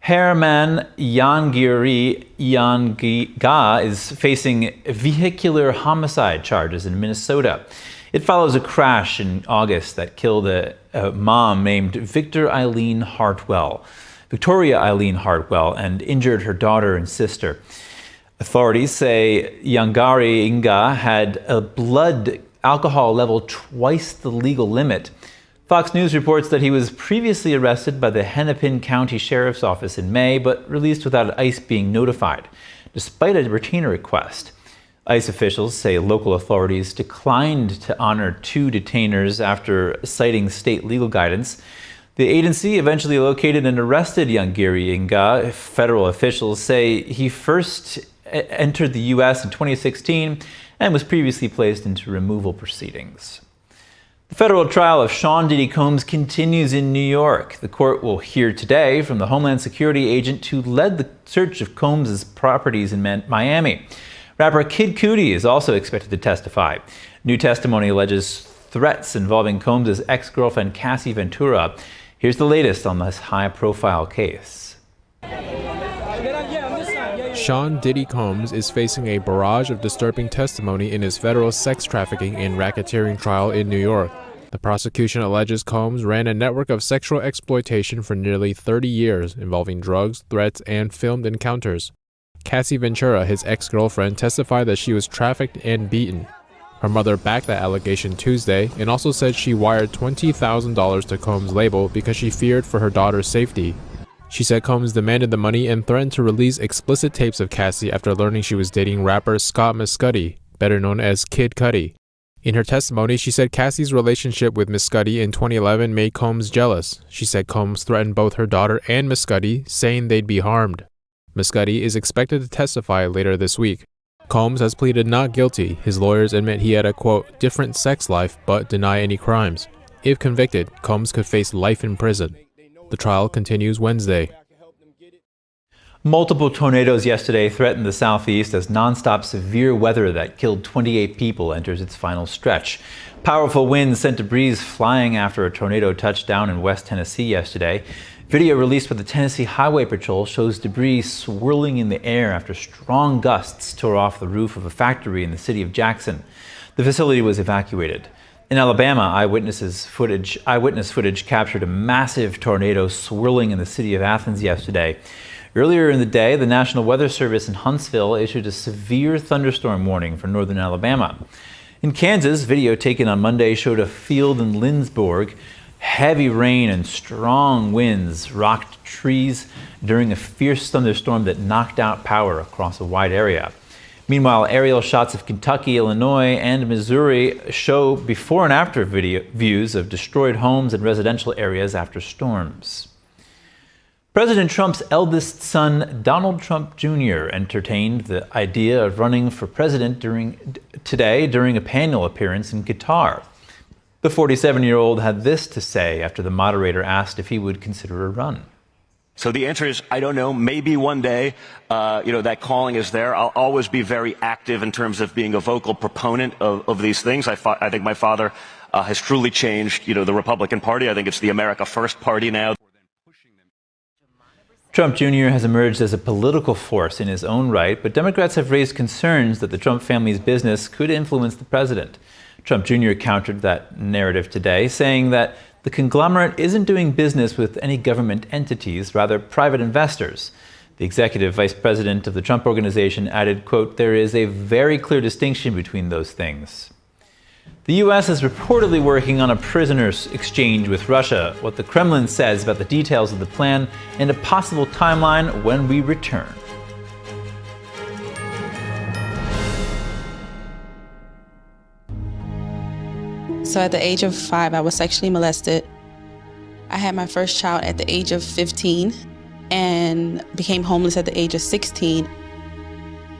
Herman Yangiri Yangiga is facing vehicular homicide charges in Minnesota. It follows a crash in August that killed a mom named Victoria Eileen Hartwell, and injured her daughter and sister. Authorities say Yangari Inga had a blood alcohol level twice the legal limit. Fox News reports that he was previously arrested by the Hennepin County Sheriff's Office in May, but released without ICE being notified, despite a retainer request. ICE officials say local authorities declined to honor 2 detainers after citing state legal guidance. The agency eventually located and arrested young Gerry Inga. Federal officials say he first entered the U.S. in 2016 and was previously placed into removal proceedings. The federal trial of Sean Diddy Combs continues in New York. The court will hear today from the Homeland Security agent who led the search of Combs' properties in Miami. Rapper Kid Cudi is also expected to testify. New testimony alleges threats involving Combs' ex-girlfriend Cassie Ventura. Here's the latest on this high-profile case. Sean Diddy Combs is facing a barrage of disturbing testimony in his federal sex trafficking and racketeering trial in New York. The prosecution alleges Combs ran a network of sexual exploitation for nearly 30 years, involving drugs, threats, and filmed encounters. Cassie Ventura, his ex-girlfriend, testified that she was trafficked and beaten. Her mother backed that allegation Tuesday and also said she wired $20,000 to Combs' label because she feared for her daughter's safety. She said Combs demanded the money and threatened to release explicit tapes of Cassie after learning she was dating rapper Scott Mescudi, better known as Kid Cudi. In her testimony, she said Cassie's relationship with Mescudi in 2011 made Combs jealous. She said Combs threatened both her daughter and Mescudi, saying they'd be harmed. Mescudi is expected to testify later this week. Combs has pleaded not guilty. His lawyers admit he had a, quote, different sex life, but deny any crimes. If convicted, Combs could face life in prison. The trial continues Wednesday. Multiple tornadoes yesterday threatened the southeast as nonstop severe weather that killed 28 people enters its final stretch. Powerful winds sent debris flying after a tornado touched down in West Tennessee yesterday. Video released by the Tennessee Highway Patrol shows debris swirling in the air after strong gusts tore off the roof of a factory in the city of Jackson. The facility was evacuated. In Alabama, eyewitness footage captured a massive tornado swirling in the city of Athens yesterday. Earlier in the day, the National Weather Service in Huntsville issued a severe thunderstorm warning for northern Alabama. In Kansas, video taken on Monday showed a field in Lindsborg. Heavy rain and strong winds rocked trees during a fierce thunderstorm that knocked out power across a wide area. Meanwhile, aerial shots of Kentucky, Illinois, and Missouri show before and after views of destroyed homes and residential areas after storms. President Trump's eldest son, Donald Trump Jr., entertained the idea of running for president today during a panel appearance in Qatar. The 47-year-old had this to say after the moderator asked if he would consider a run. So the answer is, I don't know, maybe one day, that calling is there. I'll always be very active in terms of being a vocal proponent of these things. I think my father has truly changed, the Republican Party. I think it's the America First Party now. Trump Jr. has emerged as a political force in his own right, but Democrats have raised concerns that the Trump family's business could influence the president. Trump Jr. countered that narrative today, saying that the conglomerate isn't doing business with any government entities, rather private investors. The executive vice president of the Trump Organization added, quote, "There is a very clear distinction between those things." The U.S. is reportedly working on a prisoners exchange with Russia, what the Kremlin says about the details of the plan and a possible timeline when we return. So at the age of 5, I was sexually molested. I had my first child at the age of 15 and became homeless at the age of 16.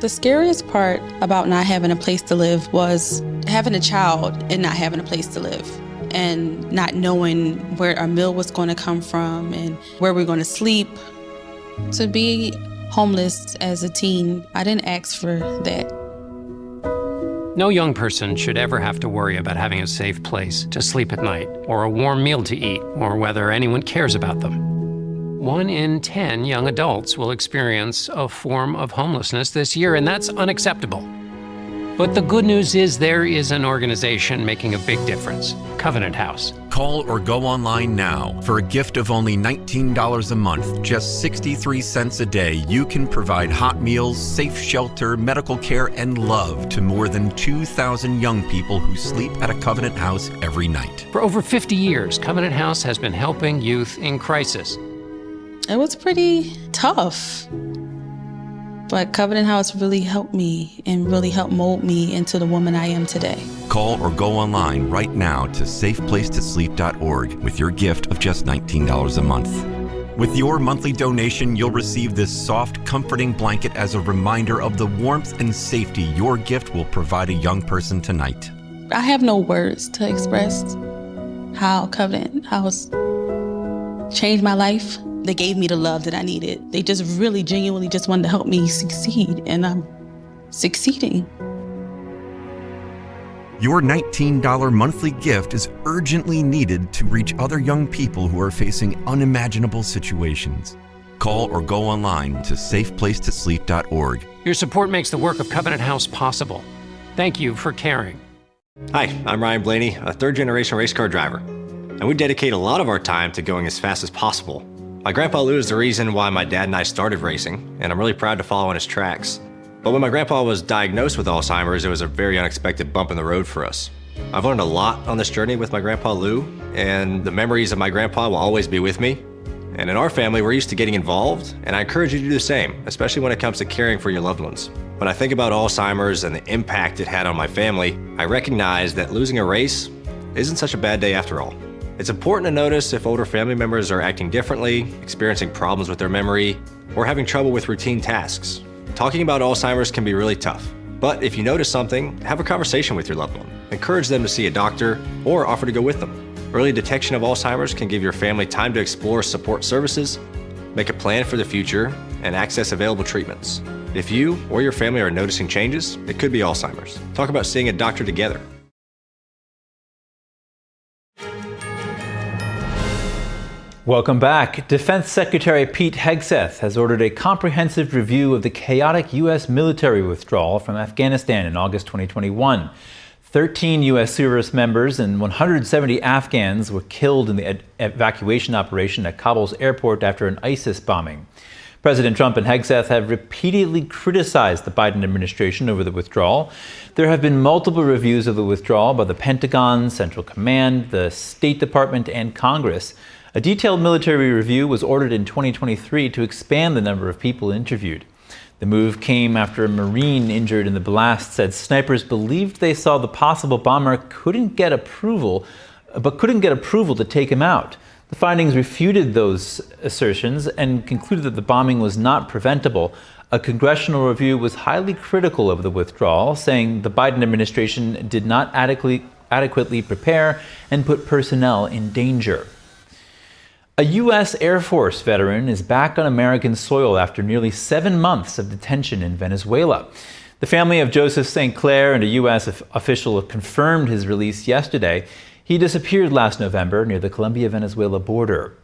The scariest part about not having a place to live was having a child and not having a place to live and not knowing where our meal was going to come from and where we're going to sleep. To be homeless as a teen, I didn't ask for that. No young person should ever have to worry about having a safe place to sleep at night, or a warm meal to eat, or whether anyone cares about them. 1 in 10 young adults will experience a form of homelessness this year, and that's unacceptable. But the good news is there is an organization making a big difference, Covenant House. Call or go online now. For a gift of only $19 a month, just 63 cents a day, you can provide hot meals, safe shelter, medical care, and love to more than 2,000 young people who sleep at a Covenant House every night. For over 50 years, Covenant House has been helping youth in crisis. It was pretty tough. But Covenant House really helped me and really helped mold me into the woman I am today. Call or go online right now to safeplacetosleep.org with your gift of just $19 a month. With your monthly donation, you'll receive this soft, comforting blanket as a reminder of the warmth and safety your gift will provide a young person tonight. I have no words to express how Covenant House changed my life. They gave me the love that I needed. They just really genuinely just wanted to help me succeed, and I'm succeeding. Your $19 monthly gift is urgently needed to reach other young people who are facing unimaginable situations. Call or go online to safeplacetosleep.org. Your support makes the work of Covenant House possible. Thank you for caring. Hi, I'm Ryan Blaney, a third-generation race car driver, and we dedicate a lot of our time to going as fast as possible. My grandpa Lou is the reason why my dad and I started racing, and I'm really proud to follow in his tracks. But when my grandpa was diagnosed with Alzheimer's, it was a very unexpected bump in the road for us. I've learned a lot on this journey with my grandpa Lou, and the memories of my grandpa will always be with me. And in our family, we're used to getting involved, and I encourage you to do the same, especially when it comes to caring for your loved ones. When I think about Alzheimer's and the impact it had on my family, I recognize that losing a race isn't such a bad day after all. It's important to notice if older family members are acting differently, experiencing problems with their memory, or having trouble with routine tasks. Talking about Alzheimer's can be really tough, but if you notice something, have a conversation with your loved one. Encourage them to see a doctor or offer to go with them. Early detection of Alzheimer's can give your family time to explore support services, make a plan for the future, and access available treatments. If you or your family are noticing changes, it could be Alzheimer's. Talk about seeing a doctor together. Welcome back. Defense Secretary Pete Hegseth has ordered a comprehensive review of the chaotic U.S. military withdrawal from Afghanistan in August 2021. 13 U.S. service members and 170 Afghans were killed in the evacuation operation at Kabul's airport after an ISIS bombing. President Trump and Hegseth have repeatedly criticized the Biden administration over the withdrawal. There have been multiple reviews of the withdrawal by the Pentagon, Central Command, the State Department, and Congress. A detailed military review was ordered in 2023 to expand the number of people interviewed. The move came after a Marine injured in the blast said snipers believed they saw the possible bomber but couldn't get approval to take him out. The findings refuted those assertions and concluded that the bombing was not preventable. A congressional review was highly critical of the withdrawal, saying the Biden administration did not adequately prepare and put personnel in danger. A U.S. Air Force veteran is back on American soil after nearly 7 months of detention in Venezuela. The family of Joseph St. Clair and a U.S. official confirmed his release yesterday. He disappeared last November near the Colombia-Venezuela border.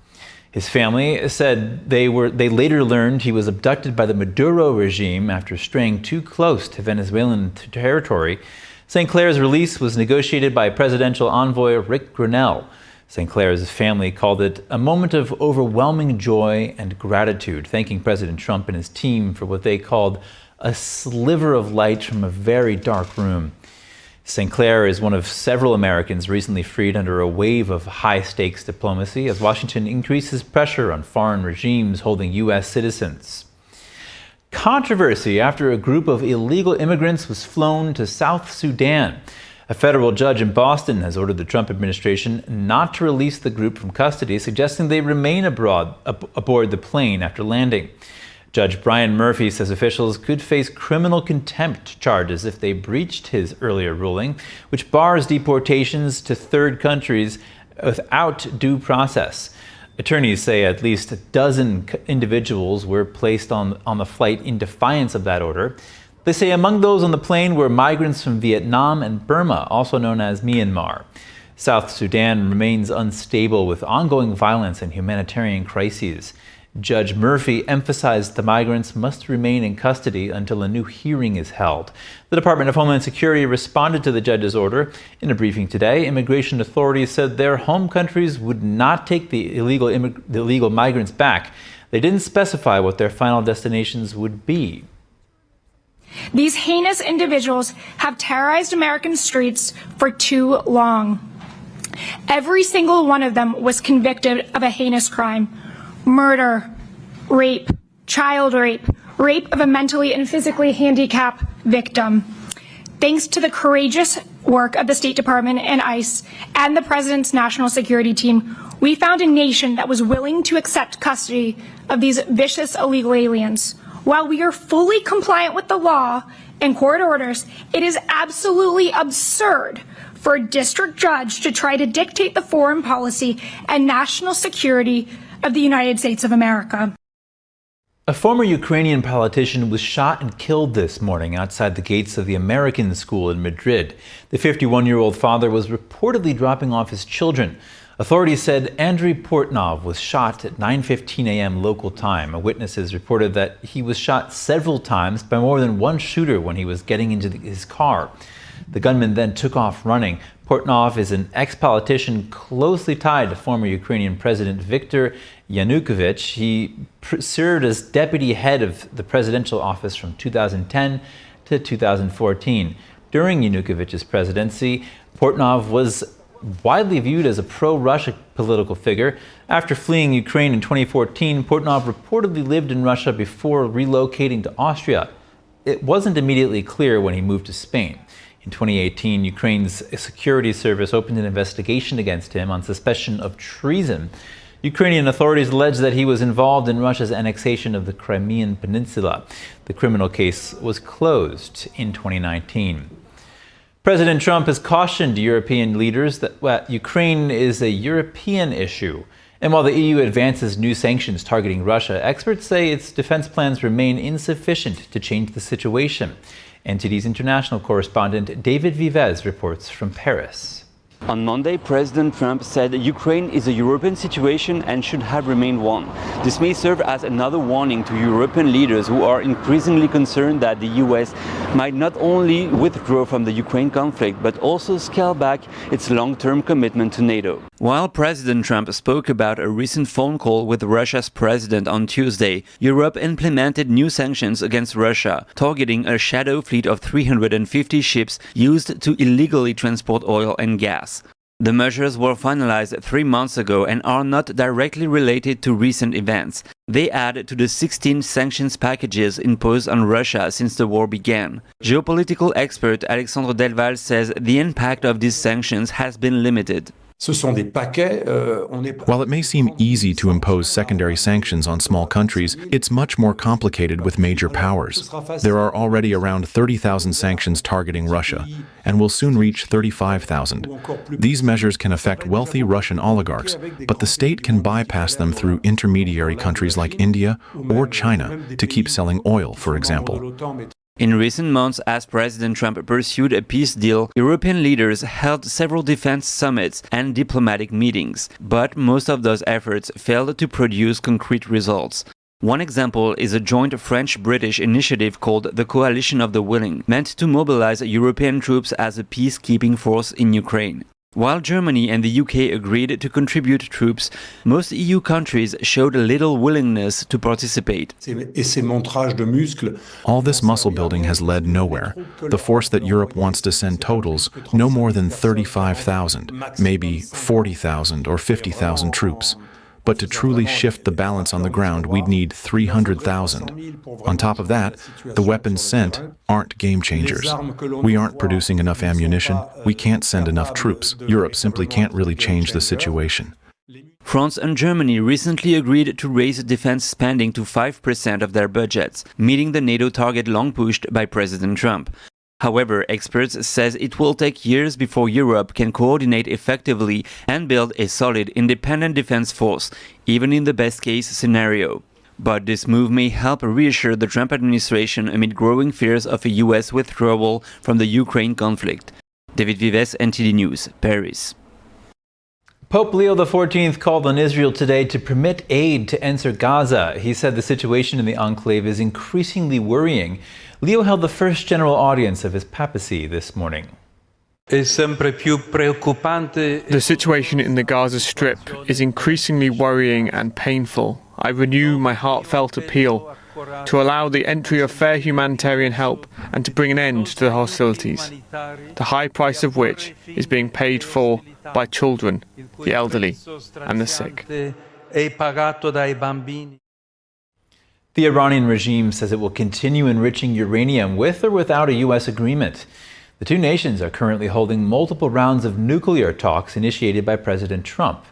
His family said they later learned he was abducted by the Maduro regime after straying too close to Venezuelan territory. St. Clair's release was negotiated by presidential envoy Rick Grenell. St. Clair's family called it a moment of overwhelming joy and gratitude, thanking President Trump and his team for what they called a sliver of light from a very dark room. St. Clair is one of several Americans recently freed under a wave of high-stakes diplomacy as Washington increases pressure on foreign regimes holding U.S. citizens. Controversy after a group of illegal immigrants was flown to South Sudan. A federal judge in Boston has ordered the Trump administration not to release the group from custody, suggesting they remain aboard the plane after landing. Judge Brian Murphy says officials could face criminal contempt charges if they breached his earlier ruling, which bars deportations to third countries without due process. Attorneys say at least a dozen individuals were placed on the flight in defiance of that order. They say among those on the plane were migrants from Vietnam and Burma, also known as Myanmar. South Sudan remains unstable with ongoing violence and humanitarian crises. Judge Murphy emphasized the migrants must remain in custody until a new hearing is held. The Department of Homeland Security responded to the judge's order. In a briefing today, immigration authorities said their home countries would not take the illegal migrants back. They didn't specify what their final destinations would be. These heinous individuals have terrorized American streets for too long. Every single one of them was convicted of a heinous crime: murder, rape, child rape, rape of a mentally and physically handicapped victim. Thanks to the courageous work of the State Department and ICE and the President's national security team, we found a nation that was willing to accept custody of these vicious illegal aliens. While we are fully compliant with the law and court orders, it is absolutely absurd for a district judge to try to dictate the foreign policy and national security of the United States of America. A former Ukrainian politician was shot and killed this morning outside the gates of the American school in Madrid. The 51-year-old father was reportedly dropping off his children. Authorities said Andriy Portnov was shot at 9:15 a.m. local time. Witnesses reported that he was shot several times by more than one shooter when he was getting into his car. The gunman then took off running. Portnov is an ex-politician closely tied to former Ukrainian President Viktor Yanukovych. He served as deputy head of the presidential office from 2010 to 2014. During Yanukovych's presidency, Portnov was widely viewed as a pro-Russia political figure. After fleeing Ukraine in 2014, Portnov reportedly lived in Russia before relocating to Austria. It wasn't immediately clear when he moved to Spain. In 2018, Ukraine's security service opened an investigation against him on suspicion of treason. Ukrainian authorities allege that he was involved in Russia's annexation of the Crimean Peninsula. The criminal case was closed in 2019. President Trump has cautioned European leaders that Ukraine is a European issue. And while the EU advances new sanctions targeting Russia, experts say its defense plans remain insufficient to change the situation. NTD's international correspondent David Vivez reports from Paris. On Monday, President Trump said Ukraine is a European situation and should have remained one. This may serve as another warning to European leaders who are increasingly concerned that the US might not only withdraw from the Ukraine conflict, but also scale back its long-term commitment to NATO. While President Trump spoke about a recent phone call with Russia's president on Tuesday, Europe implemented new sanctions against Russia, targeting a shadow fleet of 350 ships used to illegally transport oil and gas. The measures were finalized 3 months ago and are not directly related to recent events. They add to the 16 sanctions packages imposed on Russia since the war began. Geopolitical expert Alexandre Delval says the impact of these sanctions has been limited. While it may seem easy to impose secondary sanctions on small countries, it's much more complicated with major powers. There are already around 30,000 sanctions targeting Russia, and will soon reach 35,000. These measures can affect wealthy Russian oligarchs, but the state can bypass them through intermediary countries like India or China to keep selling oil, for example. In recent months, as President Trump pursued a peace deal, European leaders held several defense summits and diplomatic meetings, but most of those efforts failed to produce concrete results. One example is a joint French-British initiative called the Coalition of the Willing, meant to mobilize European troops as a peacekeeping force in Ukraine. While Germany and the UK agreed to contribute troops, most EU countries showed little willingness to participate. All this muscle building has led nowhere. The force that Europe wants to send totals no more than 35,000, maybe 40,000 or 50,000 troops. But to truly shift the balance on the ground, we'd need 300,000. On top of that, the weapons sent aren't game changers. We aren't producing enough ammunition. We can't send enough troops. Europe simply can't really change the situation. France and Germany recently agreed to raise defense spending to 5% of their budgets, meeting the NATO target long pushed by President Trump. However, experts says it will take years before Europe can coordinate effectively and build a solid independent defense force, even in the best-case scenario. But this move may help reassure the Trump administration amid growing fears of a US withdrawal from the Ukraine conflict. David Vives, NTD News, Paris. Pope Leo XIV called on Israel today to permit aid to enter Gaza. He said the situation in the enclave is increasingly worrying. Leo held the first general audience of his papacy this morning. The situation in the Gaza Strip is increasingly worrying and painful. I renew my heartfelt appeal to allow the entry of fair humanitarian help and to bring an end to the hostilities, the high price of which is being paid for by children, the elderly, and the sick. The Iranian regime says it will continue enriching uranium with or without a U.S. agreement. The two nations are currently holding multiple rounds of nuclear talks initiated by President Trump.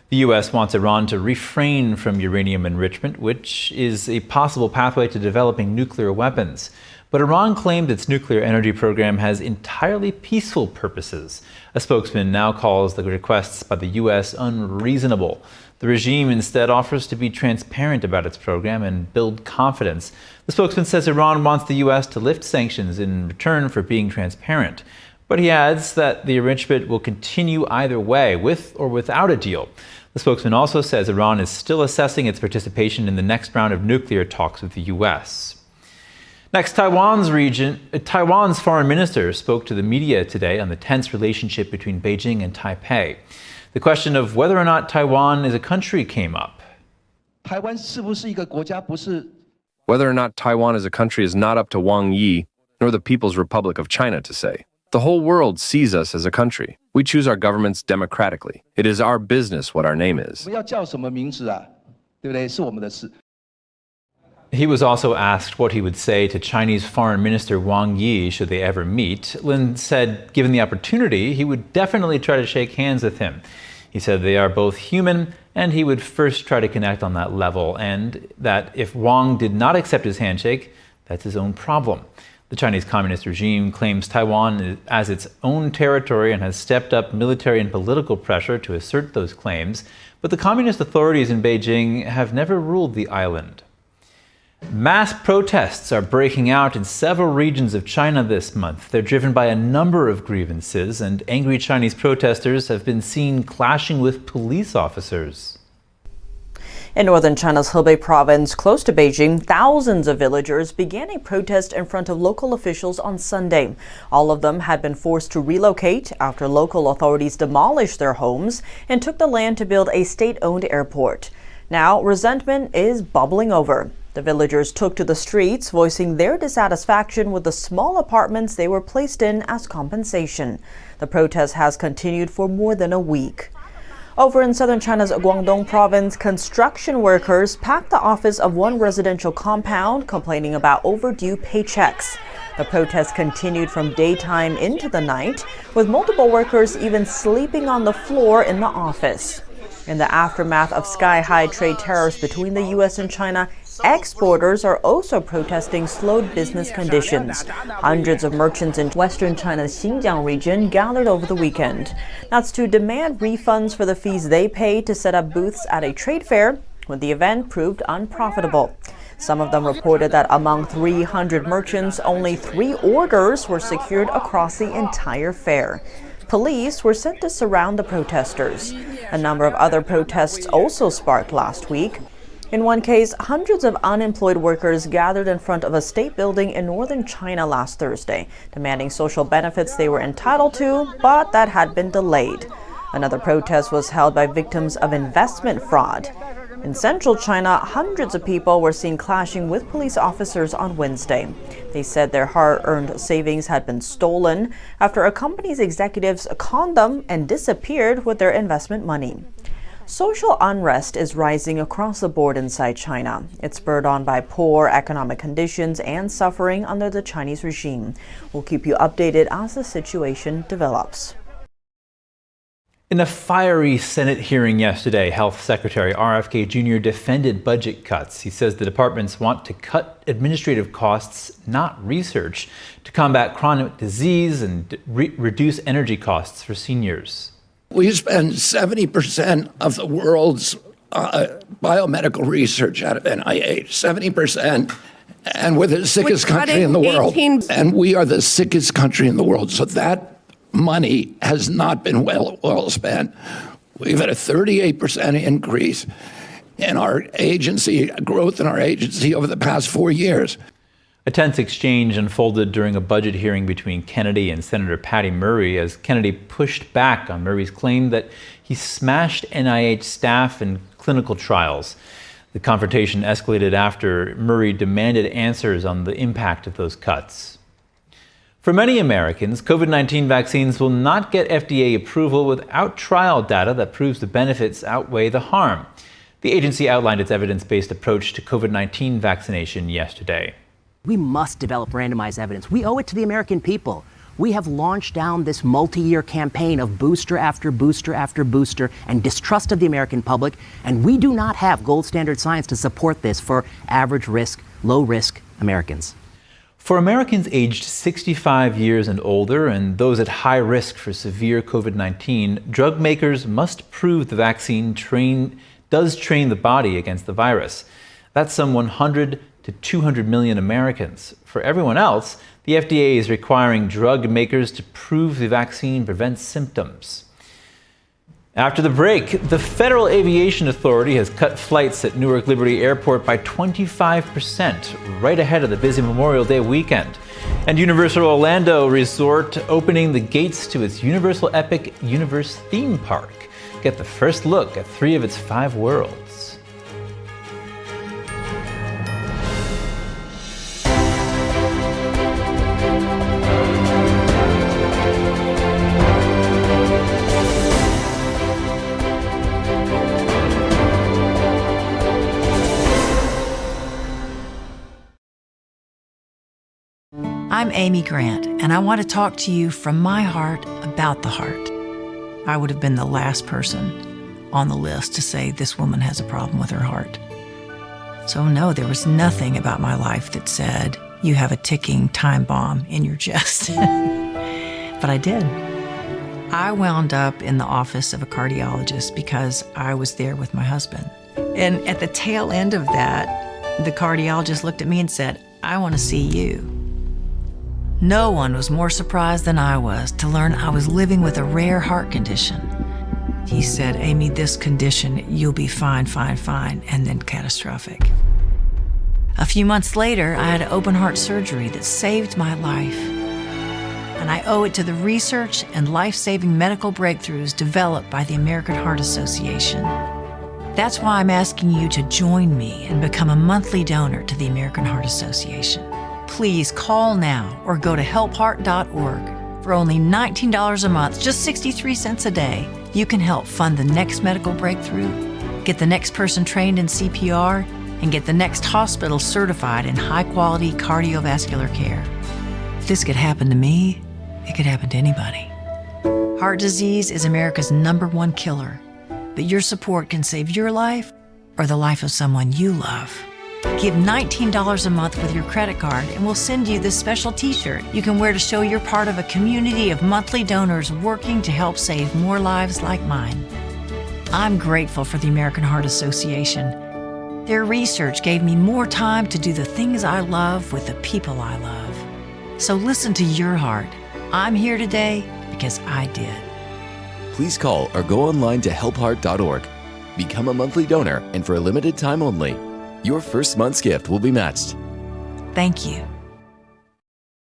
The U.S. wants Iran to refrain from uranium enrichment, which is a possible pathway to developing nuclear weapons. But Iran claimed its nuclear energy program has entirely peaceful purposes. A spokesman now calls the requests by the U.S. unreasonable. The regime instead offers to be transparent about its program and build confidence. The spokesman says Iran wants the U.S. to lift sanctions in return for being transparent. But he adds that the enrichment will continue either way, with or without a deal. The spokesman also says Iran is still assessing its participation in the next round of nuclear talks with the U.S. Next, Taiwan's foreign minister spoke to the media today on the tense relationship between Beijing and Taipei. The question of whether or not Taiwan is a country came up. Whether or not Taiwan is a country is not up to Wang Yi nor the People's Republic of China to say. The whole world sees us as a country. We choose our governments democratically. It is our business what our name is. He was also asked what he would say to Chinese Foreign Minister Wang Yi should they ever meet. Lin said, given the opportunity, he would definitely try to shake hands with him. He said they are both human, and he would first try to connect on that level, and that if Wang did not accept his handshake, that's his own problem. The Chinese Communist regime claims Taiwan as its own territory and has stepped up military and political pressure to assert those claims, but the communist authorities in Beijing have never ruled the island. Mass protests are breaking out in several regions of China this month. They're driven by a number of grievances, and angry Chinese protesters have been seen clashing with police officers. In northern China's Hebei province, close to Beijing, thousands of villagers began a protest in front of local officials on Sunday. All of them had been forced to relocate after local authorities demolished their homes and took the land to build a state-owned airport. Now, resentment is bubbling over. The villagers took to the streets, voicing their dissatisfaction with the small apartments they were placed in as compensation. The protest has continued for more than a week. Over in southern China's Guangdong province, construction workers packed the office of one residential compound, complaining about overdue paychecks. The protest continued from daytime into the night, with multiple workers even sleeping on the floor in the office. In the aftermath of sky-high trade tariffs between the U.S. and China, exporters are also protesting slowed business conditions. Hundreds of merchants in western China's Xinjiang region gathered over the weekend. That's to demand refunds for the fees they paid to set up booths at a trade fair when the event proved unprofitable. Some of them reported that among 300 merchants, only 3 orders were secured across the entire fair. Police were sent to surround the protesters. A number of other protests also sparked last week. In one case, hundreds of unemployed workers gathered in front of a state building in northern China last Thursday, demanding social benefits they were entitled to, but that had been delayed. Another protest was held by victims of investment fraud. In central China, hundreds of people were seen clashing with police officers on Wednesday. They said their hard-earned savings had been stolen after a company's executives conned them and disappeared with their investment money. Social unrest is rising across the board inside China. It's spurred on by poor economic conditions and suffering under the Chinese regime. We'll keep you updated as the situation develops. In a fiery Senate hearing yesterday, Health Secretary RFK Jr. defended budget cuts. He says the departments want to cut administrative costs, not research, to combat chronic disease and reduce energy costs for seniors. We spend 70% of the world's biomedical research out of NIH, 70%, and we're the sickest country in the world. And we are the sickest country in the world, so that money has not been well spent. We've had a 38% increase in our agency, growth in our agency over the past 4 years. A tense exchange unfolded during a budget hearing between Kennedy and Senator Patty Murray as Kennedy pushed back on Murray's claim that he smashed NIH staff and clinical trials. The confrontation escalated after Murray demanded answers on the impact of those cuts. For many Americans, COVID-19 vaccines will not get FDA approval without trial data that proves the benefits outweigh the harm. The agency outlined its evidence-based approach to COVID-19 vaccination yesterday. We must develop randomized evidence. We owe it to the American people. We have launched down this multi-year campaign of booster after booster after booster and distrust of the American public, and we do not have gold standard science to support this for average risk, low risk Americans. For Americans aged 65 years and older and those at high risk for severe COVID-19, drug makers must prove the vaccine does train the body against the virus. That's some 100 to 200 million Americans. For everyone else, the FDA is requiring drug makers to prove the vaccine prevents symptoms. After the break, the Federal Aviation Authority has cut flights at Newark Liberty Airport by 25%, right ahead of the busy Memorial Day weekend. And Universal Orlando Resort opening the gates to its Universal Epic Universe theme park. Get the first look at 3 of its 5 worlds. I'm Amy Grant, and I want to talk to you from my heart about the heart. I would have been the last person on the list to say this woman has a problem with her heart. So no, there was nothing about my life that said, you have a ticking time bomb in your chest. But I did. I wound up in the office of a cardiologist because I was there with my husband. And at the tail end of that, the cardiologist looked at me and said, I want to see you. No one was more surprised than I was to learn I was living with a rare heart condition. He said, Amy, this condition, you'll be fine, and then catastrophic. A few months later, I had open heart surgery that saved my life. And I owe it to the research and life-saving medical breakthroughs developed by the American Heart Association. That's why I'm asking you to join me and become a monthly donor to the American Heart Association. Please call now or go to helpheart.org. For only $19 a month, just 63 cents a day, you can help fund the next medical breakthrough, get the next person trained in CPR, and get the next hospital certified in high-quality cardiovascular care. If this could happen to me, it could happen to anybody. Heart disease is America's #1 killer, but your support can save your life or the life of someone you love. Give $19 a month with your credit card and we'll send you this special t-shirt you can wear to show you're part of a community of monthly donors working to help save more lives like mine. I'm grateful for the American Heart Association. Their research gave me more time to do the things I love with the people I love. So listen to your heart. I'm here today because I did. Please call or go online to helpheart.org. Become a monthly donor, and for a limited time only, your first month's gift will be matched. Thank you.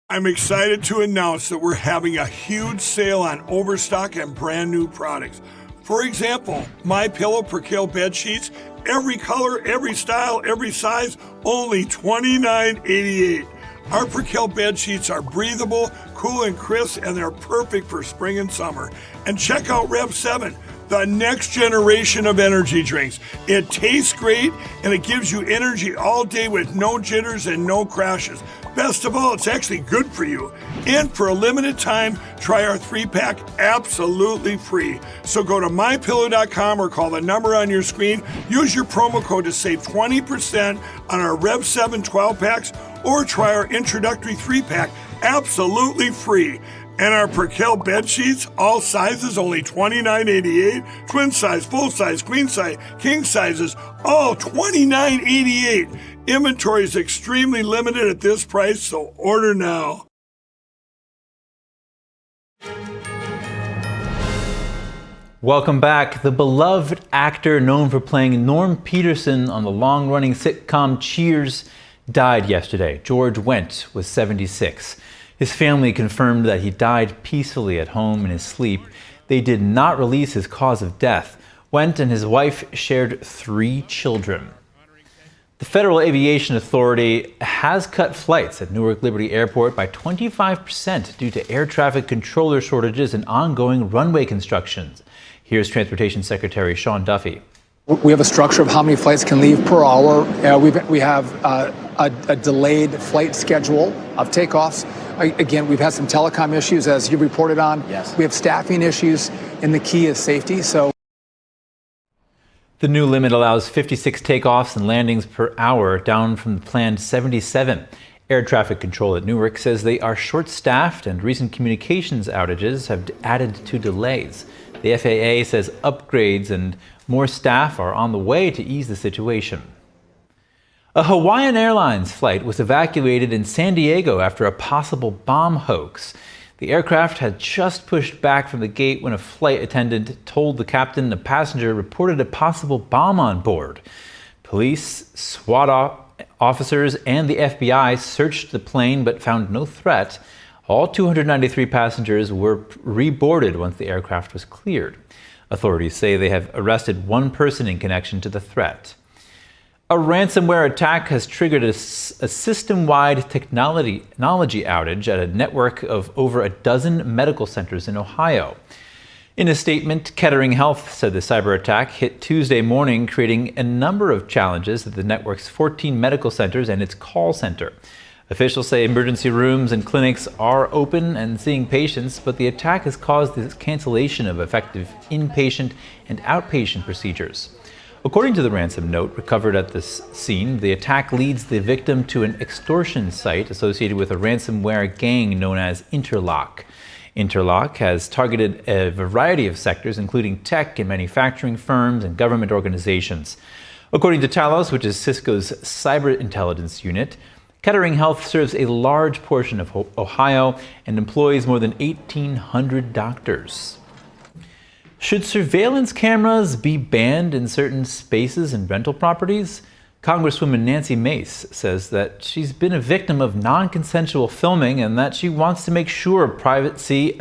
I'm excited to announce that we're having a huge sale on overstock and brand new products. For example, MyPillow Percale bed sheets, every color, every style, every size, only $29.88. Our Percale bed sheets are breathable, cool and crisp, and they're perfect for spring and summer. And check out Rev 7. The next generation of energy drinks. It tastes great and it gives you energy all day with no jitters and no crashes. Best of all, it's actually good for you. And for a limited time, try our 3-pack absolutely free. So go to mypillow.com or call the number on your screen. Use your promo code to save 20% on our Rev 7 12-packs or try our introductory 3-pack absolutely free. And our Percale bed sheets, all sizes, only $29.88. Twin size, full size, queen size, king sizes, all $29.88. Inventory is extremely limited at this price, so order now. Welcome back. The beloved actor known for playing Norm Peterson on the long-running sitcom Cheers died yesterday. George Wendt was 76. His family confirmed that he died peacefully at home in his sleep. They did not release his cause of death. Wendt and his wife shared 3 children. The Federal Aviation Authority has cut flights at Newark Liberty Airport by 25% due to air traffic controller shortages and ongoing runway constructions. Here's Transportation Secretary Sean Duffy. We have a structure of how many flights can leave per hour. We have a delayed flight schedule of takeoffs. Again, we've had some telecom issues, as you reported on. Yes. We have staffing issues, and the key is safety. The new limit allows 56 takeoffs and landings per hour, down from the planned 77. Air traffic control at Newark says they are short-staffed, and recent communications outages have added to delays. The FAA says upgrades and more staff are on the way to ease the situation. A Hawaiian Airlines flight was evacuated in San Diego after a possible bomb hoax. The aircraft had just pushed back from the gate when a flight attendant told the captain a passenger reported a possible bomb on board. Police, SWAT officers, and the FBI searched the plane but found no threat. All 293 passengers were reboarded once the aircraft was cleared. Authorities say they have arrested 1 person in connection to the threat. A ransomware attack has triggered a system-wide technology outage at a network of over a dozen medical centers in Ohio. In a statement, Kettering Health said the cyber attack hit Tuesday morning, creating a number of challenges at the network's 14 medical centers and its call center. Officials say emergency rooms and clinics are open and seeing patients, but the attack has caused the cancellation of effective inpatient and outpatient procedures. According to the ransom note recovered at the scene, the attack leads the victim to an extortion site associated with a ransomware gang known as Interlock. Interlock has targeted a variety of sectors, including tech and manufacturing firms and government organizations. According to Talos, which is Cisco's cyber intelligence unit, Kettering Health serves a large portion of Ohio and employs more than 1,800 doctors. Should surveillance cameras be banned in certain spaces and rental properties? Congresswoman Nancy Mace says that she's been a victim of non-consensual filming and that she wants to make sure privacy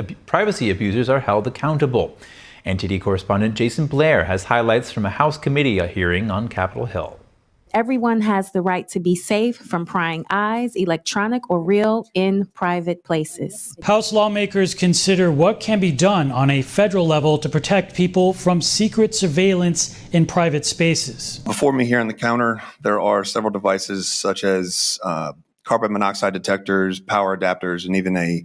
abusers are held accountable. NTD correspondent Jason Blair has highlights from a House committee hearing on Capitol Hill. Everyone has the right to be safe from prying eyes, electronic or real, in private places. House lawmakers consider what can be done on a federal level to protect people from secret surveillance in private spaces. Before me here on the counter, there are several devices such as carbon monoxide detectors, power adapters, and even a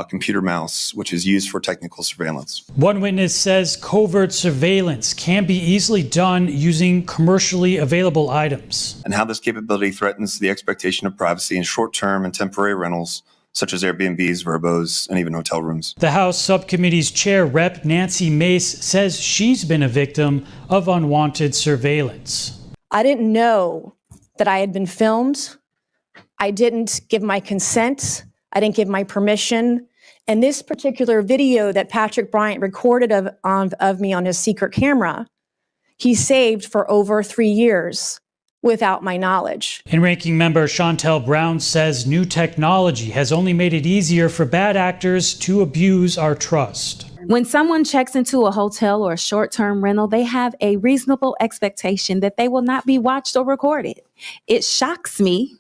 computer mouse, which is used for technical surveillance. One witness says covert surveillance can be easily done using commercially available items. And how this capability threatens the expectation of privacy in short-term and temporary rentals, such as Airbnbs, Verbos, and even hotel rooms. The House Subcommittee's chair, Rep. Nancy Mace, says she's been a victim of unwanted surveillance. I didn't know that I had been filmed. I didn't give my consent. I didn't give my permission. And this particular video that Patrick Bryant recorded of me on his secret camera, he saved for over 3 years without my knowledge. And Ranking Member Shontel Brown says new technology has only made it easier for bad actors to abuse our trust. When someone checks into a hotel or a short-term rental, they have a reasonable expectation that they will not be watched or recorded. It shocks me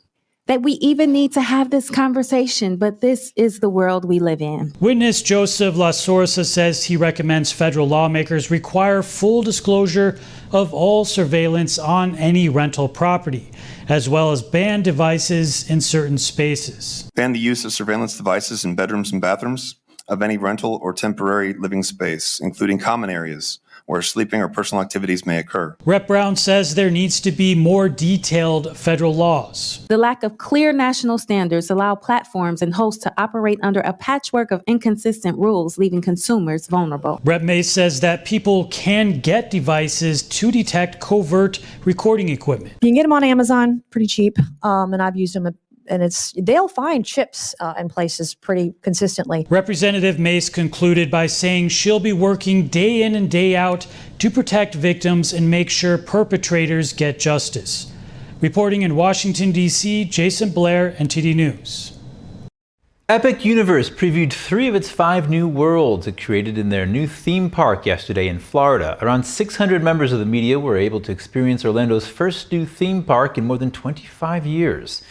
that we even need to have this conversation, but this is the world we live in. Witness Joseph LaSorsa says he recommends federal lawmakers require full disclosure of all surveillance on any rental property, as well as ban devices in certain spaces. Ban the use of surveillance devices in bedrooms and bathrooms of any rental or temporary living space, including common areas where sleeping or personal activities may occur. Rep. Brown says there needs to be more detailed federal laws. The lack of clear national standards allow platforms and hosts to operate under a patchwork of inconsistent rules, leaving consumers vulnerable. Rep. Mace says that people can get devices to detect covert recording equipment. You can get them on Amazon, pretty cheap, and I've used them they'll find chips in places pretty consistently. Representative Mace concluded by saying she'll be working day in and day out to protect victims and make sure perpetrators get justice. Reporting in Washington, D.C., Jason Blair, NTD News. Epic Universe previewed 3 of its 5 new worlds it created in their new theme park yesterday in Florida. Around 600 members of the media were able to experience Orlando's first new theme park in more than 25 years.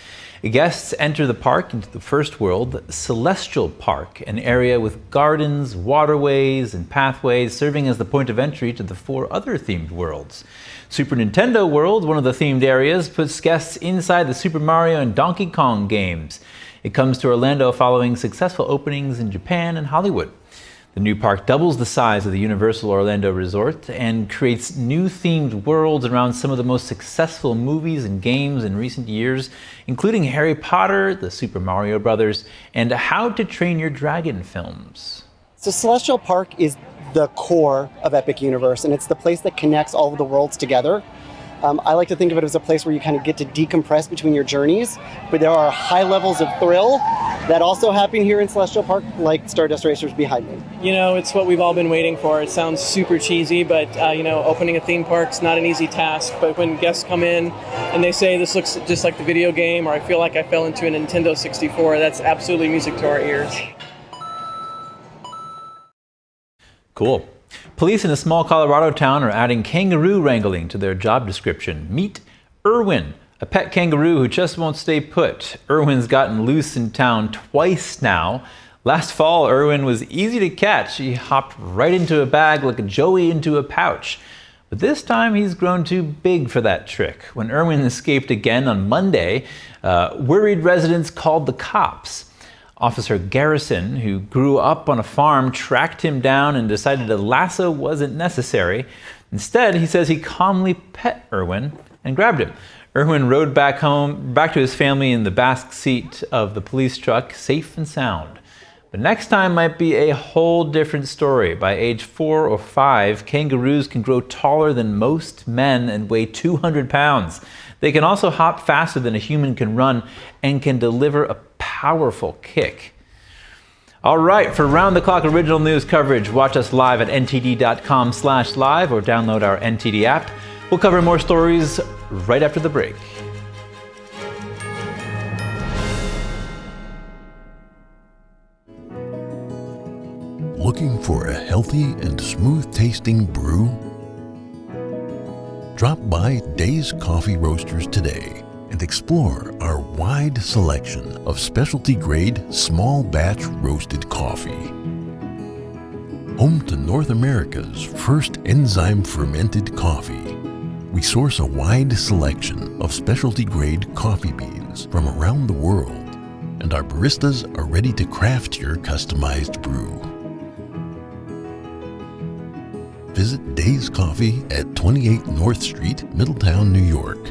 Guests enter the park into the first world, Celestial Park, an area with gardens, waterways, and pathways serving as the point of entry to the 4 other themed worlds. Super Nintendo World, one of the themed areas, puts guests inside the Super Mario and Donkey Kong games. It comes to Orlando following successful openings in Japan and Hollywood. The new park doubles the size of the Universal Orlando Resort and creates new themed worlds around some of the most successful movies and games in recent years, including Harry Potter, the Super Mario Brothers, and How to Train Your Dragon films. So Celestial Park is the core of Epic Universe, and it's the place that connects all of the worlds together. I like to think of it as a place where you kind of get to decompress between your journeys, but there are high levels of thrill that also happen here in Celestial Park, like Stardust Racers behind me. You know, it's what we've all been waiting for. It sounds super cheesy, but opening a theme park's not an easy task. But when guests come in and they say this looks just like the video game, or I feel like I fell into a Nintendo 64, that's absolutely music to our ears. Cool. Police in a small Colorado town are adding kangaroo wrangling to their job description. Meet Irwin, a pet kangaroo who just won't stay put. Irwin's gotten loose in town twice now. Last fall, Irwin was easy to catch. He hopped right into a bag like a joey into a pouch. But this time he's grown too big for that trick. When Irwin escaped again on Monday, worried residents called the cops. Officer Garrison, who grew up on a farm, tracked him down and decided a lasso wasn't necessary. Instead, he says he calmly pet Irwin and grabbed him. Irwin rode back to his family in the back seat of the police truck, safe and sound. But next time might be a whole different story. By age 4 or 5, kangaroos can grow taller than most men and weigh 200 pounds. They can also hop faster than a human can run and can deliver a powerful kick. All right, for round-the-clock original news coverage, watch us live at ntd.com/live or download our NTD app. We'll cover more stories right after the break. Looking for a healthy and smooth-tasting brew? Drop by Days Coffee Roasters today and explore our wide selection of specialty-grade, small-batch roasted coffee. Home to North America's first enzyme-fermented coffee, we source a wide selection of specialty-grade coffee beans from around the world, and our baristas are ready to craft your customized brew. Visit Days Coffee at 28 North Street, Middletown, New York.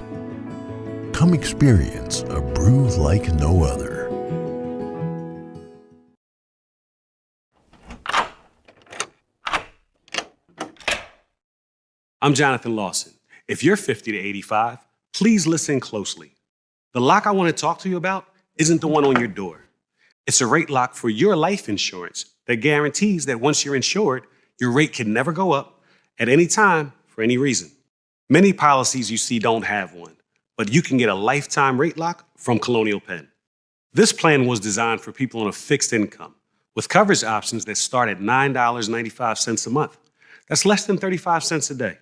Come experience a brew like no other. I'm Jonathan Lawson. If you're 50 to 85, please listen closely. The lock I want to talk to you about isn't the one on your door. It's a rate lock for your life insurance that guarantees that once you're insured, your rate can never go up at any time for any reason. Many policies you see don't have one, but you can get a lifetime rate lock from Colonial Penn. This plan was designed for people on a fixed income with coverage options that start at $9.95 a month. That's less than 35 cents a day.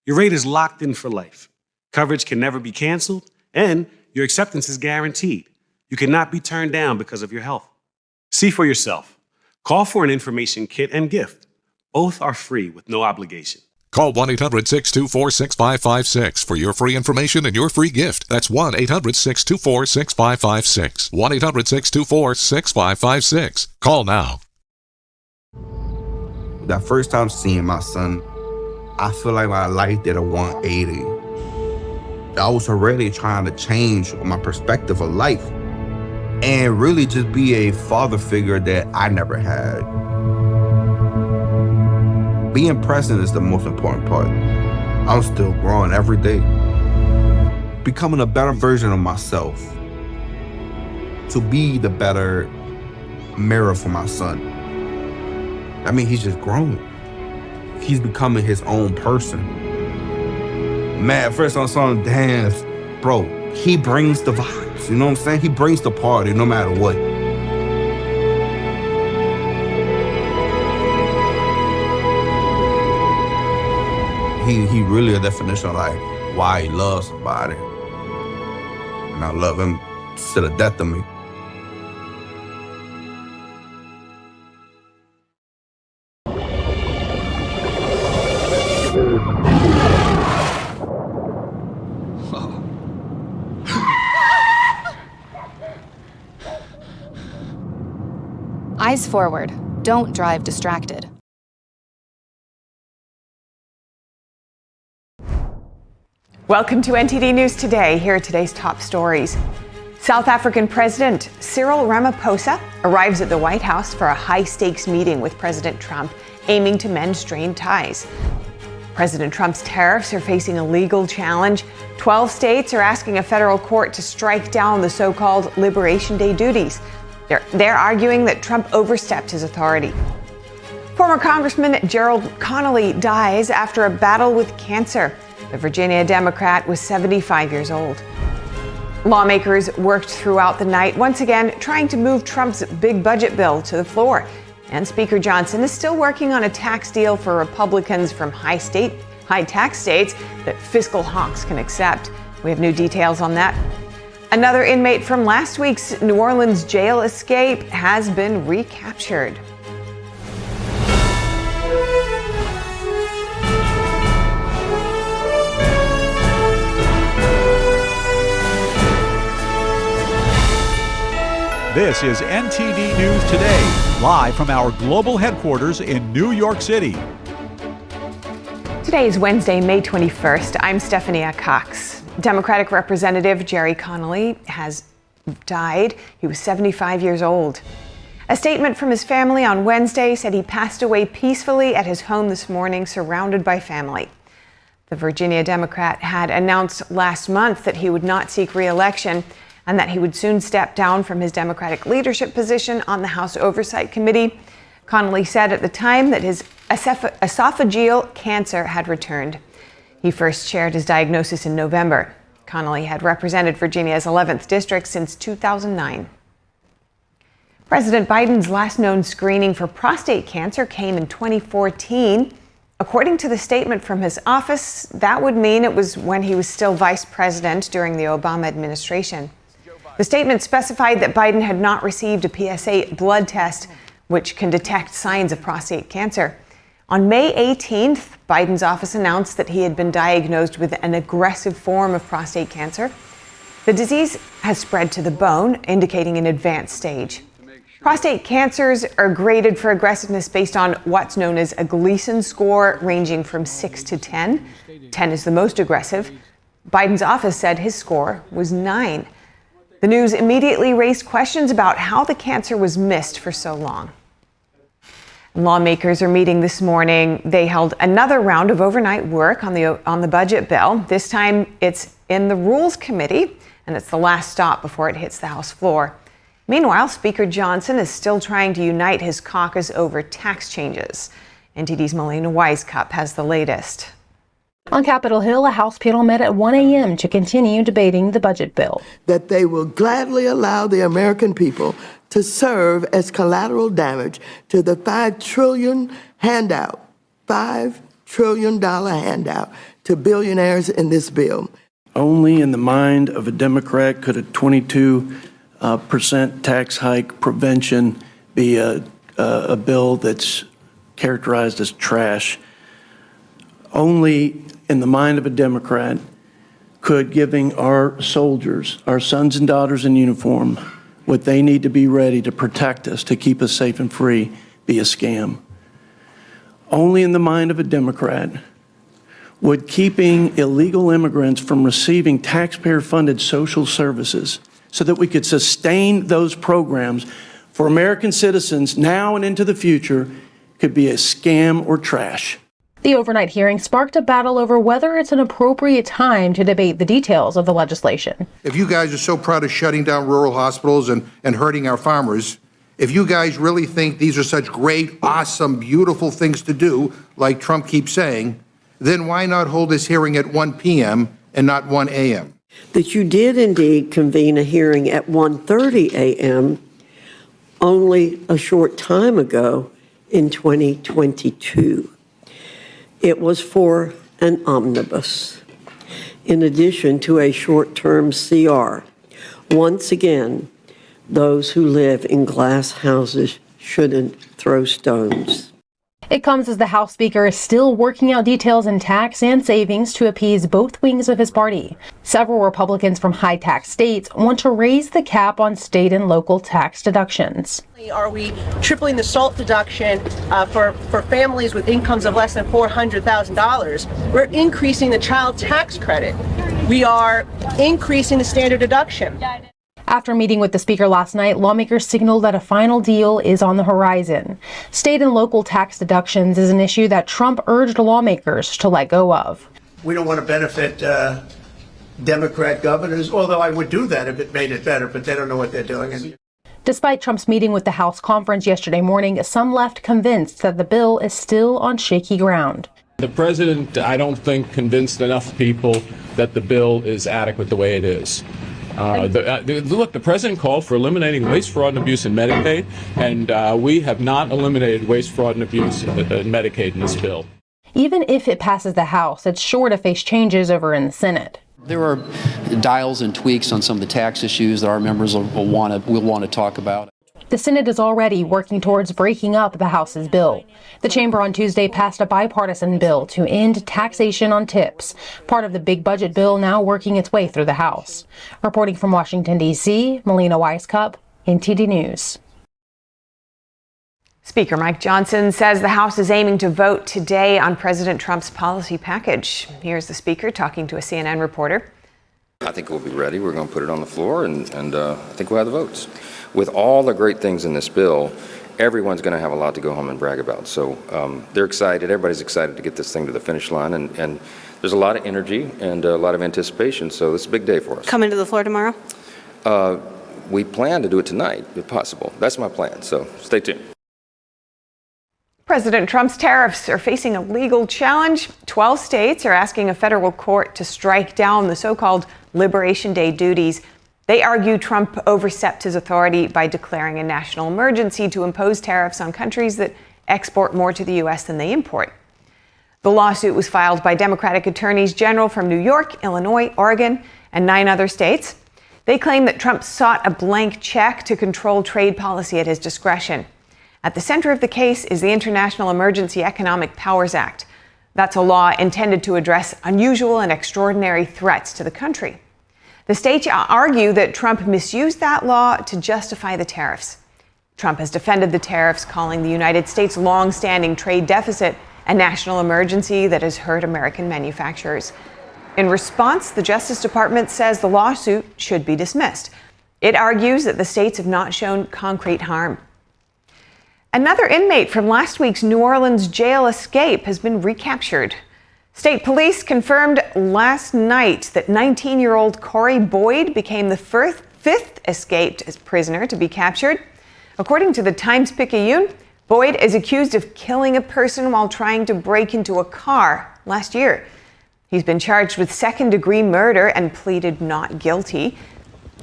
Your rate is locked in for life. Coverage can never be canceled, and your acceptance is guaranteed. You cannot be turned down because of your health. See for yourself. Call for an information kit and gift. Both are free with no obligation. Call 1-800-624-6556 for your free information and your free gift. That's 1-800-624-6556. 1-800-624-6556. Call now. That first time seeing my son, I feel like my life did a 180. I was already trying to change my perspective of life and really just be a father figure that I never had. Being present is the most important part. I'm still growing every day, becoming a better version of myself. to be the better mirror for my son. I mean, he's just grown. He's becoming his own person. Man, first I saw him dance, bro, he brings the vibes, you know what I'm saying? He brings the party no matter what. He really a definition of like why he loves somebody. And I love him to the death of me. Eyes forward. Don't drive distracted. Welcome to NTD News Today. Here are today's top stories. South African President Cyril Ramaphosa arrives at the White House for a high-stakes meeting with President Trump, aiming to mend strained ties. President Trump's tariffs are facing a legal challenge. 12 states are asking a federal court to strike down the so-called Liberation Day duties. They're arguing that Trump overstepped his authority. Former Congressman Gerald Connolly dies after a battle with cancer. The Virginia Democrat was 75 years old. Lawmakers worked throughout the night, once again trying to move Trump's big budget bill to the floor. And Speaker Johnson is still working on a tax deal for Republicans from high tax states that fiscal hawks can accept. We have new details on that. Another inmate from last week's New Orleans jail escape has been recaptured. This is NTD News Today, live from our global headquarters in New York City. Today is Wednesday, May 21st. I'm Stephanie Cox. Democratic Representative Gerry Connolly has died. He was 75 years old. A statement from his family on Wednesday said he passed away peacefully at his home this morning, surrounded by family. The Virginia Democrat had announced last month that he would not seek re-election and that he would soon step down from his Democratic leadership position on the House Oversight Committee. Connolly said at the time that his esophageal cancer had returned. He first shared his diagnosis in November. Connolly had represented Virginia's 11th district since 2009. President Biden's last known screening for prostate cancer came in 2014. According to the statement from his office, that would mean it was when he was still vice president during the Obama administration. The statement specified that Biden had not received a PSA blood test, which can detect signs of prostate cancer. On May 18th, Biden's office announced that he had been diagnosed with an aggressive form of prostate cancer. The disease has spread to the bone, indicating an advanced stage. Prostate cancers are graded for aggressiveness based on what's known as a Gleason score, ranging from 6 to 10. 10 is the most aggressive. Biden's office said his score was 9. The news immediately raised questions about how the cancer was missed for so long. Lawmakers are meeting this morning. They held another round of overnight work on the budget bill. This time it's in the Rules Committee, and it's the last stop before it hits the House floor. Meanwhile, Speaker Johnson is still trying to unite his caucus over tax changes. NTD's Melina Wisecup has the latest. On Capitol Hill, a House panel met at 1 a.m. to continue debating the budget bill. That they will gladly allow the American people to serve as collateral damage to the $5 trillion handout, $5 trillion handout to billionaires in this bill. Only in the mind of a Democrat could a 22% tax hike prevention be a bill that's characterized as trash. Only in the mind of a Democrat could giving our soldiers, our sons and daughters in uniform, what they need to be ready to protect us, to keep us safe and free, be a scam. Only in the mind of a Democrat would keeping illegal immigrants from receiving taxpayer-funded social services so that we could sustain those programs for American citizens now and into the future could be a scam or trash. The overnight hearing sparked a battle over whether it's an appropriate time to debate the details of the legislation. If you guys are so proud of shutting down rural hospitals and hurting our farmers, if you guys really think these are such great, awesome, beautiful things to do, like Trump keeps saying, then why not hold this hearing at 1 p.m. and not 1 a.m.? That you did indeed convene a hearing at 1:30 a.m. only a short time ago in 2022. It was for an omnibus, in addition to a short-term CR. Once again, those who live in glass houses shouldn't throw stones. It comes as the House Speaker is still working out details in tax and savings to appease both wings of his party. Several Republicans from high-tax states want to raise the cap on state and local tax deductions. Are we tripling the SALT deduction for families with incomes of less than $400,000? We're increasing the child tax credit. We are increasing the standard deduction. After meeting with the Speaker last night, lawmakers signaled that a final deal is on the horizon. State and local tax deductions is an issue that Trump urged lawmakers to let go of. We don't want to benefit Democrat governors, although I would do that if it made it better, but they don't know what they're doing. Despite Trump's meeting with the House conference yesterday morning, some left convinced that the bill is still on shaky ground. The president, I don't think, convinced enough people that the bill is adequate the way it is. Look, the president called for eliminating waste, fraud, and abuse in Medicaid, and we have not eliminated waste, fraud, and abuse in Medicaid in this bill. Even if it passes the House, it's sure to face changes over in the Senate. There are dials and tweaks on some of the tax issues that our members will want to talk about. The Senate is already working towards breaking up the House's bill. The chamber on Tuesday passed a bipartisan bill to end taxation on tips, part of the big budget bill now working its way through the House. Reporting from Washington, D.C., Melina Weiskup, NTD News. Speaker Mike Johnson says the House is aiming to vote today on President Trump's policy package. Here's the Speaker talking to a CNN reporter. I think we'll be ready. We're going to put it on the floor, and I think we'll have the votes. With all the great things in this bill, everyone's going to have a lot to go home and brag about. So they're excited. Everybody's excited to get this thing to the finish line. And there's a lot of energy and a lot of anticipation. So it's a big day for us. Coming to the floor tomorrow? We plan to do it tonight, if possible. That's my plan. So stay tuned. President Trump's tariffs are facing a legal challenge. 12 states are asking a federal court to strike down the so-called Liberation Day duties. They argue Trump overstepped his authority by declaring a national emergency to impose tariffs on countries that export more to the U.S. than they import. The lawsuit was filed by Democratic attorneys general from New York, Illinois, Oregon, and 9 other states. They claim that Trump sought a blank check to control trade policy at his discretion. At the center of the case is the International Emergency Economic Powers Act. That's a law intended to address unusual and extraordinary threats to the country. The states argue that Trump misused that law to justify the tariffs. Trump has defended the tariffs, calling the United States' long-standing trade deficit a national emergency that has hurt American manufacturers. In response, the Justice Department says the lawsuit should be dismissed. It argues that the states have not shown concrete harm. Another inmate from last week's New Orleans jail escape has been recaptured. State police confirmed last night that 19-year-old Corey Boyd became the fifth escaped prisoner to be captured. According to the Times-Picayune, Boyd is accused of killing a person while trying to break into a car last year. He's been charged with second-degree murder and pleaded not guilty.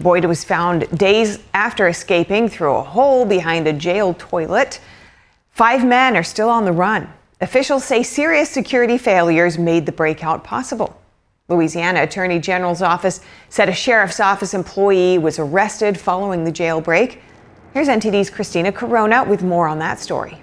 Boyd was found days after escaping through a hole behind a jail toilet. 5 men are still on the run. Officials say serious security failures made the breakout possible. Louisiana Attorney General's office said a sheriff's office employee was arrested following the jailbreak. Here's NTD's Christina Corona with more on that story.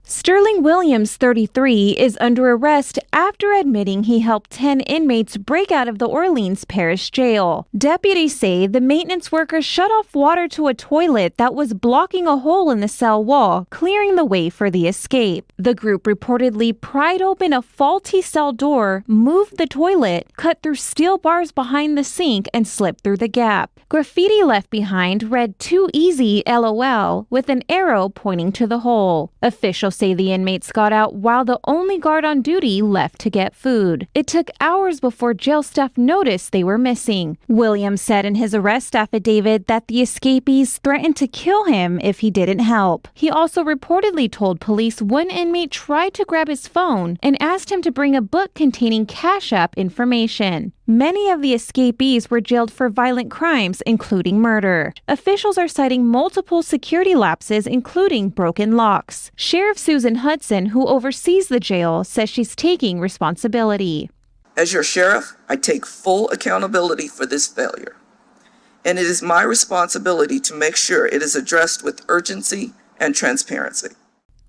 Sterling Williams, 33, is under arrest after admitting he helped 10 inmates break out of the Orleans Parish Jail. Deputies say the maintenance workers shut off water to a toilet that was blocking a hole in the cell wall, clearing the way for the escape. The group reportedly pried open a faulty cell door, moved the toilet, cut through steel bars behind the sink, and slipped through the gap. Graffiti left behind read "Too easy, LOL," with an arrow pointing to the hole. Officials say the inmates got out while the only guard on duty left to get food. It took hours before jail staff noticed they were missing. Williams said in his arrest affidavit that the escapees threatened to kill him if he didn't help. He also reportedly told police one inmate tried to grab his phone and asked him to bring a book containing Cash App information. Many of the escapees were jailed for violent crimes, including murder. Officials are citing multiple security lapses, including broken locks. Sheriff Susan Hudson, who oversees the jail, says she's taking responsibility. As your sheriff, I take full accountability for this failure, and it is my responsibility to make sure it is addressed with urgency and transparency.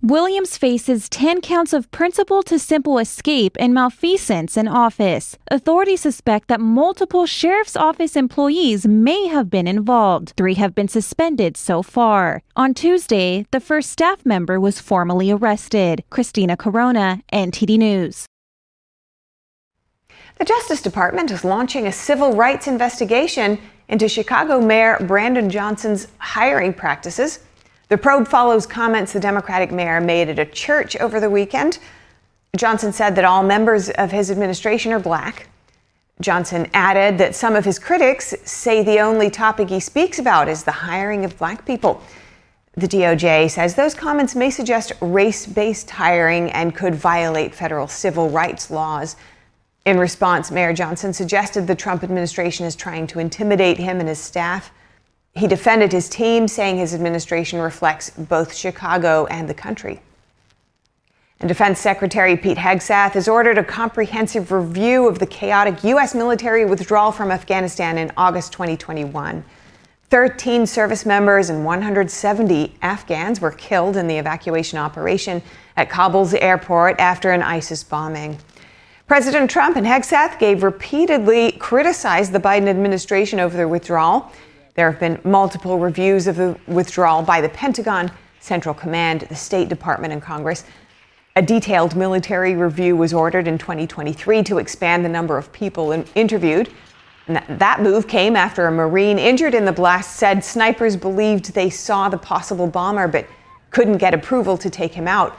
Williams faces 10 counts of principal to simple escape and malfeasance in office. Authorities suspect that multiple sheriff's office employees may have been involved. 3 have been suspended so far. On Tuesday, the first staff member was formally arrested. Christina Corona, NTD News. The Justice Department is launching a civil rights investigation into Chicago Mayor Brandon Johnson's hiring practices. The probe follows comments the Democratic mayor made at a church over the weekend. Johnson said that all members of his administration are black. Johnson added that some of his critics say the only topic he speaks about is the hiring of black people. The DOJ says those comments may suggest race-based hiring and could violate federal civil rights laws. In response, Mayor Johnson suggested the Trump administration is trying to intimidate him and his staff. He defended his team, saying his administration reflects both Chicago and the country. And Defense Secretary Pete Hegseth has ordered a comprehensive review of the chaotic U.S. military withdrawal from Afghanistan in August 2021. 13 service members and 170 Afghans were killed in the evacuation operation at Kabul's airport after an ISIS bombing. President Trump and Hegseth repeatedly criticized the Biden administration over the withdrawal. There have been multiple reviews of the withdrawal by the Pentagon, Central Command, the State Department, and Congress. A detailed military review was ordered in 2023 to expand the number of people interviewed. And that move came after a Marine injured in the blast said snipers believed they saw the possible bomber but couldn't get approval to take him out.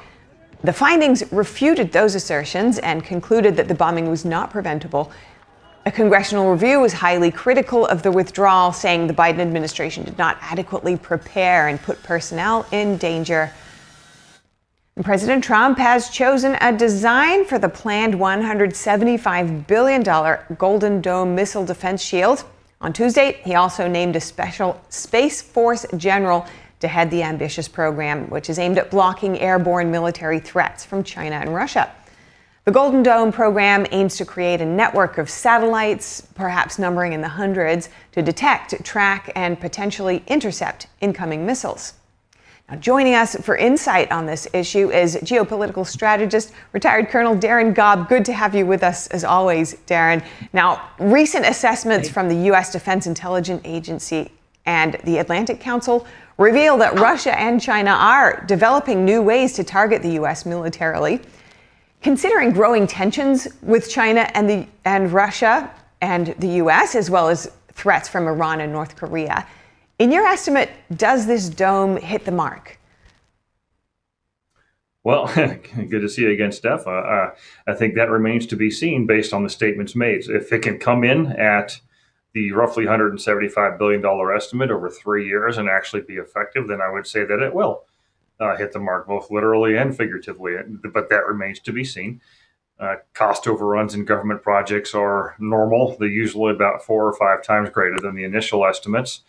The findings refuted those assertions and concluded that the bombing was not preventable. A congressional review was highly critical of the withdrawal, saying the Biden administration did not adequately prepare and put personnel in danger. And President Trump has chosen a design for the planned $175 billion Golden Dome missile defense shield. On Tuesday, he also named a special Space Force general to head the ambitious program, which is aimed at blocking airborne military threats from China and Russia. The Golden Dome program aims to create a network of satellites, perhaps numbering in the hundreds, to detect, track, and potentially intercept incoming missiles. Now, joining us for insight on this issue is geopolitical strategist, retired Colonel Darren Gobb. Good to have you with us, as always, Darren. Now, recent assessments from the U.S. Defense Intelligence Agency and the Atlantic Council reveal that Russia and China are developing new ways to target the U.S. militarily. Considering growing tensions with China and Russia and the U.S., as well as threats from Iran and North Korea, in your estimate, does this dome hit the mark? Well, good to see you again, Steph. I think that remains to be seen based on the statements made. If it can come in at the roughly $175 billion estimate over 3 years and actually be effective, then I would say that it will hit the mark, both literally and figuratively, but that remains to be seen. Cost overruns in government projects are normal. They're usually about 4 or 5 times greater than the initial estimates,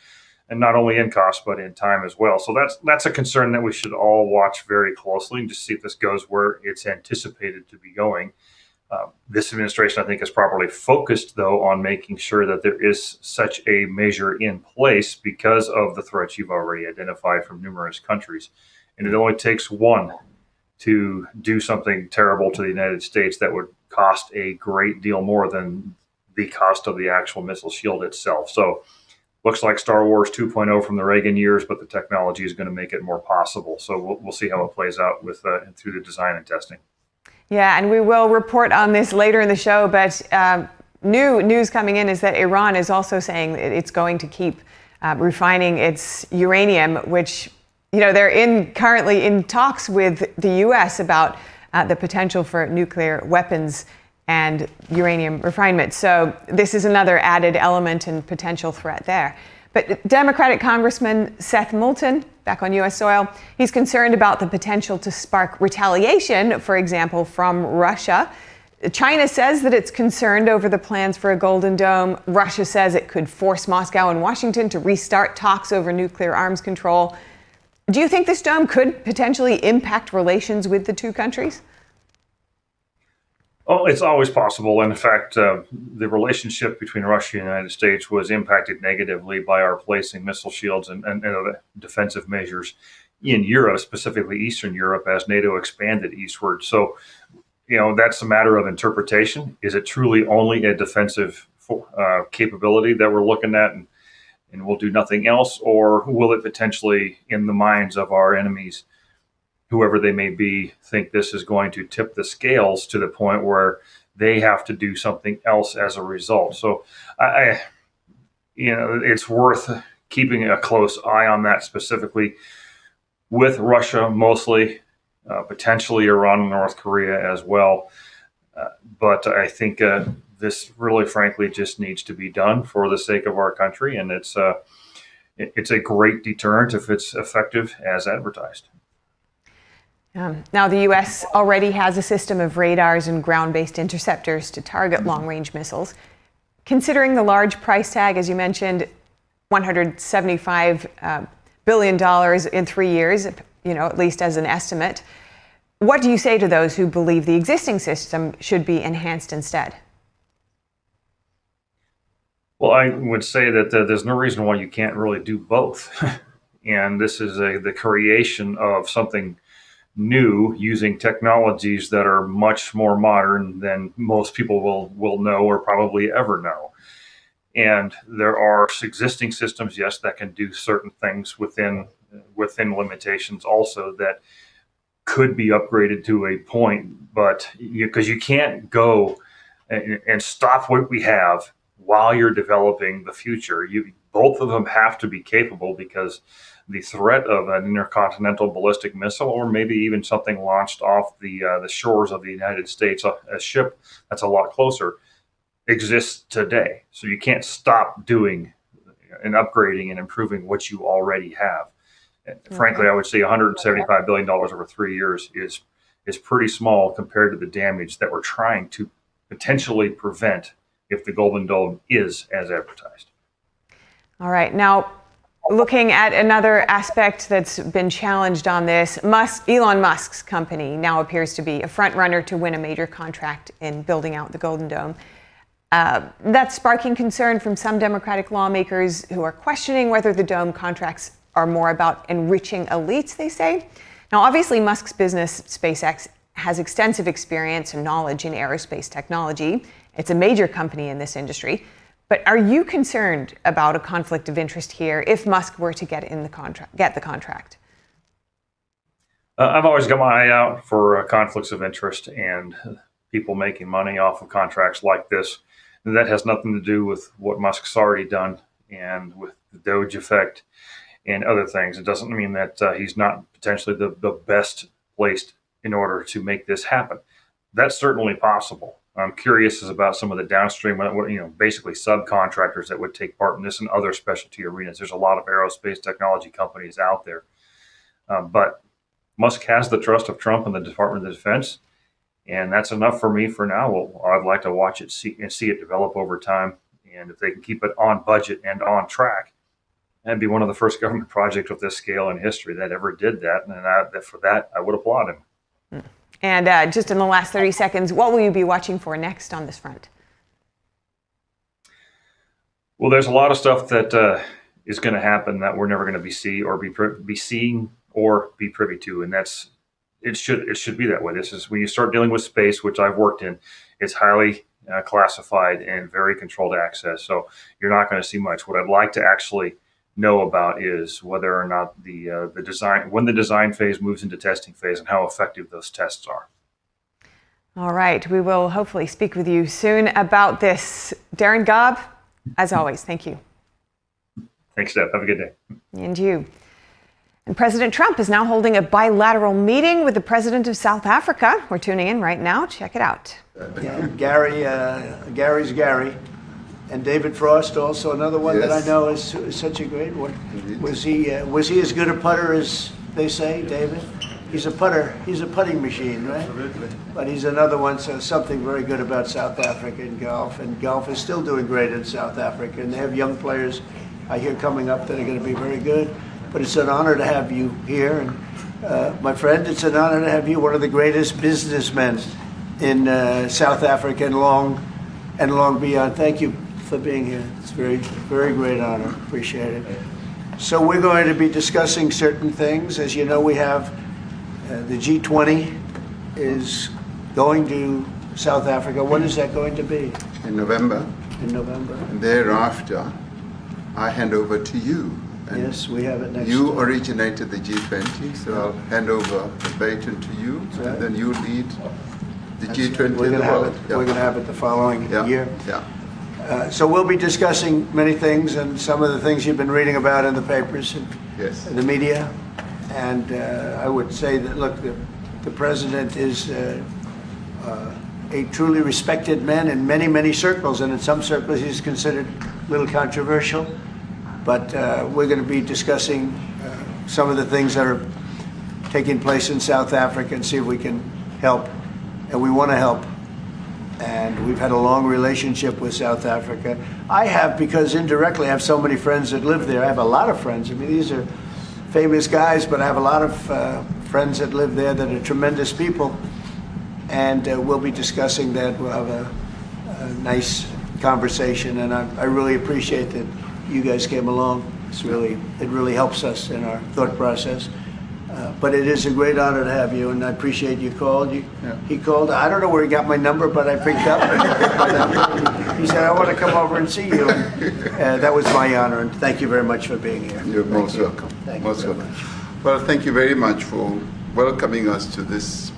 and not only in cost, but in time as well. So that's a concern that we should all watch very closely and just see if this goes where it's anticipated to be going. This administration, I think, is properly focused, though, on making sure that there is such a measure in place because of the threats you've already identified from numerous countries. And it only takes one to do something terrible to the United States that would cost a great deal more than the cost of the actual missile shield itself. So looks like Star Wars 2.0 from the Reagan years, but the technology is going to make it more possible. So we'll see how it plays out with through the design and testing. Yeah, and we will report on this later in the show, but new news coming in is that Iran is also saying that it's going to keep refining its uranium, which they're currently in talks with the U.S. about the potential for nuclear weapons and uranium refinement. So this is another added element and potential threat there. But Democratic Congressman Seth Moulton, back on U.S. soil, he's concerned about the potential to spark retaliation, for example, from Russia. China says that it's concerned over the plans for a Golden Dome. Russia says it could force Moscow and Washington to restart talks over nuclear arms control. Do you think this dome could potentially impact relations with the two countries? Oh, it's always possible. And in fact, the relationship between Russia and the United States was impacted negatively by our placing missile shields and other defensive measures in Europe, specifically Eastern Europe, as NATO expanded eastward. So, that's a matter of interpretation. Is it truly only a defensive capability that we're looking at and we'll do nothing else? Or will it potentially, in the minds of our enemies, whoever they may be, think this is going to tip the scales to the point where they have to do something else as a result? So, it's worth keeping a close eye on that, specifically with Russia mostly, potentially Iran and North Korea as well. But I think this really, frankly, just needs to be done for the sake of our country. And it's a great deterrent if it's effective as advertised. Now, the U.S. already has a system of radars and ground-based interceptors to target long-range missiles. Considering the large price tag, as you mentioned, $175 billion in 3 years, at least as an estimate, what do you say to those who believe the existing system should be enhanced instead? Well, I would say that there's no reason why you can't really do both. And this is the creation of something new using technologies that are much more modern than most people will know or probably ever know. And there are existing systems, yes, that can do certain things within limitations also that could be upgraded to a point, but because you can't go and stop what we have while you're developing the future. Both of them have to be capable, because the threat of an intercontinental ballistic missile, or maybe even something launched off the shores of the United States, a ship that's a lot closer, exists today. So you can't stop doing and upgrading and improving what you already have. And frankly, I would say $175 billion over 3 years is pretty small compared to the damage that we're trying to potentially prevent if the Golden Dome is as advertised. All right. Now, looking at another aspect that's been challenged on this, Elon Musk's company now appears to be a front runner to win a major contract in building out the Golden Dome. That's sparking concern from some Democratic lawmakers who are questioning whether the dome contracts are more about enriching elites, they say. Now, obviously, Musk's business, SpaceX, has extensive experience and knowledge in aerospace technology. It's a major company in this industry. But are you concerned about a conflict of interest here if Musk were to get the contract? I've always got my eye out for conflicts of interest and people making money off of contracts like this. And that has nothing to do with what Musk's already done and with the Doge effect and other things. It doesn't mean that he's not potentially the best placed in order to make this happen. That's certainly possible. I'm curious about some of the downstream, basically subcontractors that would take part in this and other specialty arenas. There's a lot of aerospace technology companies out there. But Musk has the trust of Trump and the Department of Defense, and that's enough for me for now. Well, I'd like to watch it, see it develop over time. And if they can keep it on budget and on track, that'd be one of the first government projects of this scale in history that ever did that. And for that, I would applaud him. And just in the last 30 seconds, what will you be watching for next on this front? Well, there's a lot of stuff that is going to happen that we're never going to be seeing or be privy to, and it should be that way. This is when you start dealing with space, which I've worked in. It's highly classified and very controlled access, so you're not going to see much. What I'd like to actually know about is whether or not when the design phase moves into testing phase and how effective those tests are. All right. We will hopefully speak with you soon about this. Darren Gobb, as always, thank you. Thanks, Steph. Have a good day. And you. And President Trump is now holding a bilateral meeting with the president of South Africa. We're tuning in right now. Check it out. Gary's Gary. And David Frost, also another one that I know is such a great one. Was he as good a putter as they say, David? He's a putter. He's a putting machine, right? Absolutely. But he's another one. So something very good about South Africa in golf, and golf is still doing great in South Africa. And they have young players, I hear, coming up that are going to be very good. But it's an honor to have you here, and my friend, it's an honor to have you, one of the greatest businessmen in South Africa and long beyond. Thank you for being here. It's a very, very great honor. Appreciate it. So we're going to be discussing certain things. As you know, we have the G20 is going to South Africa. When is that going to be? In November. In November. And thereafter, I hand over to you. And yes, we have it next. You originated the G20, so I'll hand over the baton to you, and then you lead the G20 We're in the world. We're going to have it the following year. Yeah. So we'll be discussing many things, and some of the things you've been reading about in the papers and the media. And I would say that, look, the president is a truly respected man in many, many circles, and in some circles he's considered a little controversial. But we're going to be discussing some of the things that are taking place in South Africa and see if we can help. And we want to help. And we've had a long relationship with South Africa. I have, because indirectly I have so many friends that live there. I have a lot of friends. I mean, these are famous guys, but I have a lot of friends that live there that are tremendous people. And we'll be discussing that. We'll have a nice conversation. And I really appreciate that you guys came along. It really helps us in our thought process. But it is a great honor to have you, and I appreciate you called. He called. I don't know where he got my number, but I picked up. He said, I want to come over and see you. And that was my honor, and thank you very much for being here. You're most welcome. Most welcome. Well, thank you very much for welcoming us to this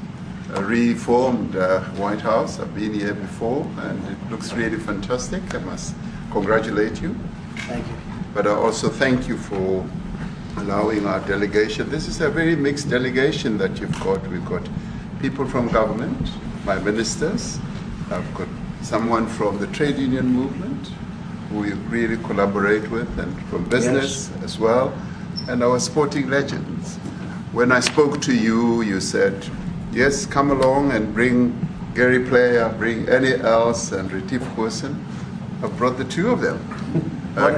reformed White House. I've been here before, and it looks really fantastic. I must congratulate you. Thank you. But I also thank you for allowing our delegation. This is a very mixed delegation that you've got. We've got people from government, my ministers. I've got someone from the trade union movement who we really collaborate with, and from business as well, and our sporting legends. When I spoke to you, you said, yes, come along and bring Gerry Player, bring any else, and Retief Hussein. I've brought the two of them.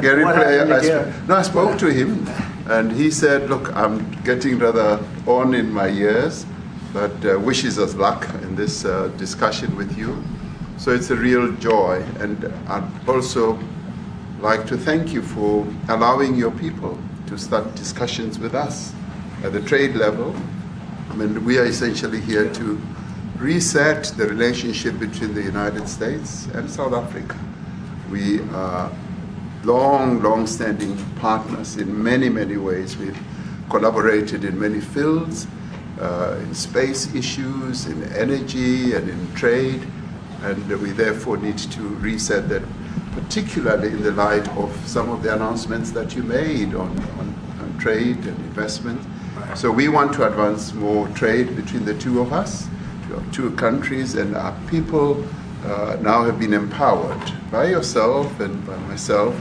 Gerry Player, I spoke to him, and he said, look, I'm getting rather on in my years, but wishes us luck in this discussion with you. So it's a real joy. And I'd also like to thank you for allowing your people to start discussions with us at the trade level. I mean, we are essentially here to reset the relationship between the United States and South Africa. We are long-standing partners in many, many ways. We've collaborated in many fields, in space issues, in energy, and in trade, and we therefore need to reset that, particularly in the light of some of the announcements that you made on trade and investment. So we want to advance more trade between the two of us, two countries, and our people now have been empowered by yourself and by myself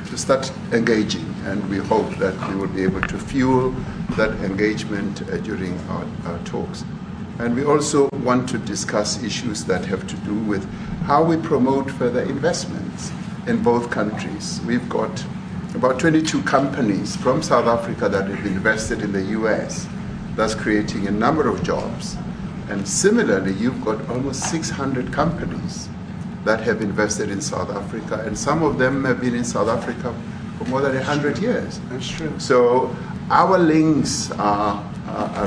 to start engaging, and we hope that we will be able to fuel that engagement during our talks. And we also want to discuss issues that have to do with how we promote further investments in both countries. We've got about 22 companies from South Africa that have invested in the US. That's creating a number of jobs. And similarly, you've got almost 600 companies that have invested in South Africa, and some of them have been in South Africa for more than 100 years. That's true. So our links are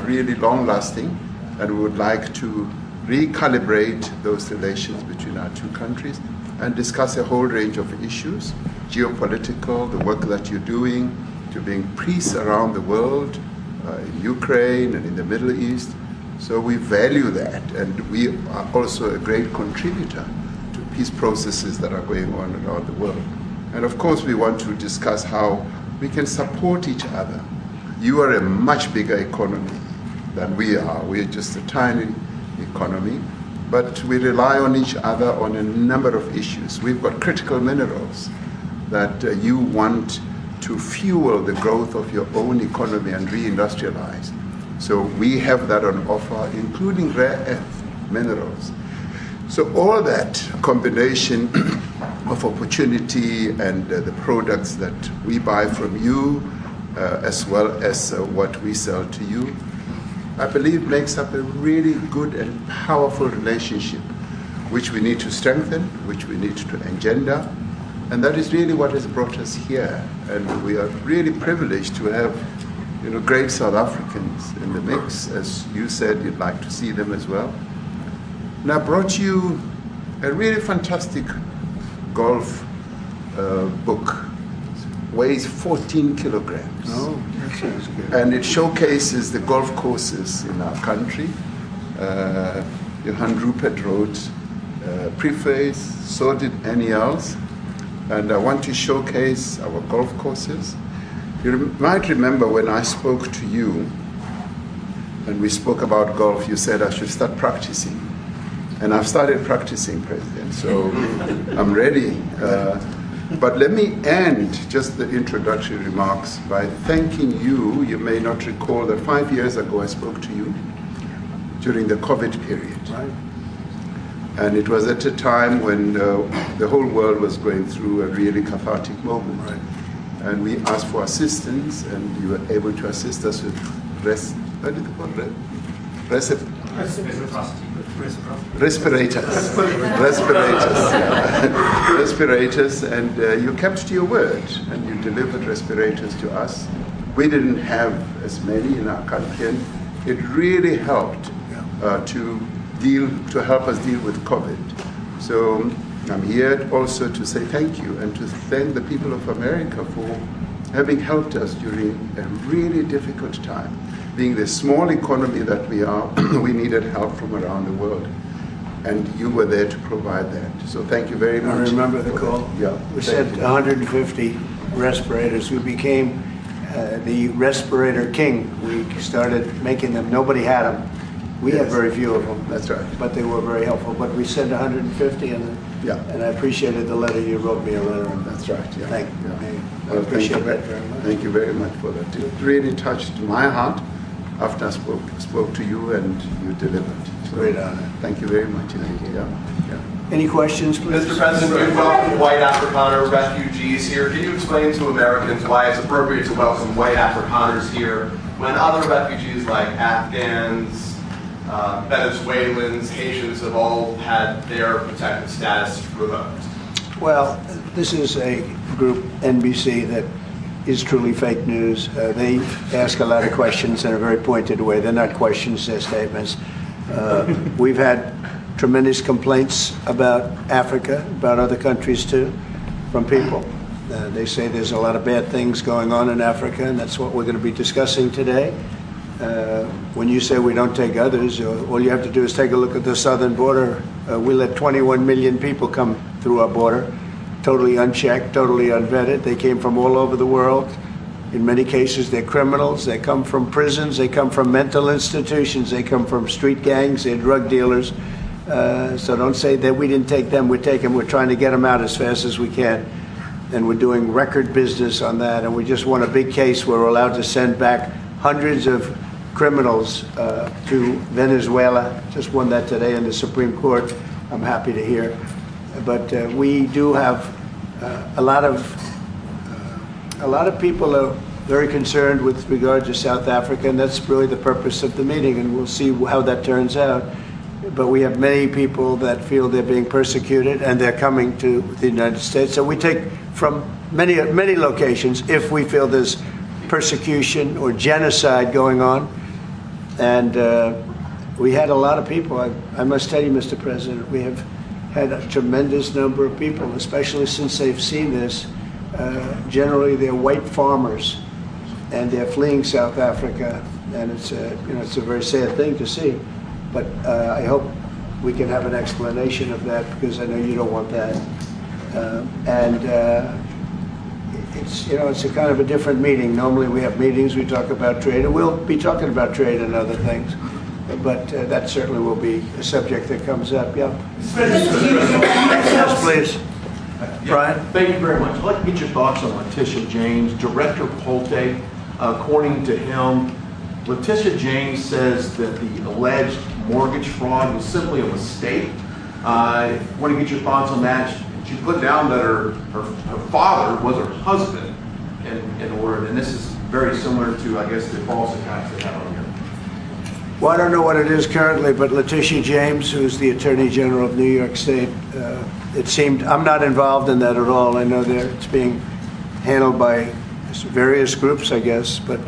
really long-lasting, and we would like to recalibrate those relations between our two countries and discuss a whole range of issues, geopolitical, the work that you're doing to bring peace around the world, in Ukraine and in the Middle East. So we value that, and we are also a great contributor to peace processes that are going on around the world. And of course, we want to discuss how we can support each other. You are a much bigger economy than we are. We're just a tiny economy, but we rely on each other on a number of issues. We've got critical minerals that you want to fuel the growth of your own economy and reindustrialize. So we have that on offer, including rare earth minerals. So all that combination of opportunity and the products that we buy from you, as well as what we sell to you, I believe makes up a really good and powerful relationship, which we need to strengthen, which we need to engender. And that is really what has brought us here. And we are really privileged to have, great South Africans in the mix. As you said, you'd like to see them as well. And I brought you a really fantastic golf book. Weighs 14 kilograms. Oh, that sounds good. And it showcases the golf courses in our country. Johan Rupert wrote preface, so did Annie Els. And I want to showcase our golf courses. You might remember when I spoke to you and we spoke about golf, you said I should start practicing. And I've started practicing, President, so I'm ready. But let me end just the introductory remarks by thanking you. You may not recall that 5 years ago I spoke to you during the COVID period. Right. And it was at a time when the whole world was going through a really cathartic moment. Right. And we asked for assistance, and you were able to assist us with respirators, and you kept to your word, and you delivered respirators to us. We didn't have as many in our country, and it really helped to help us deal with COVID. So I'm here also to say thank you and to thank the people of America for having helped us during a really difficult time. Being the small economy that we are, we needed help from around the world. And you were there to provide that. So thank you very much. I remember the call. Yeah. We sent 150 respirators. We became the respirator king. We started making them. Nobody had them. We had very few of them. That's right. But they were very helpful. But we sent 150, and I appreciated the letter you wrote me a letter. That's right. Yeah. Thank you. Well, I appreciate that very much. Thank you very much for that. It really touched my heart after I spoke to you and you delivered. So, great honor. Thank you very much. Yeah. Any questions, please? Mr. President, we welcome white Afrikaner refugees here. Can you explain to Americans why it's appropriate to welcome white Afrikaners here when other refugees like Afghans, Venezuelans, Haitians have all had their protected status revoked? Well, this is a group, NBC, that is truly fake news. They ask a lot of questions in a very pointed way. They're not questions, they're statements. We've had tremendous complaints about Africa, about other countries too, from people. They say there's a lot of bad things going on in Africa, and that's what we're going to be discussing today. When you say we don't take others, all you have to do is take a look at the southern border. We let 21 million people come through our border, totally unchecked, totally unvetted. They came from all over the world. In many cases, they're criminals. They come from prisons. They come from mental institutions. They come from street gangs. They're drug dealers. So don't say that we didn't take them. We take them. We're trying to get them out as fast as we can. And we're doing record business on that. And we just won a big case where we're allowed to send back hundreds of criminals to Venezuela. Just won that today in the Supreme Court. I'm happy to hear. But we do have a lot of people are very concerned with regard to South Africa, and that's really the purpose of the meeting, and we'll see how that turns out. But we have many people that feel they're being persecuted, and they're coming to the United States. So we take from many locations if we feel there's persecution or genocide going on. And we had a lot of people. I must tell you, Mr. President, we have had a tremendous number of people, especially since they've seen this. Generally, they're white farmers, and they're fleeing South Africa, and it's a very sad thing to see. But I hope we can have an explanation of that, because I know you don't want that. it's, you know, it's a kind of a different meeting. Normally we have meetings, we talk about trade, and we'll be talking about trade and other things. But that certainly will be a subject that comes up, yeah. Yes, please. Brian? Thank you very much. I'd like to get your thoughts on Letitia James. Director Polte, according to him, Letitia James says that the alleged mortgage fraud was simply a mistake. I want to get your thoughts on that. She put down that her father was her husband in order, and this is very similar to, I guess, the false accounts they have on here. Well, I don't know what it is currently, but Letitia James, who's the Attorney General of New York State, it seemed, I'm not involved in that at all. I know it's being handled by various groups, I guess, but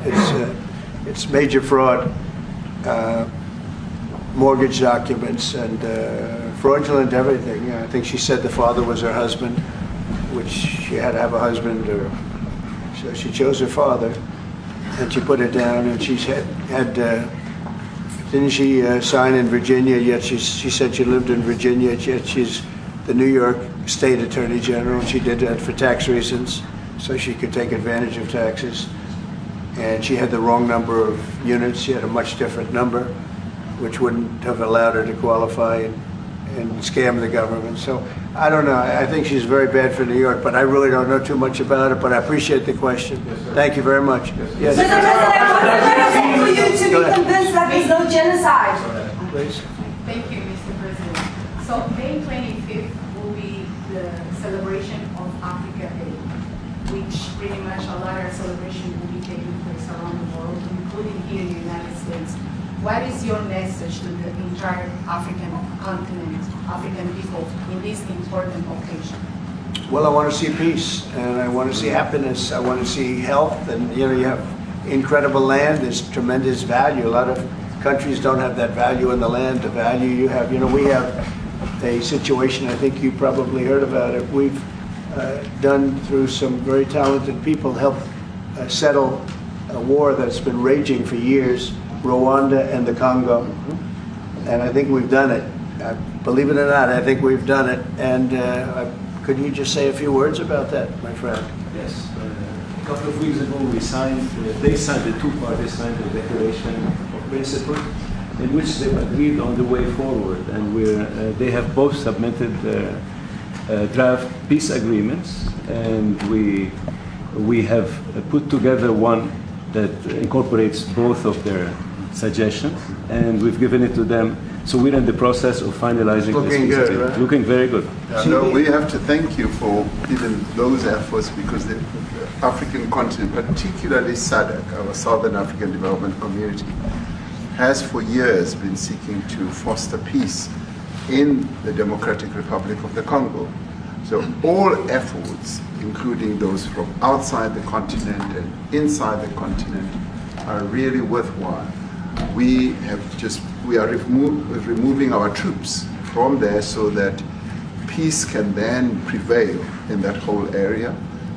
it's major fraud, mortgage documents, and fraudulent everything. I think she said the father was her husband, which she had to have a husband, or so she chose her father, and she put it down, and she's had didn't she sign in Virginia, yet she said she lived in Virginia, yet she's the New York State Attorney General, and she did that for tax reasons, so she could take advantage of taxes. And she had the wrong number of units. She had a much different number, which wouldn't have allowed her to qualify and scam the government. So I don't know. I think she's very bad for New York, but I really don't know too much about it, but I appreciate the question. Thank you very much. Yes. Mr. President, for you to be convinced that there's no genocide. Please. Thank you, Mr. President. So May 25th will be the celebration of Africa Day, which pretty much a lot of celebration will be taking place around the world, including here in the United States. What is your message to the entire African continent, African people in this important occasion? Well, I want to see peace, and I want to see happiness. I want to see health, and you have incredible land. There's tremendous value. A lot of countries don't have that value in the land. The value you have. We have a situation. I think you probably heard about it. We've done through some very talented people, helped settle a war that's been raging for years. Rwanda and the Congo, and I think we've done it. Believe it or not, I think we've done it. And could you just say a few words about that, my friend? Yes. A couple of weeks ago, the two parties signed a declaration of principle in which they agreed on the way forward, and they have both submitted draft peace agreements, and we have put together one that incorporates both of their suggestions, and we've given it to them. So we're in the process of finalizing this. Looking good, right? Looking very good. No, we have to thank you for even those efforts, because the African continent, particularly SADC, our Southern African Development Community, has for years been seeking to foster peace in the Democratic Republic of the Congo. So all efforts, including those from outside the continent and inside the continent, are really worthwhile. We are removing our troops from there so that peace can then prevail in that whole area.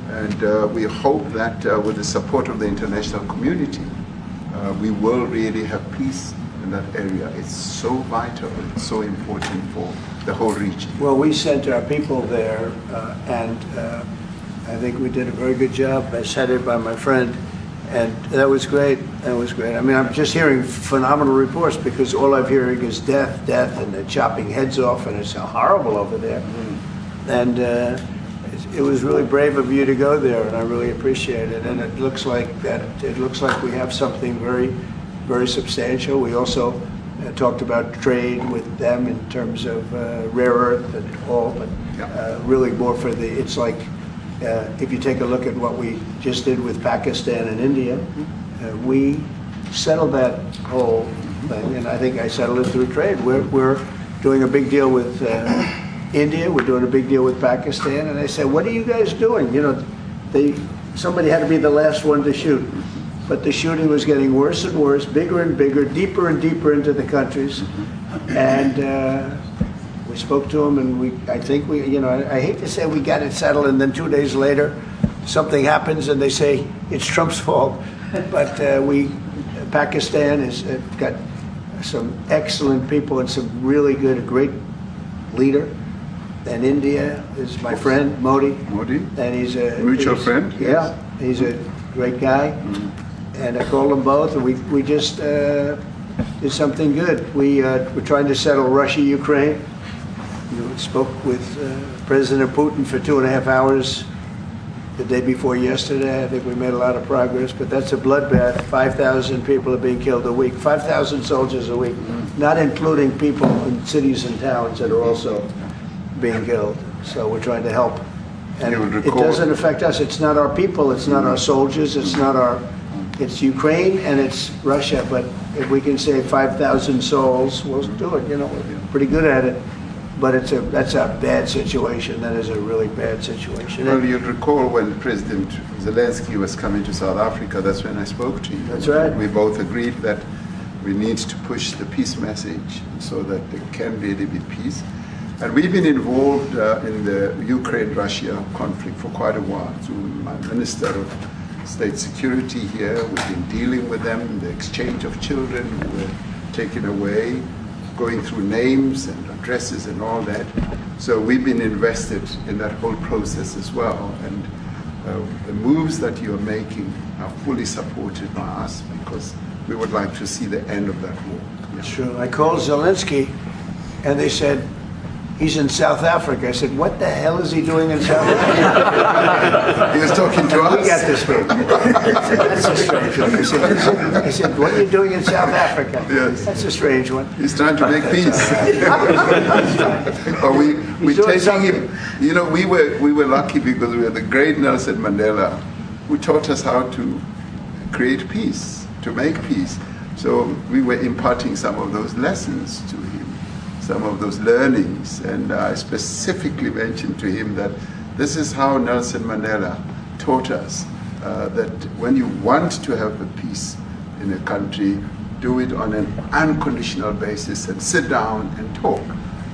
And we hope that with the support of the international community, we will really have peace in that area. It's so vital, it's so important for the whole region. Well, we sent our people there, and I think we did a very good job, as headed by my friend, and that was great. That was great. I mean, I'm just hearing phenomenal reports, because all I'm hearing is death, and they're chopping heads off, and it's horrible over there. And it was really brave of you to go there, and I really appreciate it. And it looks like we have something very, very substantial. We also talked about trade with them in terms of rare earth and all, but really more for it's like, if you take a look at what we just did with Pakistan and India, we settled that whole thing, and I think I settled it through trade. We're doing a big deal with India, we're doing a big deal with Pakistan, and they said, what are you guys doing? Somebody had to be the last one to shoot. But the shooting was getting worse and worse, bigger and bigger, deeper and deeper into the countries. And we spoke to them, and I hate to say we got it settled, and then 2 days later, something happens, and they say it's Trump's fault. But Pakistan has got some excellent people and some really good, a great leader. And India is my friend, Modi. Modi? And he's a... Mutual friend? Yeah, he's a great guy. And I called them both, and we just did something good. We're trying to settle Russia, Ukraine. Spoke with President Putin for 2.5 hours the day before yesterday. I think we made a lot of progress, but that's a bloodbath. 5,000 people are being killed a week, 5,000 soldiers a week, not including people in cities and towns that are also being killed. So we're trying to help. And it doesn't affect us. It's not our people, it's not our soldiers, it's Ukraine and it's Russia, but if we can save 5,000 souls, we'll do it. We're pretty good at it. But that's a bad situation. That is a really bad situation. Well, you'd recall when President Zelensky was coming to South Africa, that's when I spoke to you. That's right. We both agreed that we need to push the peace message so that there can really be peace. And we've been involved in the Ukraine-Russia conflict for quite a while through my Minister of State Security here. We've been dealing with them, the exchange of children who were taken away, going through names and addresses and all that. So we've been invested in that whole process as well. And the moves that you're making are fully supported by us because we would like to see the end of that war. That's true. I called Zelensky and they said, he's in South Africa. I said, what the hell is he doing in South Africa? He was talking to us. We got this one. That's a strange one. I said, what are you doing in South Africa? Yes. That's a strange one. He's trying to make peace. we taking him. We were lucky because we had the great Nelson Mandela, who taught us how to create peace, to make peace. So we were imparting some of those lessons to him, some of those learnings, and I specifically mentioned to him that this is how Nelson Mandela taught us that when you want to have a peace in a country, do it on an unconditional basis and sit down and talk.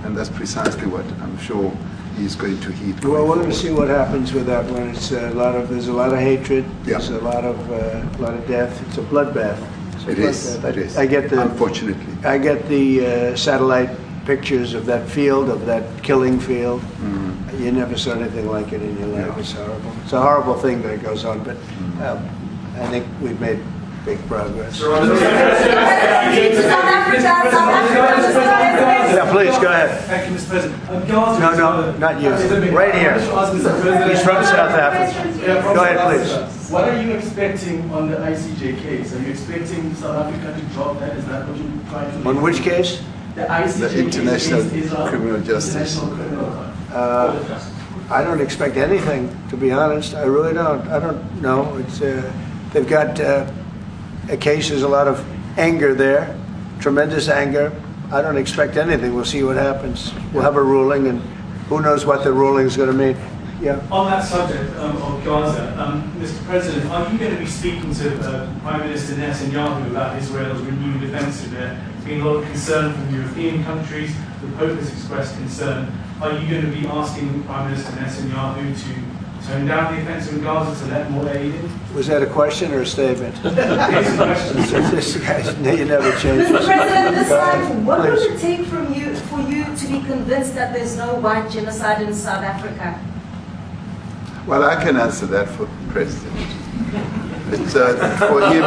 And that's precisely what I'm sure he's going to heed. Well, we're going to see what happens with that one. It's there's a lot of hatred. There's a lot of death. It's a bloodbath. It is. I get unfortunately. I get the satellite pictures of that field, of that killing field. You never saw anything like it in your life. It's horrible. It's a horrible thing that goes on, but I think we've made big progress. Yeah, please, go ahead. Thank you, Mr. President. No, not you. Right here. He's from South Africa. Go ahead, please. What are you expecting on the ICJ case? Are you expecting South Africa to drop that? Is that what you're trying to do? On which case? The ICJ the International case Criminal Justice. I don't expect anything, to be honest. I really don't. I don't know. It's they've got a case. There's a lot of anger there, tremendous anger. I don't expect anything. We'll see what happens. We'll have a ruling, and who knows what the ruling is going to mean. Yeah. On that subject of Gaza, Mr. President, are you going to be speaking to Prime Minister Netanyahu about Israel's renewed offensive there? There's been a lot of concern from European countries. The Pope has expressed concern. Are you going to be asking Prime Minister Netanyahu to tone down the offensive in Gaza to let more aid in? Was that a question or a statement? It's a question. This guy's, you never change. Mr. President, this time, what would it take for you to be convinced that there's no white genocide in South Africa? Well, I can answer that for the President. It's for him.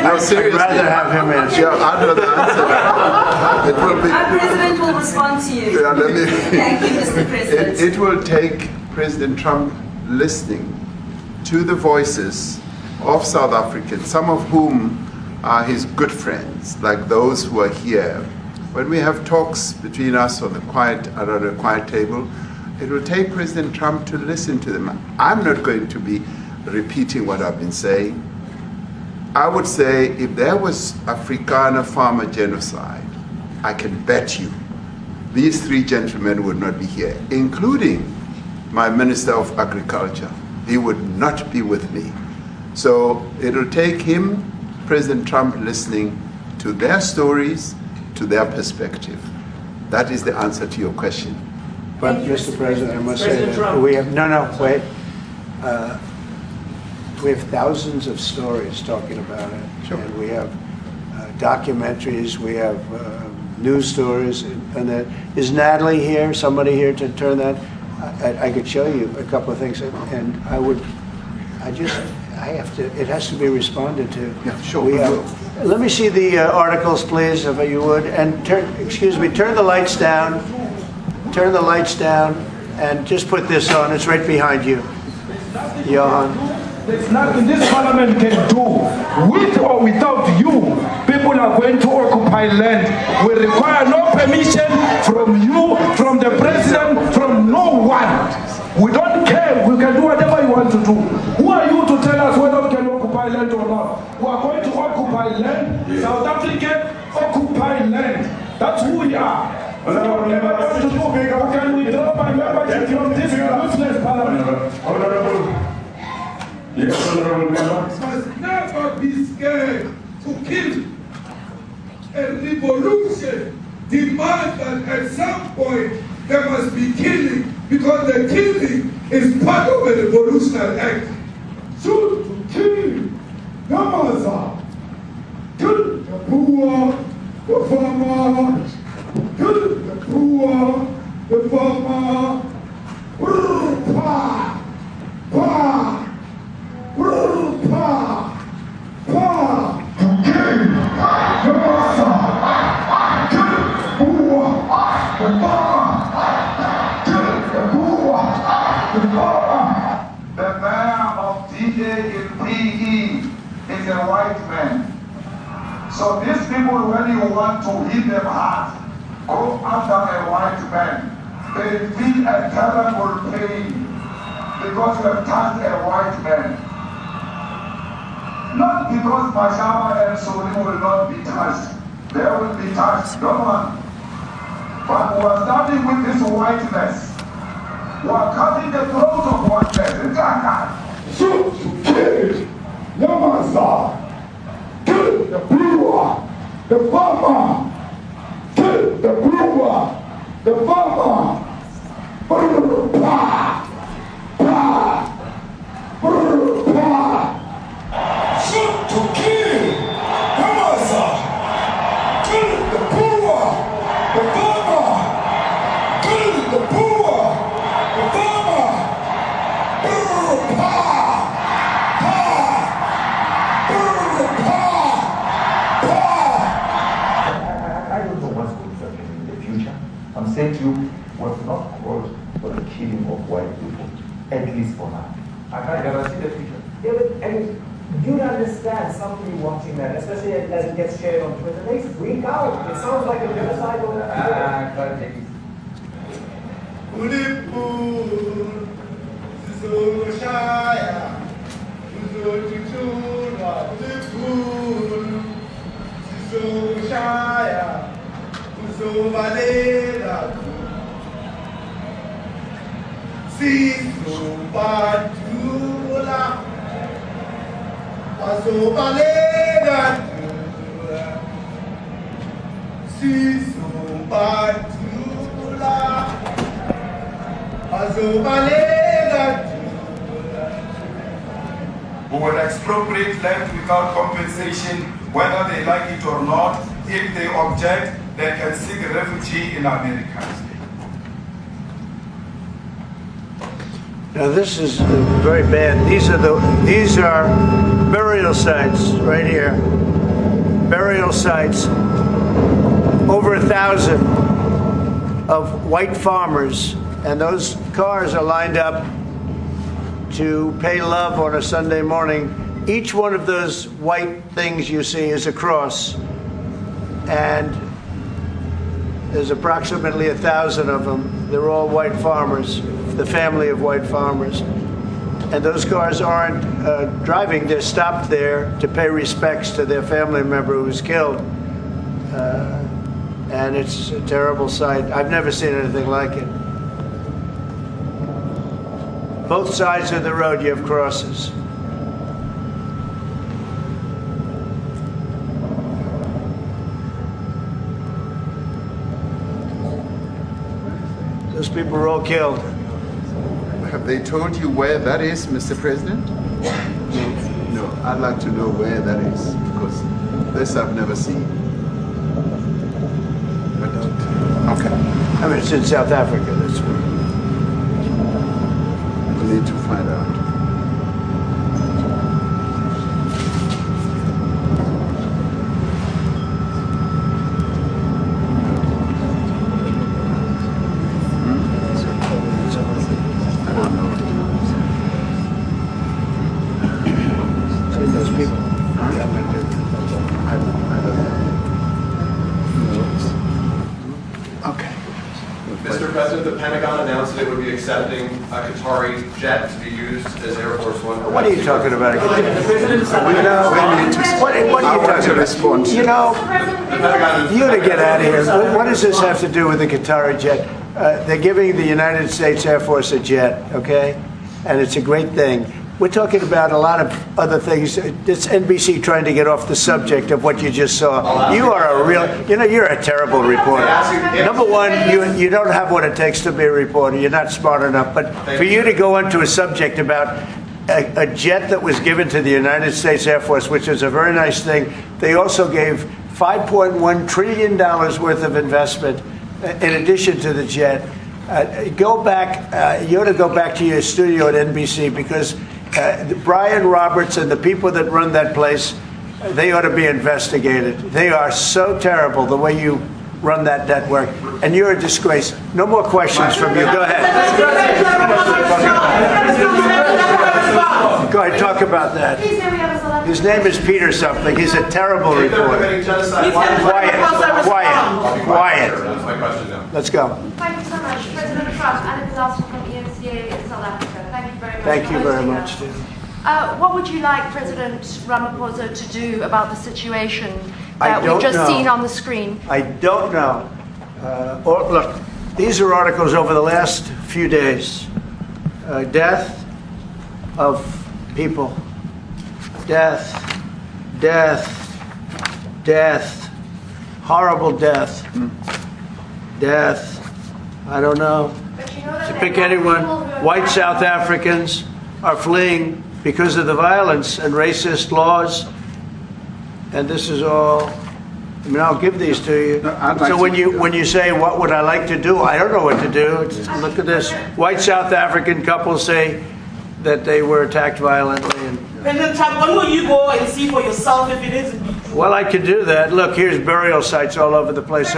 No, seriously. I'd rather have him answer. Yeah, I'd rather answer that. It will be. Our President will respond to you. Yeah, let me, Thank you, Mr. President. It will take President Trump listening to the voices of South Africans, some of whom are his good friends, like those who are here. When we have talks between us on around a quiet table, it will take President Trump to listen to them. I'm not going to be repeating what I've been saying. I would say if there was Afrikaner farmer genocide, I can bet you these three gentlemen would not be here, including my Minister of Agriculture. He would not be with me. So it'll take him, President Trump, listening to their stories, to their perspective. That is the answer to your question. But, Mr. President, I must say that we have, wait. We have thousands of stories talking about it. Sure. And we have documentaries, we have news stories and that. Is Natalie here? Somebody here to turn that? I could show you a couple of things, and I have to. It has to be responded to. Yeah, sure. Let me see the articles, please, if you would. And turn the lights down. Turn the lights down, and just put this on. It's right behind you, Johan. There's nothing this parliament can do. With or without you, people are going to occupy land. We require no permission from you, from the president, from no one. We don't care. We can do whatever you want to do. Who are you to tell us whether we can occupy land or not? We are going to occupy land. South African occupy land. That's who we are. So whatever you want to do, we can withdraw my membership from this useless parliament. Yes, honorable member. Must never be scared to kill. A revolution demands that at some point there must be killing, because the killing is part of a revolutionary act. Shoot to kill. Yamaza. Kill the poor, the farmer. Kill the poor, the farmer. Pa, pa. The man of D-Day in PE is a white man. So these people, when you want to hit them hard, go after a white man. They feel a terrible pain because you have touched a white man. Not because Pajama and Soli will not be touched. They will be touched, no one. But we are starting with this whiteness. We are cutting the throat of whiteness. Shoot to kill. Yamasa. Kill the brewer. The farmer. Kill the brewer. The farmer. Pa. Shoot to kill. Yamasa. Kill the poor. The farmer. Kill the poor. The farmer. I don't know what's going to happen in the future. I'm saying to you, was not called for the killing of white people, at least for now. I can't guarantee the future. Yeah, but I mean, you understand somebody watching that, especially as it gets shared on Twitter, they freak out. It sounds like a genocide on Twitter. Who will expropriate land without compensation, whether they like it or not. If they object, they can seek refugee in America. Now this is very bad. These are burial sites right here. Burial sites. Over 1,000 of white farmers, and those cars are lined up to pay love on a Sunday morning. Each one of those white things you see is a cross, and there's approximately 1,000 of them. They're all white farmers, the family of white farmers. And those cars aren't driving, they're stopped there to pay respects to their family member who was killed. And it's a terrible sight. I've never seen anything like it. Both sides of the road you have crosses. Those people were all killed. Have they told you where that is, Mr. President? No, I'd like to know where that is, because this I've never seen. Okay. I mean, it's in South Africa. That's where. We need to find out. Those people. Okay. Mr. President, the Pentagon announced that it would be accepting a Qatari jet to be used as Air Force One. What are you talking about? You know, what are you talking about? You know, you to get out of here. What does this have to do with the Qatari jet? They're giving the United States Air Force a jet, okay? And it's a great thing. We're talking about a lot of other things. It's NBC trying to get off the subject of what you just saw. You are a real, you know, you're a terrible reporter. Number one, you don't have what it takes to be a reporter. You're not smart enough. But for you to go into a subject about a jet that was given to the United States Air Force, which is a very nice thing, they also gave $5.1 trillion worth of investment in addition to the jet. Go back, you ought to go back to your studio at NBC because Brian Roberts and the people that run that place, they ought to be investigated. They are so terrible the way you run that network, and you're a disgrace. No more questions from you. Go ahead. Go ahead, talk about that. His name is Peter something. He's a terrible reporter. Quiet. That's my question now. Let's go. Thank you so much. President Trump, and a disaster from ENCA in South Africa. Thank you very much. Thank you very much. What would you like President Ramaphosa to do about the situation that we've just seen on the screen? I don't know. Look, these are articles over the last few days. Death of people. Death. Horrible death. Death. I don't know. To pick anyone, white South Africans are fleeing because of the violence and racist laws. And this is all, I mean, I'll give these to you. So when you say, what would I like to do? I don't know what to do. Look at this. White South African couples say that they were attacked violently. And, President Trump, when will you go and see for yourself if it is indeed true? well, I could do that. Look, here's burial sites all over the place.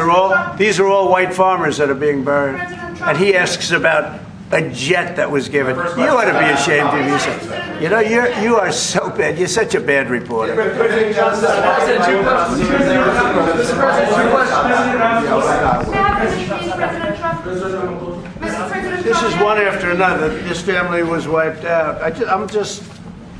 These are all white farmers that are being buried. And he asks about a jet that was given. You ought to be ashamed of yourself. You know, you are so bad. You're such a bad reporter. This is one after another. This family was wiped out. I'm just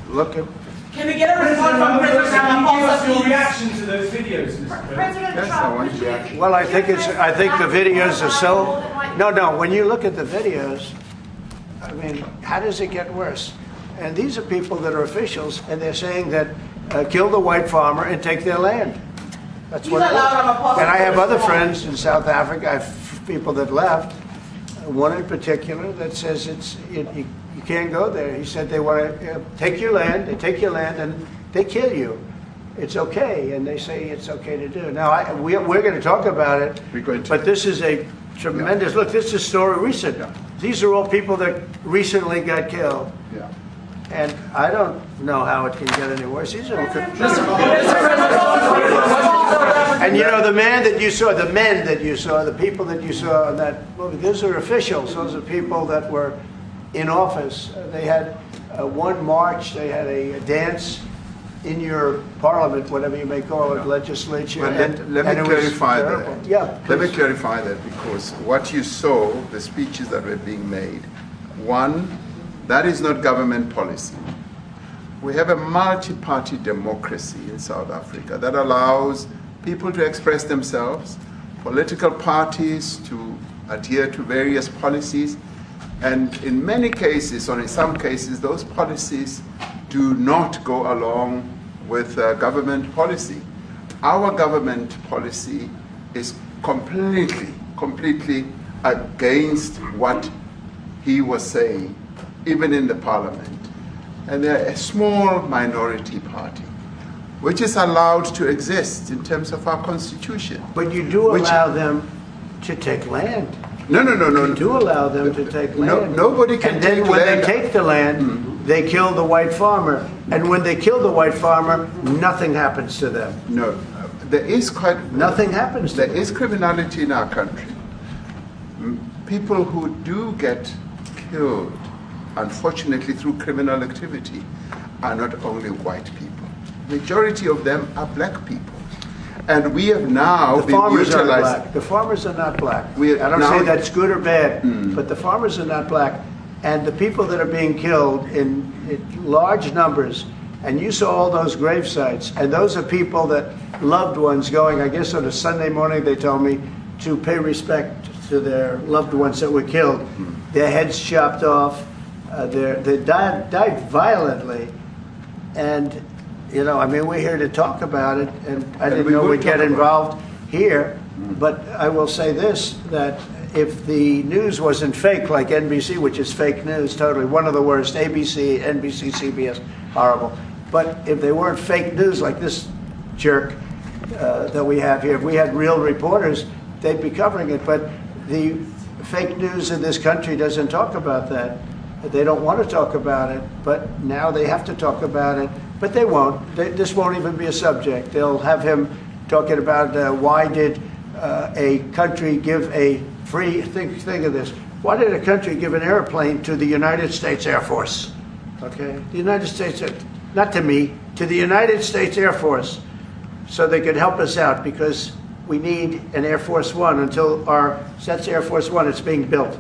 looking. Can we get a response from President Ramaphosa? Your reaction to those videos, Mr. President Trump, Well, I think the videos are so. No. When you look at the videos, I mean, how does it get worse? And these are people that are officials, and they're saying that kill the white farmer and take their land. That's what it is. And I have other friends in South Africa. I have people that left. One in particular that says you can't go there. He said they want to take your land, they take your land, and they kill you. It's okay, and they say it's okay to do. Now, we're going to talk about it, but this is a tremendous, look, this is a story recent. These are all people that recently got killed. Yeah. And I don't know how it can get any worse. These are and you know, the men that you saw, the people that you saw in that movie, those are officials. Those are people that were in office. They had one march, they had a dance in your parliament, whatever you may call it, legislature. Well, let me clarify that. Yeah, let me clarify that, because what you saw, the speeches that were being made, one, that is not government policy. We have a multi-party democracy in South Africa that allows people to express themselves, political parties to adhere to various policies, and in many cases, or in some cases, those policies do not go along with government policy. Our government policy is completely against what he was saying, even in the parliament. And they're a small minority party, which is allowed to exist in terms of our constitution. But you do allow them to take land. No. You do allow them to take land. Nobody can and then take when land. they take the land, they kill the white farmer. And when they kill the white farmer, nothing happens to them. No, there is nothing happens to them. There is criminality in our country. People who do get killed, unfortunately through criminal activity, are not only white people. Majority of them are black people. And we have now been utilized. The farmers are not black. I don't say that's good or bad, but the farmers are not black. And the people that are being killed in large numbers, and you saw all those grave sites, and those are people that loved ones going, I guess on a Sunday morning, they told me, to pay respect to their loved ones that were killed. Their heads chopped off, they died violently. And, you know, I mean, we're here to talk about it, and I didn't know we'd get involved here, but I will say this, that if the news wasn't fake, like NBC, which is fake news, totally, one of the worst, ABC, NBC, CBS, horrible. But if they weren't fake news like this jerk that we have here, if we had real reporters, they'd be covering it. But the fake news in this country doesn't talk about that. They don't want to talk about it, but now they have to talk about it. But they won't. This won't even be a subject. They'll have him talking about why did a country give a free, think of this, why did a country give an airplane to the United States Air Force? Okay, the United States, not to me, to the United States Air Force, so they could help us out, because we need an Air Force One until that's Air Force One, it's being built,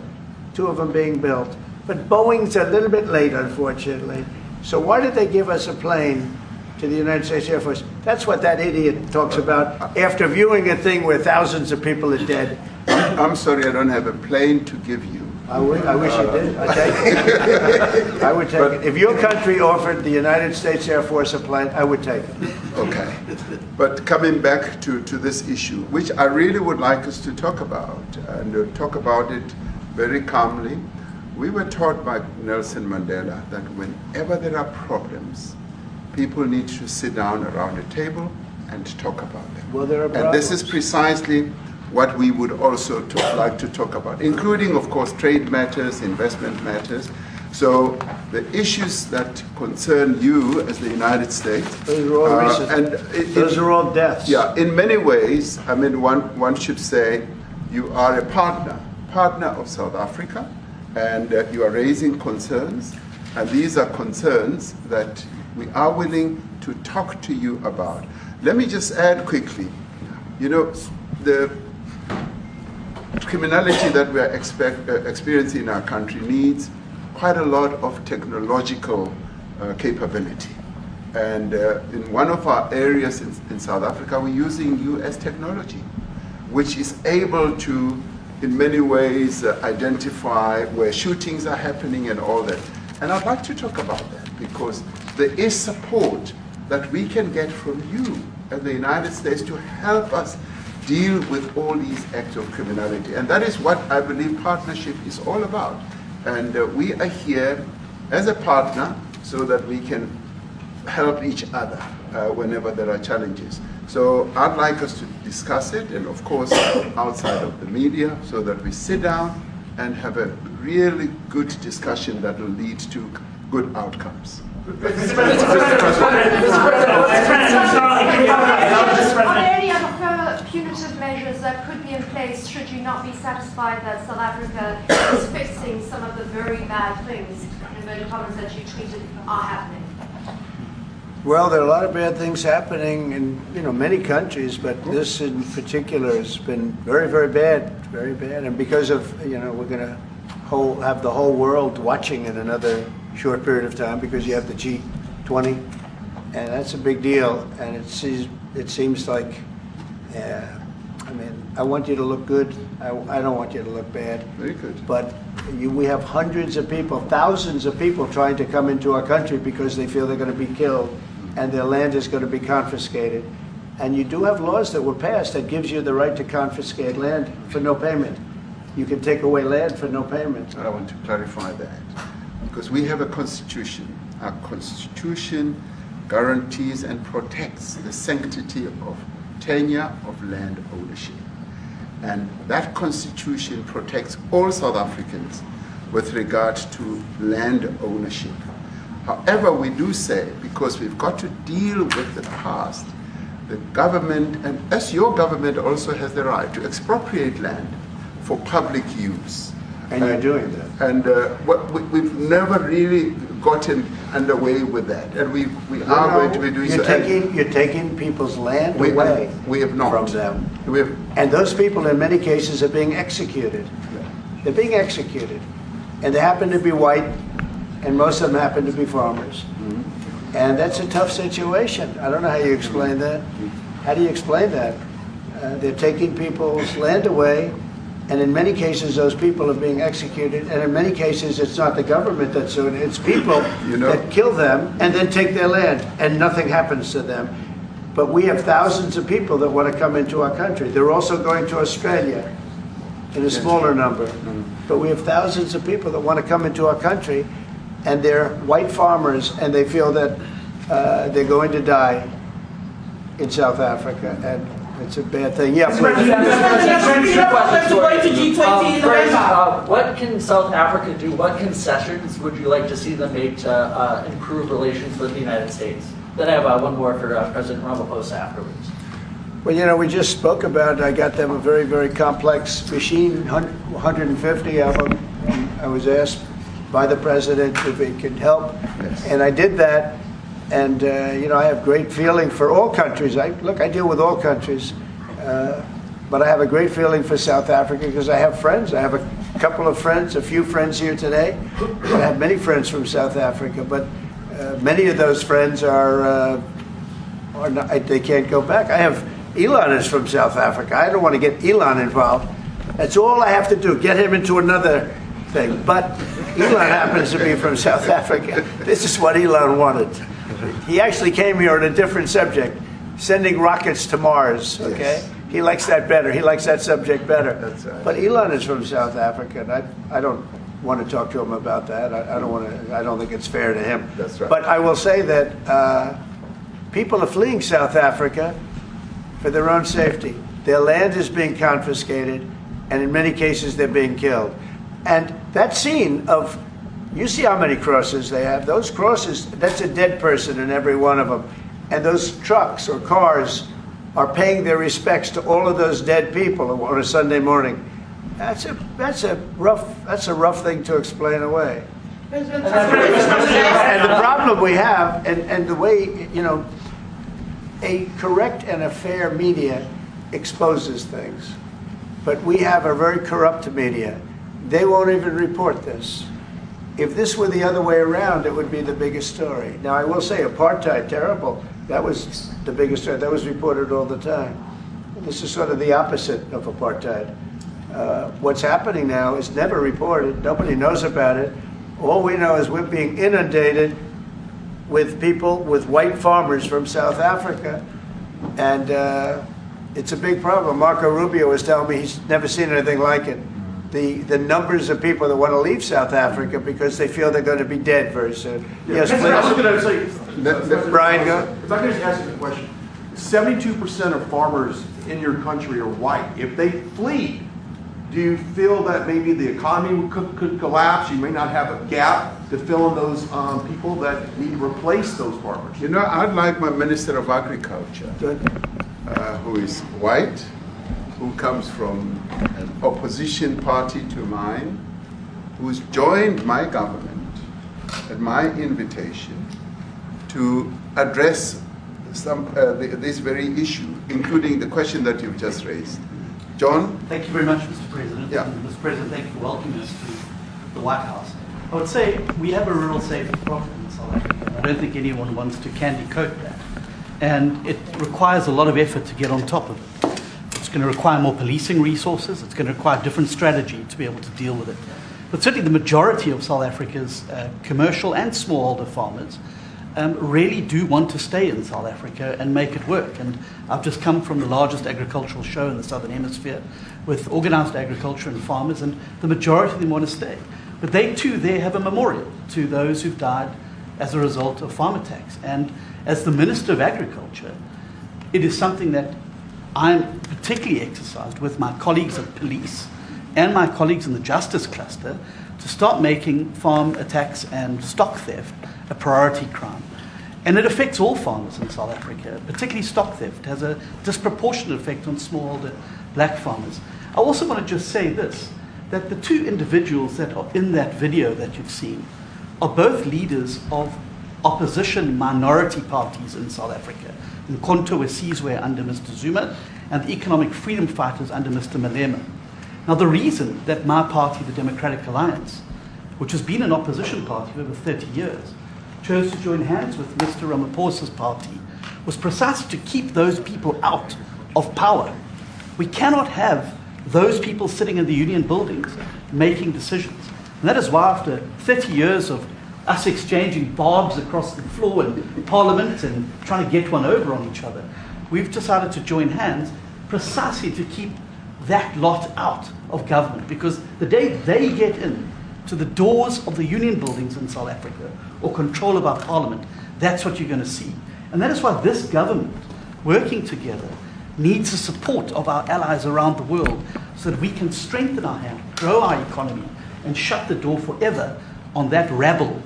2 of them being built. But Boeing's a little bit late, unfortunately. So why did they give us a plane to the United States Air Force? That's what that idiot talks about after viewing a thing where thousands of people are dead. I'm sorry, I don't have a plane to give you. I wish you did. I'd take it. I would take it. If your country offered the United States Air Force a plane, I would take it. Okay. But coming back to this issue, which I really would like us to talk about, and talk about it very calmly. We were taught by Nelson Mandela that whenever there are problems, people need to sit down around a table and talk about them. Well, there are problems. And this is precisely what we would also like to talk about, including, of course, trade matters, investment matters. So the issues that concern you as the United States. Those are all recent. Those are all deaths. Yeah, in many ways, I mean, one should say you are a partner of South Africa, and you are raising concerns, and these are concerns that we are willing to talk to you about. Let me just add quickly, you know, the criminality that we are experiencing in our country needs quite a lot of technological capability. And in one of our areas in South Africa, we're using US technology, which is able to, in many ways, identify where shootings are happening and all that. And I'd like to talk about that, because there is support that we can get from you and the United States to help us deal with all these acts of criminality. And that is what I believe partnership is all about. And we are here as a partner so that we can help each other whenever there are challenges. So I'd like us to discuss it, and of course outside of the media, so that we sit down and have a really good discussion that will lead to good outcomes. Are there any other punitive measures that could be in place should you not be satisfied that South Africa is fixing some of the very bad things, in inverted commas, that you tweeted are happening? Well, there are a lot of bad things happening in many countries, but this in particular has been very, very bad, and because of we're going to have the whole world watching in another short period of time, because you have the G20, and that's a big deal. And it seems like, I mean, I want you to look good. I don't want you to look bad. Very good. But we have hundreds of people, thousands of people trying to come into our country because they feel they're going to be killed, and their land is going to be confiscated. And you do have laws that were passed that gives you the right to confiscate land for no payment. You can take away land for no payment. I want to clarify that, because we have a constitution. Our constitution guarantees and protects the sanctity of tenure of land ownership. And that constitution protects all South Africans with regard to land ownership. However, we do say, because we've got to deal with the past, the government, and as your government also has the right to expropriate land for public use. And you're doing that. And we've never really gotten underway with that. And we are going to be doing so. You're taking people's land away we have not. from them. And those people in many cases are being executed. They're being executed. And they happen to be white, and most of them happen to be farmers. And that's a tough situation. I don't know how you explain that. How do you explain that? They're taking people's land away, and in many cases those people are being executed, and in many cases it's not the government that's doing it, it's people that kill them and then take their land, and nothing happens to them. But we have thousands of people that want to come into our country. They're also going to Australia in a smaller number. But we have thousands of people that want to come into our country, and they're white farmers, and they feel that they're going to die in South Africa, and it's a bad thing. Yeah, First, what can South Africa do? What concessions would you like to see them make to improve relations with the United States? Then I have one more for President Ramaphosa afterwards. Well, you know, we just spoke about, I got them a very, very complex machine, 150 of them. And I was asked by the president if it could help, and I did that. And, you know, I have great feeling for all countries. I deal with all countries, but I have a great feeling for South Africa because I have friends. I have a couple of friends, a few friends here today, but I have many friends from South Africa. But many of those friends are not, they can't go back. I have Elon is from South Africa. I don't want to get Elon involved. That's all I have to do, get him into another thing. But Elon happens to be from South Africa. This is what Elon wanted. He actually came here on a different subject, sending rockets to Mars, okay? Yes. He likes that better. He likes that subject better. That's right. But Elon is from South Africa, and I don't want to talk to him about that. I don't think it's fair to him. That's right. But I will say that people are fleeing South Africa for their own safety. Their land is being confiscated, and in many cases they're being killed. And that scene of, you see how many crosses they have. Those crosses, that's a dead person in every one of them. And those trucks or cars are paying their respects to all of those dead people on a Sunday morning. That's a rough thing to explain away. And the problem we have, and the way, you know, a correct and a fair media exposes things. But we have a very corrupt media. They won't even report this. If this were the other way around, it would be the biggest story. Now, I will say apartheid, terrible. That was the biggest story. That was reported all the time. This is sort of the opposite of apartheid. What's happening now is never reported. Nobody knows about it. All we know is we're being inundated with people, with white farmers from South Africa. And it's a big problem. Marco Rubio was telling me he's never seen anything like it. The numbers of people that want to leave South Africa because they feel they're going to be dead very soon. Yes, please. I was going to say, Brian, go. If I could just ask you a question. 72% of farmers in your country are white. If they flee, do you feel that maybe the economy could collapse? You may not have a gap to fill in those people that need to replace those farmers. You know, I'd like my Minister of Agriculture, who is white, who comes from an opposition party to mine, who's joined my government at my invitation to address this very issue, including the question that you've just raised. John? Thank you very much, Mr. President. Yeah. And Mr. President, thank you for welcoming us to the White House. I would say we have a rural safety problem in South Africa. I don't think anyone wants to candy coat that. And it requires a lot of effort to get on top of it. It's going to require more policing resources. It's going to require a different strategy to be able to deal with it. But certainly the majority of South Africa's commercial and smallholder farmers really do want to stay in South Africa and make it work. And I've just come from the largest agricultural show in the Southern Hemisphere with organized agriculture and farmers, and the majority of them want to stay. But they too there have a memorial to those who've died as a result of farm attacks. And as the Minister of Agriculture, it is something that I'm particularly exercised with my colleagues at police and my colleagues in the justice cluster to start making farm attacks and stock theft a priority crime. And it affects all farmers in South Africa, particularly stock theft. It has a disproportionate effect on smallholder black farmers. I also want to just say this, that the two individuals that are in that video that you've seen are both leaders of opposition minority parties in South Africa. Nkonto Wesizwe under Mr. Zuma and the economic freedom fighters under Mr. Malema. Now the reason that my party, the Democratic Alliance, which has been an opposition party for over 30 years, chose to join hands with Mr. Ramaphosa's party was precisely to keep those people out of power. We cannot have those people sitting in the union buildings making decisions. And that is why after 30 years of us exchanging barbs across the floor in Parliament and trying to get one over on each other, we've decided to join hands precisely to keep that lot out of government. Because the day they get in to the doors of the union buildings in South Africa or control of our Parliament, that's what you're going to see. And that is why this government, working together, needs the support of our allies around the world so that we can strengthen our hand, grow our economy, and shut the door forever on that rabble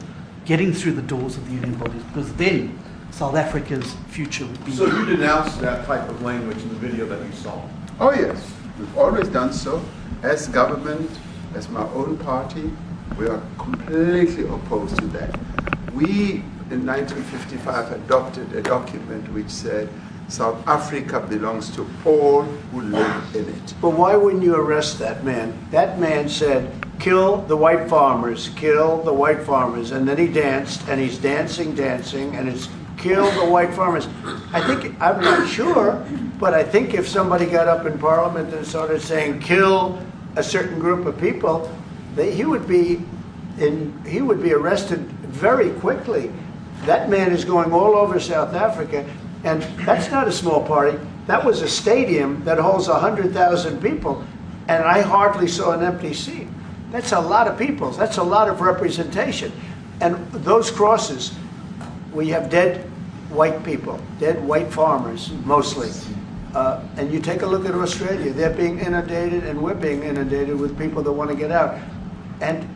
getting through the doors of the union buildings, because then South Africa's future would be... So you denounced that type of language in the video that you saw? Oh yes, we've always done so. As government, as my own party, we are completely opposed to that. We, in 1955, adopted a document which said South Africa belongs to all who live in it. But why wouldn't you arrest that man? That man said, kill the white farmers, kill the white farmers. And then he danced, and he's dancing, and it's kill the white farmers. I'm not sure, but I think if somebody got up in Parliament and started saying kill a certain group of people, he would be arrested very quickly. That man is going all over South Africa, and that's not a small party. That was a stadium that holds 100,000 people, and I hardly saw an empty seat. That's a lot of people. That's a lot of representation. And those crosses, we have dead white people, dead white farmers, mostly. And you take a look at Australia, they're being inundated, and we're being inundated with people that want to get out. And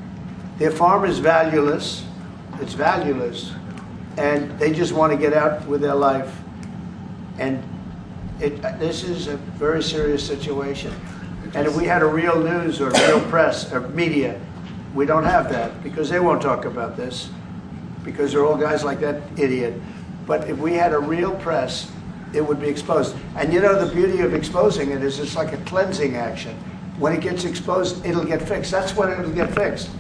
their farm is valueless, it's valueless, and they just want to get out with their life. And this is a very serious situation. And if we had a real news or real press or media, we don't have that because they won't talk about this because they're all guys like that idiot. But if we had a real press, it would be exposed. And you know, the beauty of exposing it is it's like a cleansing action. When it gets exposed, it'll get fixed. That's when it'll get fixed.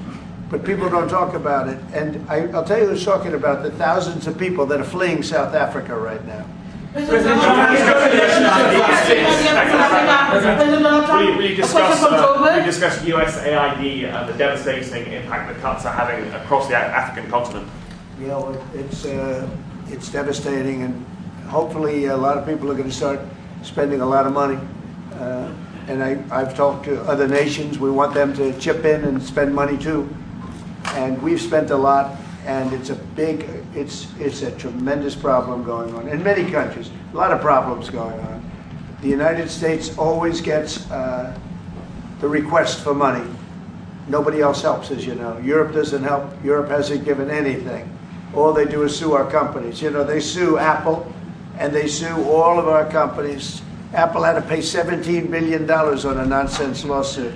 But people don't talk about it. And I'll tell you who's talking about the thousands of people that are fleeing South Africa right now. Will you discuss USAID and the devastating impact the cuts are having across the African continent? Yeah, well, it's devastating, and hopefully a lot of people are going to start spending a lot of money. And I've talked to other nations. We want them to chip in and spend money too. And we've spent a lot, and it's a tremendous problem going on in many countries. A lot of problems going on. The United States always gets the request for money. Nobody else helps, as you know. Europe doesn't help. Europe hasn't given anything. All they do is sue our companies. You know, they sue Apple, and they sue all of our companies. Apple had to pay $17 billion on a nonsense lawsuit.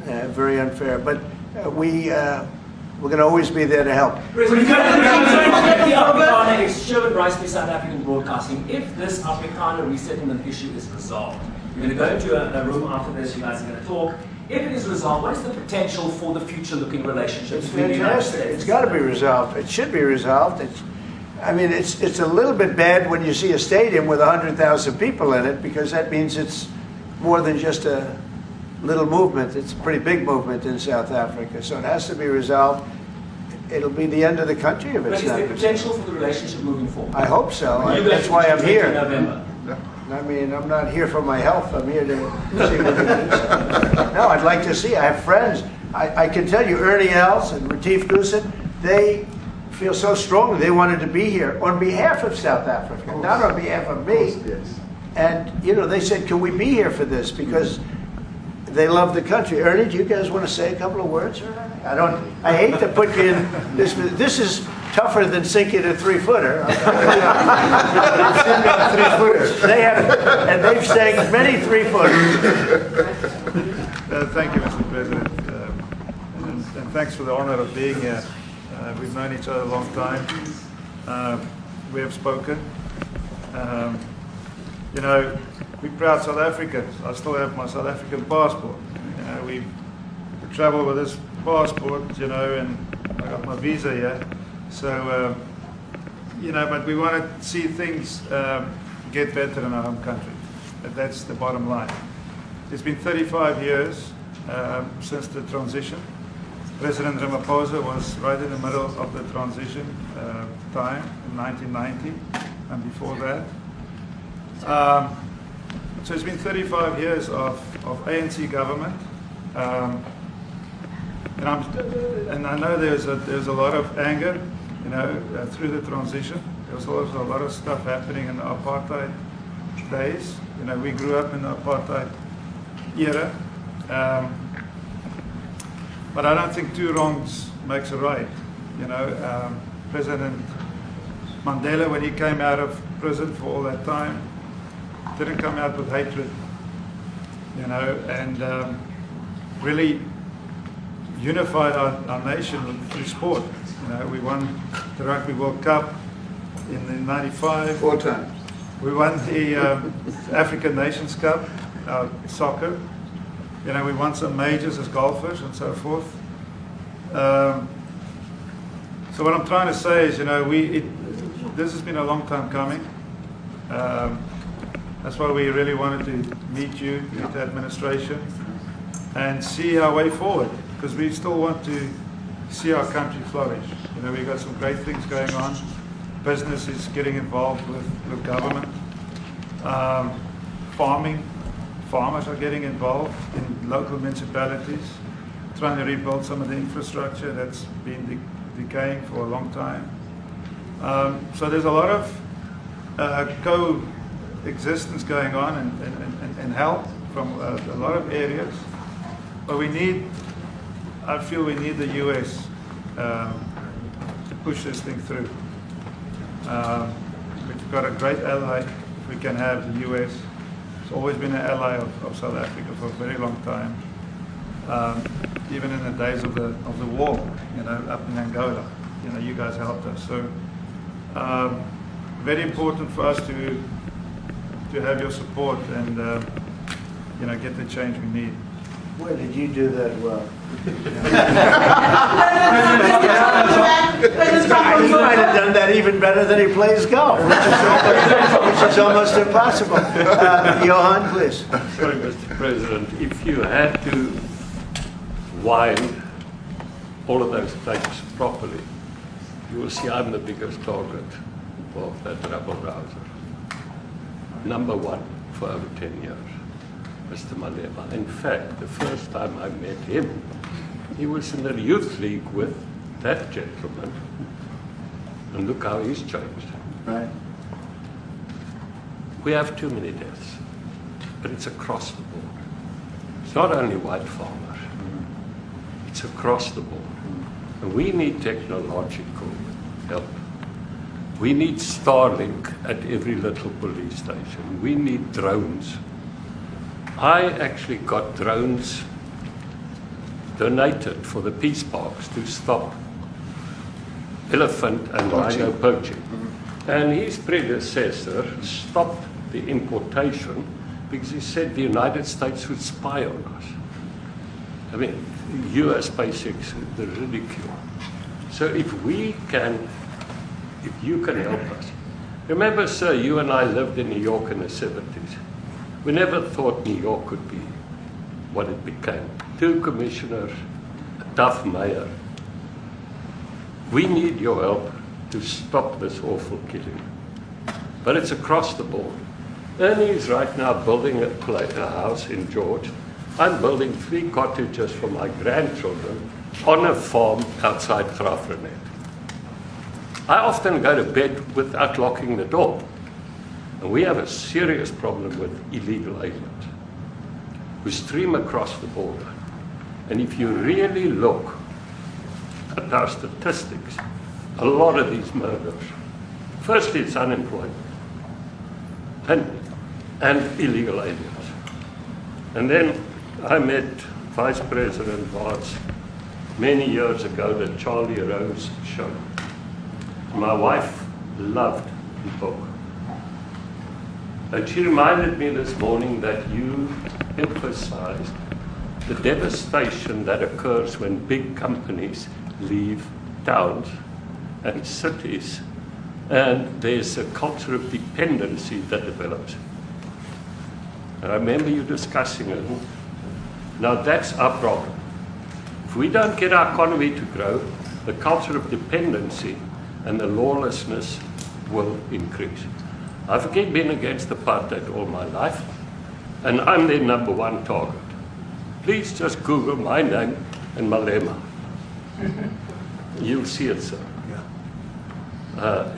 Very unfair. But we're going to always be there to help. The Afrikaner is Sherwood Rice for South African Broadcasting. If this Afrikaner resettlement issue is resolved, you're going to go into a room after this, you guys are going to talk. If it is resolved, what is the potential for the future-looking relationship between the United States? It's got to be resolved. It should be resolved. It's a little bit bad when you see a stadium with 100,000 people in it, because that means it's more than just a little movement. It's a pretty big movement in South Africa, so it has to be resolved. It'll be the end of the country if it's not. But is there potential for the relationship moving forward? I hope so. That's why I'm here. I mean, I'm not here for my health. I'm here to see what it is. No, I'd like to see. I have friends. I can tell you, Ernie Els and Retief Goosen, they feel so strongly they wanted to be here on behalf of South Africa, not on behalf of me. And, you know, they said, can we be here for this? Because they love the country. Ernie, do you guys want to say a couple of words? I hate to put you in this. This is tougher than sinking a 3-footer. They have, and they've sank many 3-footers. Thank you, Mr. President. And thanks for the honor of being here. We've known each other a long time. We have spoken. You know, we're proud South Africans. I still have my South African passport. You know, we travel with this passport, you know, and I got my visa here. So, you know, but we want to see things get better in our home country. That's the bottom line. It's been 35 years since the transition. President Ramaphosa was right in the middle of the transition time in 1990 and before that. So it's been 35 years of ANC government, and I know there's a lot of anger, you know, through the transition. There was also a lot of stuff happening in the apartheid days. You know, we grew up in the apartheid era, but I don't think two wrongs makes a right. You know, President Mandela, when he came out of prison for all that time, didn't come out with hatred, you know, and really unified our nation through sport. You know, we won the Rugby World Cup in '95. 4 times. We won the African Nations Cup, soccer. You know, we won some majors as golfers and so forth. So what I'm trying to say is, you know, this has been a long time coming. That's why we really wanted to meet you, meet the administration, and see our way forward, because we still want to see our country flourish. You know, we've got some great things going on. Business is getting involved with government. Farmers are getting involved in local municipalities, trying to rebuild some of the infrastructure that's been decaying for a long time. So there's a lot of coexistence going on and help from a lot of areas. But I feel we need the US to push this thing through. We've got a great ally if we can have the US. It's always been an ally of South Africa for a very long time. Even in the days of the war, you know, up in Angola, you know, you guys helped us. So very important for us to have your support and you know, get the change we need. Boy, did you do that well. You might have done that even better than he plays golf, which is almost impossible. Johan, please. Sorry, Mr. President, if you had to wind all of those tapes properly, you will see I'm the biggest target of that rabble-rouser. Number one for over 10 years, Mr. Malema. In fact, the first time I met him, he was in the youth league with that gentleman. And look how he's changed. Right. We have too many deaths, but it's across the board. It's not only white farmers, it's across the board. And we need technological help. We need Starlink at every little police station. We need drones. I actually got drones donated for the peace parks to stop elephant and rhino poaching. And his predecessor stopped the importation because he said the United States would spy on us. I mean, US basics, the ridicule. So if you can help us. Remember, sir, you and I lived in New York in the 70s. We never thought New York could be what it became. 2 commissioners, a tough mayor. We need your help to stop this awful killing. But it's across the board. Ernie is right now building a house in George. I'm building 3 cottages for my grandchildren on a farm outside Graaff-Reinet. I often go to bed without locking the door. And we have a serious problem with illegal aliens who stream across the border. And if you really look at our statistics, a lot of these murders, firstly it's unemployment and illegal aliens. And then I met Vice President Vance many years ago, the Charlie Rose show. My wife loved the book. And she reminded me this morning that you emphasized the devastation that occurs when big companies leave towns and cities, and there's a culture of dependency that develops. And I remember you discussing it. Now that's our problem. If we don't get our economy to grow, the culture of dependency and the lawlessness will increase. I've been against apartheid all my life, and I'm their #1 target. Please just Google my name and Malema. You'll see it, sir.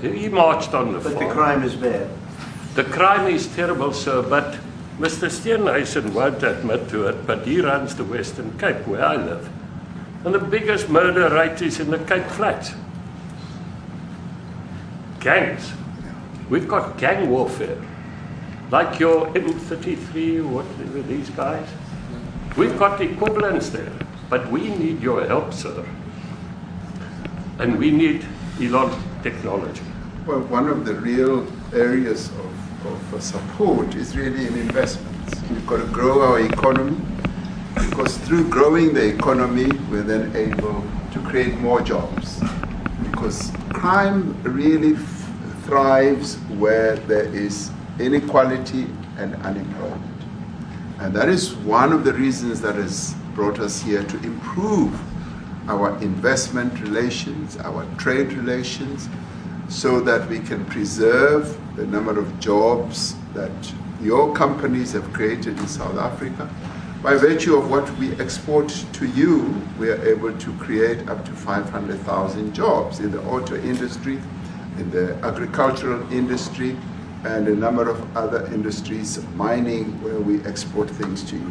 He marched on the farm. But the crime is bad. The crime is terrible, sir, but Mr. Steenhuisen won't admit to it, but he runs the Western Cape, where I live. And the biggest murder rate is in the Cape Flats. Gangs. We've got gang warfare. Like your M33, whatever these guys. We've got equivalents there. But we need your help, sir. And we need Elon technology. Well, one of the real areas of support is really in investments. We've got to grow our economy, because through growing the economy, we're then able to create more jobs. Because crime really thrives where there is inequality and unemployment. And that is one of the reasons that has brought us here, to improve our investment relations, our trade relations, so that we can preserve the number of jobs that your companies have created in South Africa. By virtue of what we export to you, we are able to create up to 500,000 jobs in the auto industry, in the agricultural industry, and a number of other industries, mining, where we export things to you.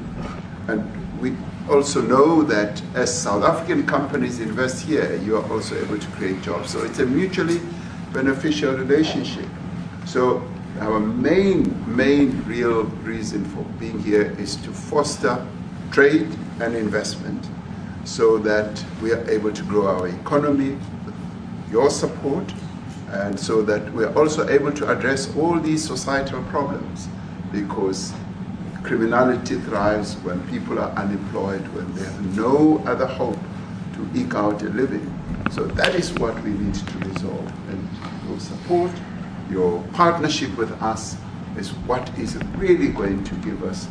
And we also know that as South African companies invest here, you are also able to create jobs. So it's a mutually beneficial relationship. So our main real reason for being here is to foster trade and investment, so that we are able to grow our economy with your support, and so that we are also able to address all these societal problems, because criminality thrives when people are unemployed, when they have no other hope to eke out a living. So that is what we need to resolve, and your support, your partnership with us is what is really going to give us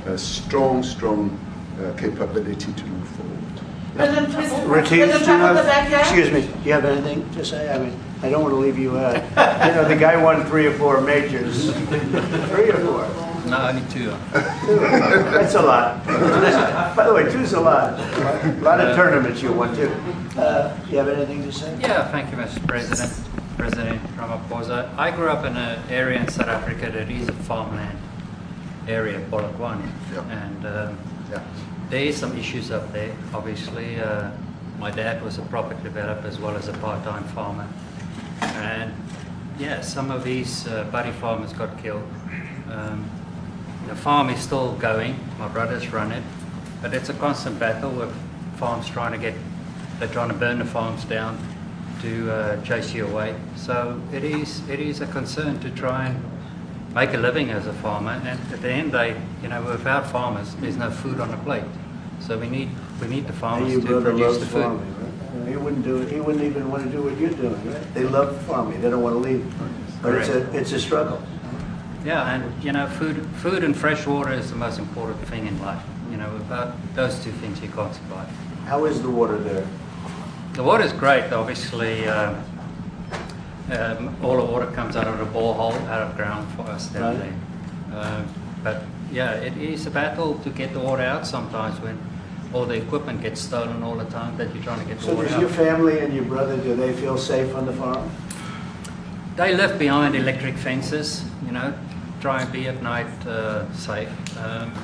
a strong capability to move forward. Excuse me, do you have anything to say? I mean, I don't want to leave you out. You know, the guy won 3 or 4 majors. 3 or 4? No, only 2. That's a lot. By the way, 2's a lot. A lot of tournaments you won too. Do you have anything to say? Yeah, thank you, Mr. President. President Ramaphosa. I grew up in an area in South Africa that is a farmland area, Polokwane. And there is some issues up there. Obviously, my dad was a property developer as well as a part-time farmer. And yeah, some of these buddy farmers got killed. The farm is still going. My brothers run it, but it's a constant battle with farms they're trying to burn the farms down to chase you away. So it is a concern to try and make a living as a farmer. And at the end of the day, you know, without farmers, there's no food on the plate. So we need the farmers to produce the food. Farming, right? He wouldn't do it. He wouldn't even want to do what you're doing, right? They love farming. They don't want to leave. But it's a struggle. Yeah, and you know, food and fresh water is the most important thing in life. You know, without those 2 things, you can't survive. How is the water there? The water is great. Obviously, all the water comes out of the borehole, out of ground for us down there. But yeah, it is a battle to get the water out sometimes when all the equipment gets stolen all the time that you're trying to get the water out. So does your family and your brother, do they feel safe on the farm? they live behind electric fences, you know, try and be at night safe.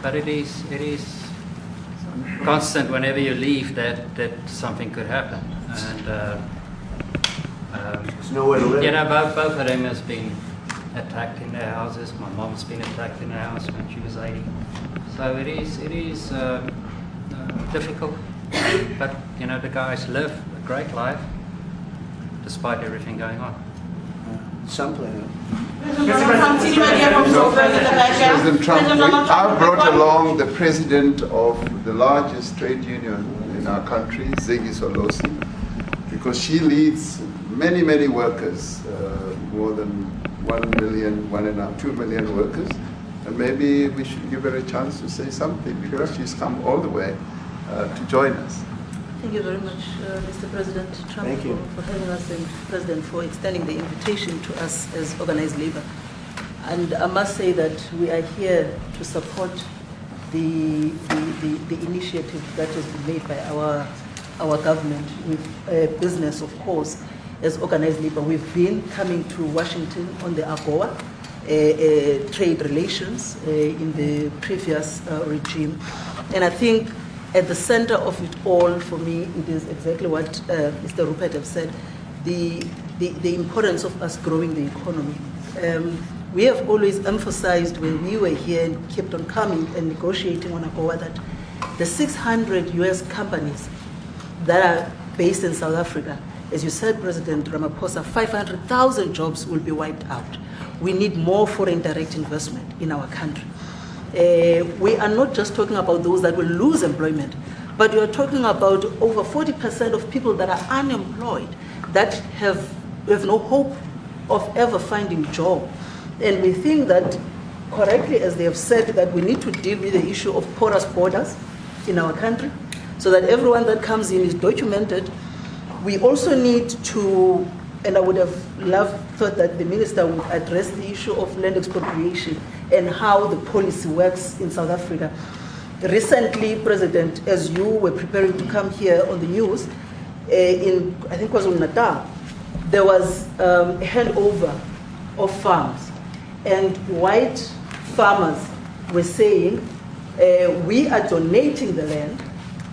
But it is constant whenever you leave that something could happen. And there's nowhere to live. You know, both of them has been attacked in their houses. My mom's been attacked in her house when she was 80. So it is difficult. But you know, the guys live a great life despite everything going on. Something. President Trump, I brought along the president of the largest trade union in our country, Ziggy Solosi, because she leads many, many workers, more than 1 million, 2 million workers. And maybe we should give her a chance to say something because she's come all the way to join us. Thank you very much, Mr. President Trump, for having us, and President for extending the invitation to us as organized labor. And I must say that we are here to support the initiative that has been made by our government with business, of course, as organized labor. We've been coming to Washington on the AGOA trade relations in the previous regime. And I think at the center of it all, for me, it is exactly what Mr. Rupert has said, the importance of us growing the economy. We have always emphasized when we were here and kept on coming and negotiating on AGOA that the 600 US companies that are based in South Africa, as you said, President Ramaphosa, 500,000 jobs will be wiped out. We need more foreign direct investment in our country. We are not just talking about those that will lose employment, but we are talking about over 40% of people that are unemployed, that have no hope of ever finding a job. And we think that, correctly, as they have said, that we need to deal with the issue of porous borders in our country, so that everyone that comes in is documented. We also need to, and I would have thought that the minister would address the issue of land expropriation and how the policy works in South Africa. Recently, President, as you were preparing to come here on the news, in, I think it was in Natal, there was a handover of farms. And white farmers were saying, we are donating the land,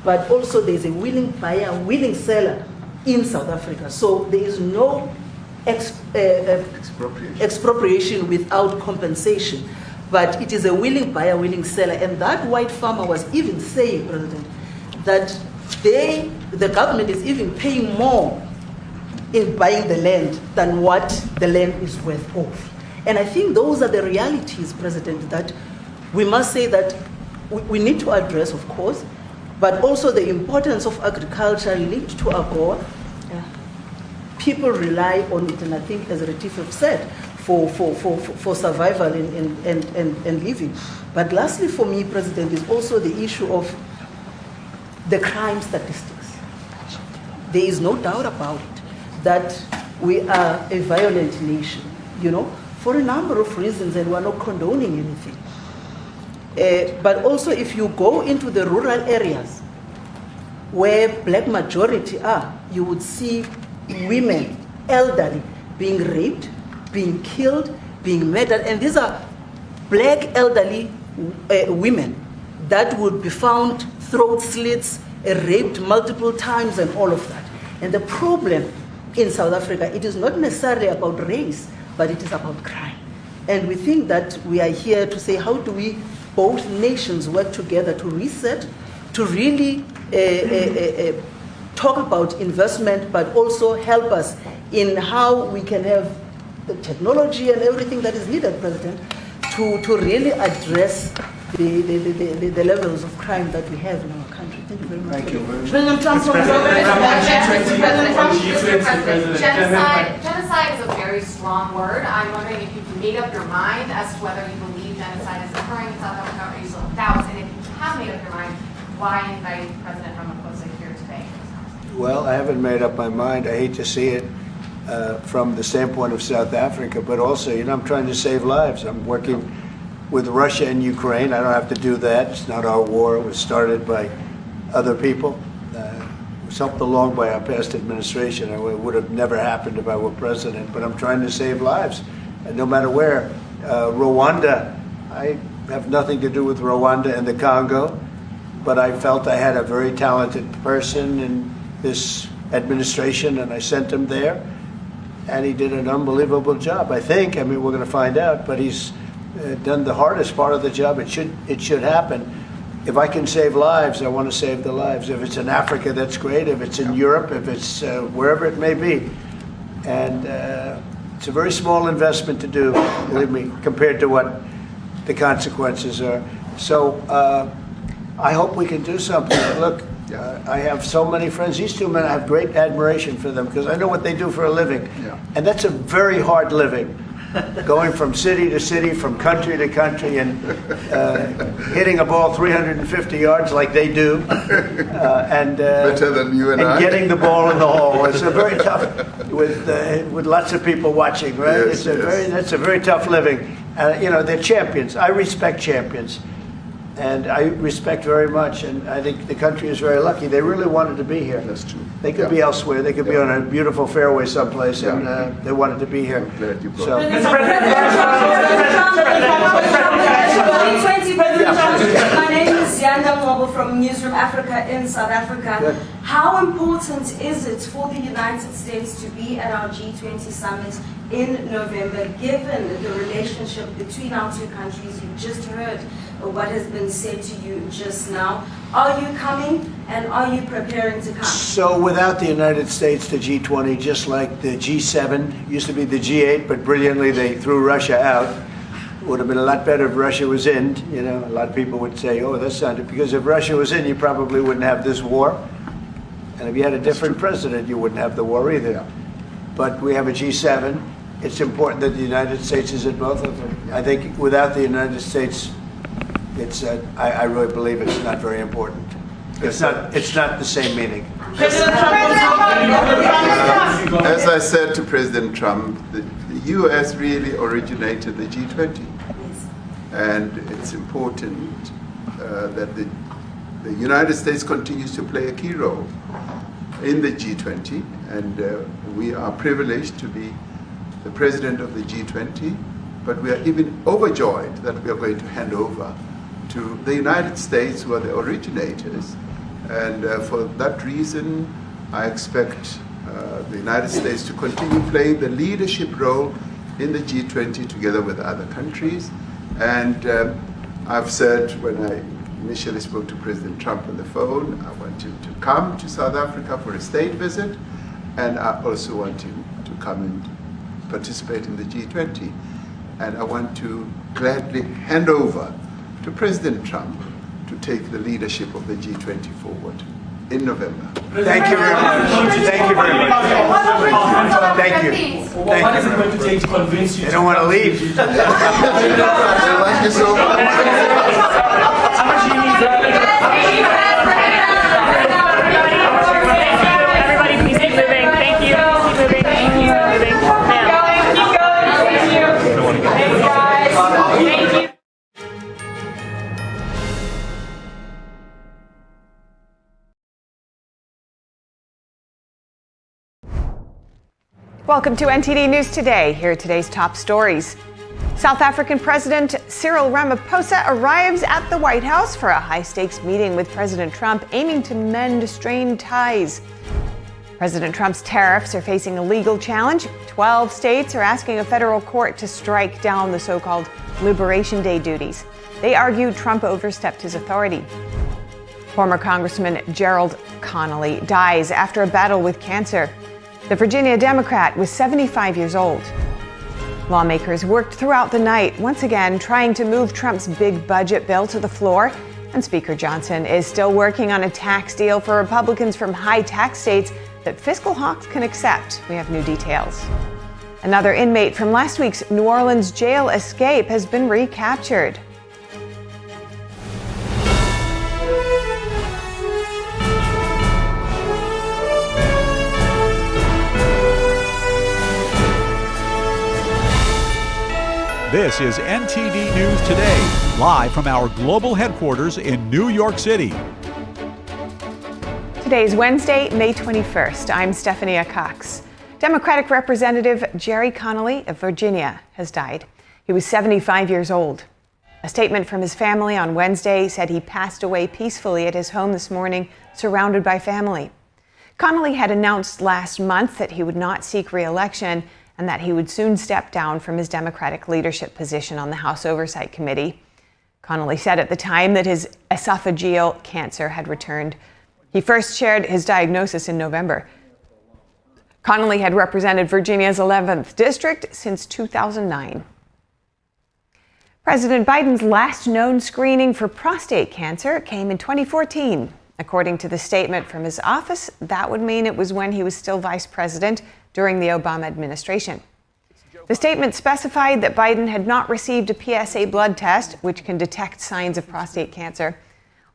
but also there's a willing buyer, willing seller in South Africa. So there is no expropriation without compensation, but it is a willing buyer, willing seller. And that white farmer was even saying, President, that the government is even paying more in buying the land than what the land is worth of. And I think those are the realities, President, that we must say that we need to address, of course, but also the importance of agriculture linked to AGOA. People rely on it, and I think, as Retief have said, for survival and living. But lastly, for me, President, is also the issue of the crime statistics. There is no doubt about it that we are a violent nation, you know, for a number of reasons, and we're not condoning anything. But also, if you go into the rural areas where black majority are, you would see women, elderly, being raped, being killed, being murdered. And these are black elderly women that would be found throat slits, raped multiple times, and all of that. And the problem in South Africa, it is not necessarily about race, but it is about crime. And we think that we are here to say, how do we, both nations, work together to reset, to really talk about investment, but also help us in how we can have the technology and everything that is needed, President, to really address the levels of crime that we have in our country. Thank you very much. Thank you very much. President Trump, genocide is a very strong word. I'm wondering if you've made up your mind as to whether you believe genocide is occurring in South Africa, or you still have doubts, and if you have made up your mind, why invite President Ramaphosa here today? Well, I haven't made up my mind. I hate to see it from the standpoint of South Africa, but also, you know, I'm trying to save lives. I'm working with Russia and Ukraine. I don't have to do that. It's not our war. It was started by other people. was helped along by our past administration. It would have never happened if I were president, but I'm trying to save lives, and no matter where. Rwanda, I have nothing to do with Rwanda and the Congo, but I felt I had a very talented person in this administration, and I sent him there, and he did an unbelievable job, I think. I mean, we're going to find out, but he's done the hardest part of the job. It should happen. If I can save lives, I want to save the lives. If it's in Africa, that's great. If it's in Europe, if it's wherever it may be. And it's a very small investment to do, believe me, compared to what the consequences are. So I hope we can do something. Look, I have so many friends. These two men, I have great admiration for them because I know what they do for a living. And that's a very hard living. Going from city to city, from country to country, and hitting a ball 350 yards like they do, and better than you and I. Getting the ball in the hole. It's a very tough with lots of people watching, right? Yes, That's a very tough living. You know, they're champions. I respect champions, and I respect very much. And I think the country is very lucky. They really wanted to be here. That's true. They could be elsewhere. They could be on a beautiful fairway someplace, and they wanted to be here. Glad you brought So. My name is Yanda Mobile from Newsroom Africa in South Africa. Good. How important is it for the United States to be at our G20 summit in November, given the relationship between our two countries? You've just heard what has been said to you just now. Are you coming, and are you preparing to come? So without the United States, the G20, just like the G7, used to be the G8, but brilliantly they threw Russia out. Would have been a lot better if Russia was in. You know, a lot of people would say, oh, that's not it. Because if Russia was in, you probably wouldn't have this war. And if you had a different president, you wouldn't have the war either. But we have a G7. It's important that the United States is at both of them. I think without the United States, it's I really believe it's not very important. It's not the same meaning. As I said to President Trump, the U.S. really originated the G20. And it's important that the United States continues to play a key role in the G20. And we are privileged to be the president of the G20, but we are even overjoyed that we are going to hand over to the United States, who are the originators. And for that reason, I expect the United States to continue playing the leadership role in the G20 together with other countries. And I've said when I initially spoke to President Trump on the phone, I want him to come to South Africa for a state visit, and I also want him to come and participate in the G20. And I want to gladly hand over to President Trump to take the leadership of the G20 forward in November. Thank you very much. Thank you very much. Thank you. What is it going to take to convince you? They don't want to leave. They like you so much. How much do you need? Everybody, please keep moving. Thank you. Keep moving. Thank you. Moving. Ma'am. Keep going. Thank you. Thank you. Welcome to NTD News Today. Here are today's top stories. South African President Cyril Ramaphosa arrives at the White House for a high-stakes meeting with President Trump, aiming to mend strained ties. President Trump's tariffs are facing a legal challenge. 12 states are asking a federal court to strike down the so-called Liberation Day duties. They argue Trump overstepped his authority. Former Congressman Gerald Connolly dies after a battle with cancer. The Virginia Democrat was 75 years old. Lawmakers worked throughout the night, once again trying to move Trump's big budget bill to the floor. And Speaker Johnson is still working on a tax deal for Republicans from high tax states that fiscal hawks can accept. We have new details. Another inmate from last week's New Orleans jail escape has been recaptured. This is NTD News Today, live from our global headquarters in New York City. Today is Wednesday, May 21st. I'm Stephanie Cox. Democratic Representative Gerry Connolly of Virginia has died. He was 75 years old. A statement from his family on Wednesday said he passed away peacefully at his home this morning, surrounded by family. Connolly had announced last month that he would not seek re-election and that he would soon step down from his Democratic leadership position on the House Oversight Committee. Connolly said at the time that his esophageal cancer had returned. He first shared his diagnosis in November. Connolly had represented Virginia's 11th district since 2009. President Biden's last known screening for prostate cancer came in 2014. According to the statement from his office, that would mean it was when he was still vice president during the Obama administration. The statement specified that Biden had not received a PSA blood test, which can detect signs of prostate cancer.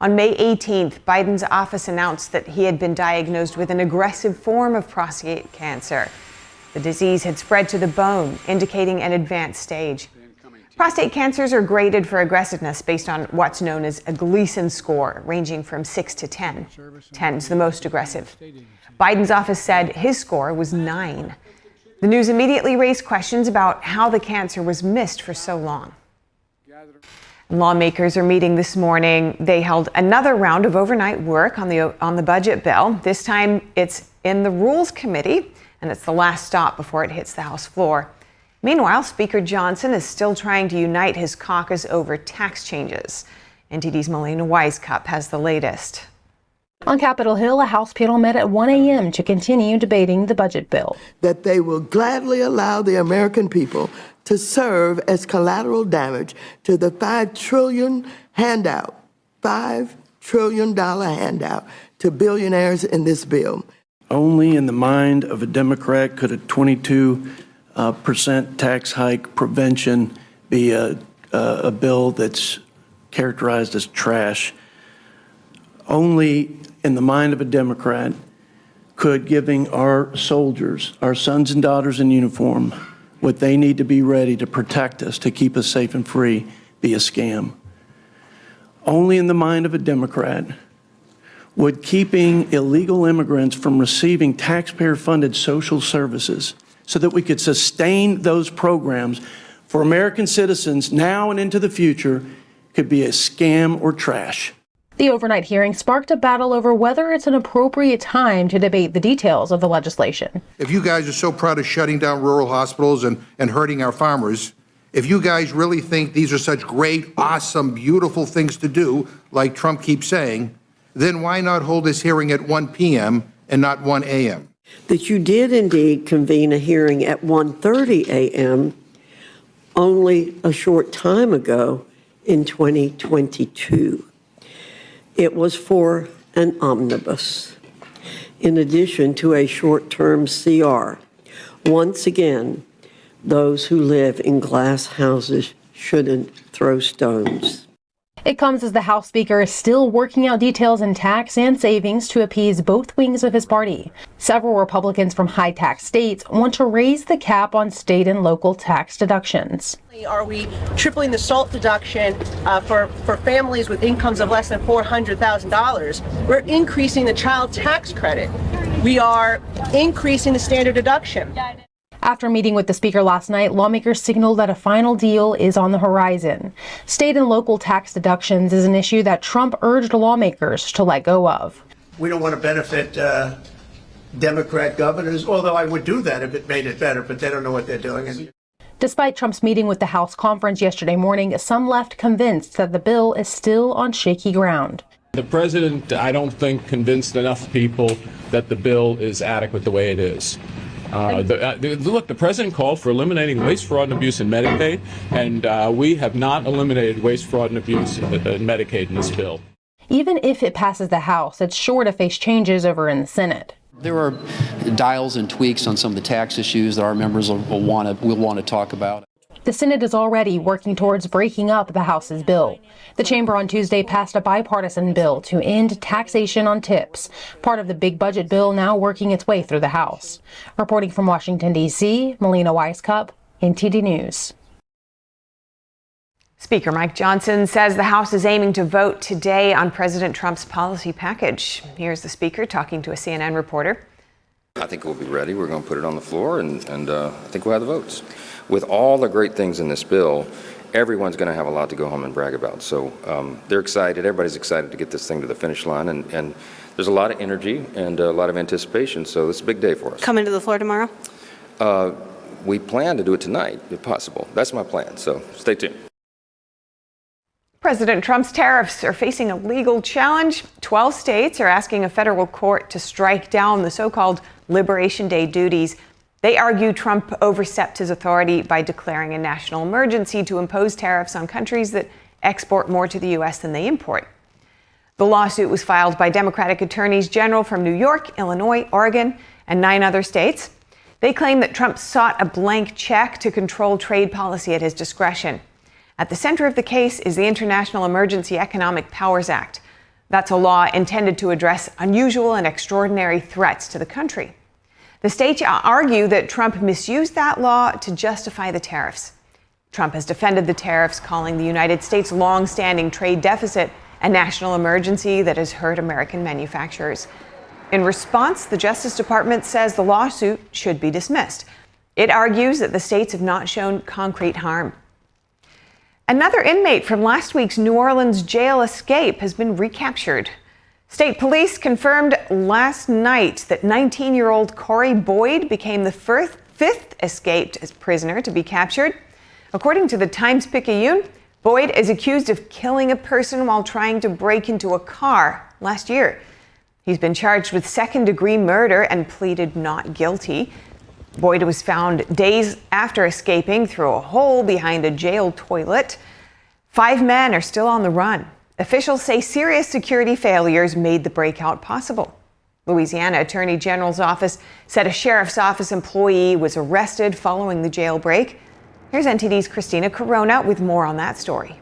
On May 18th, Biden's office announced that he had been diagnosed with an aggressive form of prostate cancer. The disease had spread to the bone, indicating an advanced stage. Prostate cancers are graded for aggressiveness based on what's known as a Gleason score, ranging from 6 to 10. 10 is the most aggressive. Biden's office said his score was 9. The news immediately raised questions about how the cancer was missed for so long. Lawmakers are meeting this morning. They held another round of overnight work on the budget bill. This time it's in the Rules Committee, and it's the last stop before it hits the House floor. Meanwhile, Speaker Johnson is still trying to unite his caucus over tax changes. NTD's Melina Wisecup has the latest. On Capitol Hill, a House panel met at 1 a.m. to continue debating the budget bill. That they will gladly allow the American people to serve as collateral damage to the $5 trillion handout, $5 trillion handout to billionaires in this bill. Only in the mind of a Democrat could a 22% tax hike prevention be a bill that's characterized as trash. Only in the mind of a Democrat could giving our soldiers, our sons and daughters in uniform, what they need to be ready to protect us, to keep us safe and free, be a scam. Only in the mind of a Democrat would keeping illegal immigrants from receiving taxpayer-funded social services so that we could sustain those programs for American citizens now and into the future could be a scam or trash. The overnight hearing sparked a battle over whether it's an appropriate time to debate the details of the legislation. If you guys are so proud of shutting down rural hospitals and hurting our farmers, if you guys really think these are such great, awesome, beautiful things to do, like Trump keeps saying, then why not hold this hearing at 1 p.m. and not 1 a.m.? That you did indeed convene a hearing at 1:30 a.m. only a short time ago in 2022. It was for an omnibus, in addition to a short-term CR. Once again, those who live in glass houses shouldn't throw stones. It comes as the House Speaker is still working out details in tax and savings to appease both wings of his party. Several Republicans from high-tax states want to raise the cap on state and local tax deductions. Are we tripling the SALT deduction for families with incomes of less than $400,000? We're increasing the child tax credit. We are increasing the standard deduction. After meeting with the Speaker last night, lawmakers signaled that a final deal is on the horizon. State and local tax deductions is an issue that Trump urged lawmakers to let go of. We don't want to benefit Democrat governors, although I would do that if it made it better, but they don't know what they're doing. Despite Trump's meeting with the House conference yesterday morning, some left convinced that the bill is still on shaky ground. The president, I don't think, convinced enough people that the bill is adequate the way it is. Look, the president called for eliminating waste, fraud, and abuse in Medicaid, and we have not eliminated waste, fraud, and abuse in Medicaid in this bill. Even if it passes the House, it's sure to face changes over in the Senate. There are dials and tweaks on some of the tax issues that our members will want to talk about. The Senate is already working towards breaking up the House's bill. The chamber on Tuesday passed a bipartisan bill to end taxation on tips, part of the big budget bill now working its way through the House. Reporting from Washington, D.C., Melina Wisecup, NTD News. Speaker Mike Johnson says the House is aiming to vote today on President Trump's policy package. Here's the Speaker talking to a CNN reporter. I think we'll be ready. We're going to put it on the floor, and I think we'll have the votes. With all the great things in this bill, everyone's going to have a lot to go home and brag about. So they're excited. Everybody's excited to get this thing to the finish line, and there's a lot of energy and a lot of anticipation. So it's a big day for us. Coming to the floor tomorrow? We plan to do it tonight, if possible. That's my plan. So stay tuned. President Trump's tariffs are facing a legal challenge. 12 states are asking a federal court to strike down the so-called Liberation Day duties. They argue Trump overstepped his authority by declaring a national emergency to impose tariffs on countries that export more to the U.S. than they import. The lawsuit was filed by Democratic attorneys general from New York, Illinois, Oregon, and 9 other states. They claim that Trump sought a blank check to control trade policy at his discretion. At the center of the case is the International Emergency Economic Powers Act. That's a law intended to address unusual and extraordinary threats to the country. The states argue that Trump misused that law to justify the tariffs. Trump has defended the tariffs, calling the United States' long-standing trade deficit a national emergency that has hurt American manufacturers. In response, the Justice Department says the lawsuit should be dismissed. It argues that the states have not shown concrete harm. Another inmate from last week's New Orleans jail escape has been recaptured. State police confirmed last night that 19-year-old Corey Boyd became the fifth escaped prisoner to be captured. According to the Times-Picayune, Boyd is accused of killing a person while trying to break into a car last year. He's been charged with second-degree murder and pleaded not guilty. Boyd was found days after escaping through a hole behind a jail toilet. 5 men are still on the run. Officials say serious security failures made the breakout possible. Louisiana Attorney General's office said a sheriff's office employee was arrested following the jailbreak. Here's NTD's Christina Corona with more on that story.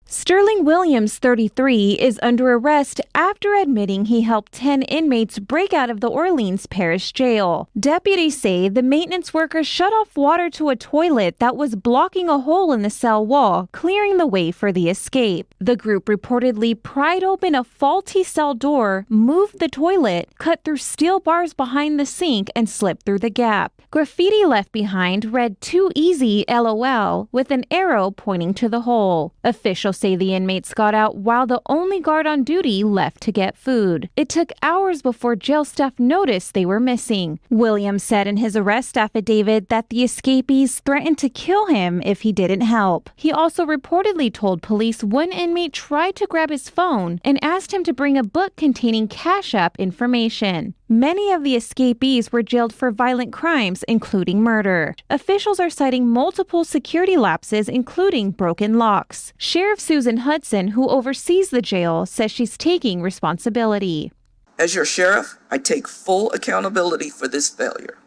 Sterling Williams, 33, is under arrest after admitting he helped 10 inmates break out of the Orleans Parish Jail. Deputies say the maintenance workers shut off water to a toilet that was blocking a hole in the cell wall, clearing the way for the escape. The group reportedly pried open a faulty cell door, moved the toilet, cut through steel bars behind the sink, and slipped through the gap. Graffiti left behind read "Too easy, LOL," with an arrow pointing to the hole. Officials say the inmates got out while the only guard on duty left to get food. It took hours before jail staff noticed they were missing. Williams said in his arrest affidavit that the escapees threatened to kill him if he didn't help. He also reportedly told police one inmate tried to grab his phone and asked him to bring a book containing Cash App information. Many of the escapees were jailed for violent crimes, including murder. Officials are citing multiple security lapses, including broken locks. Sheriff Susan Hudson, who oversees the jail, says she's taking responsibility. As your sheriff, I take full accountability for this failure,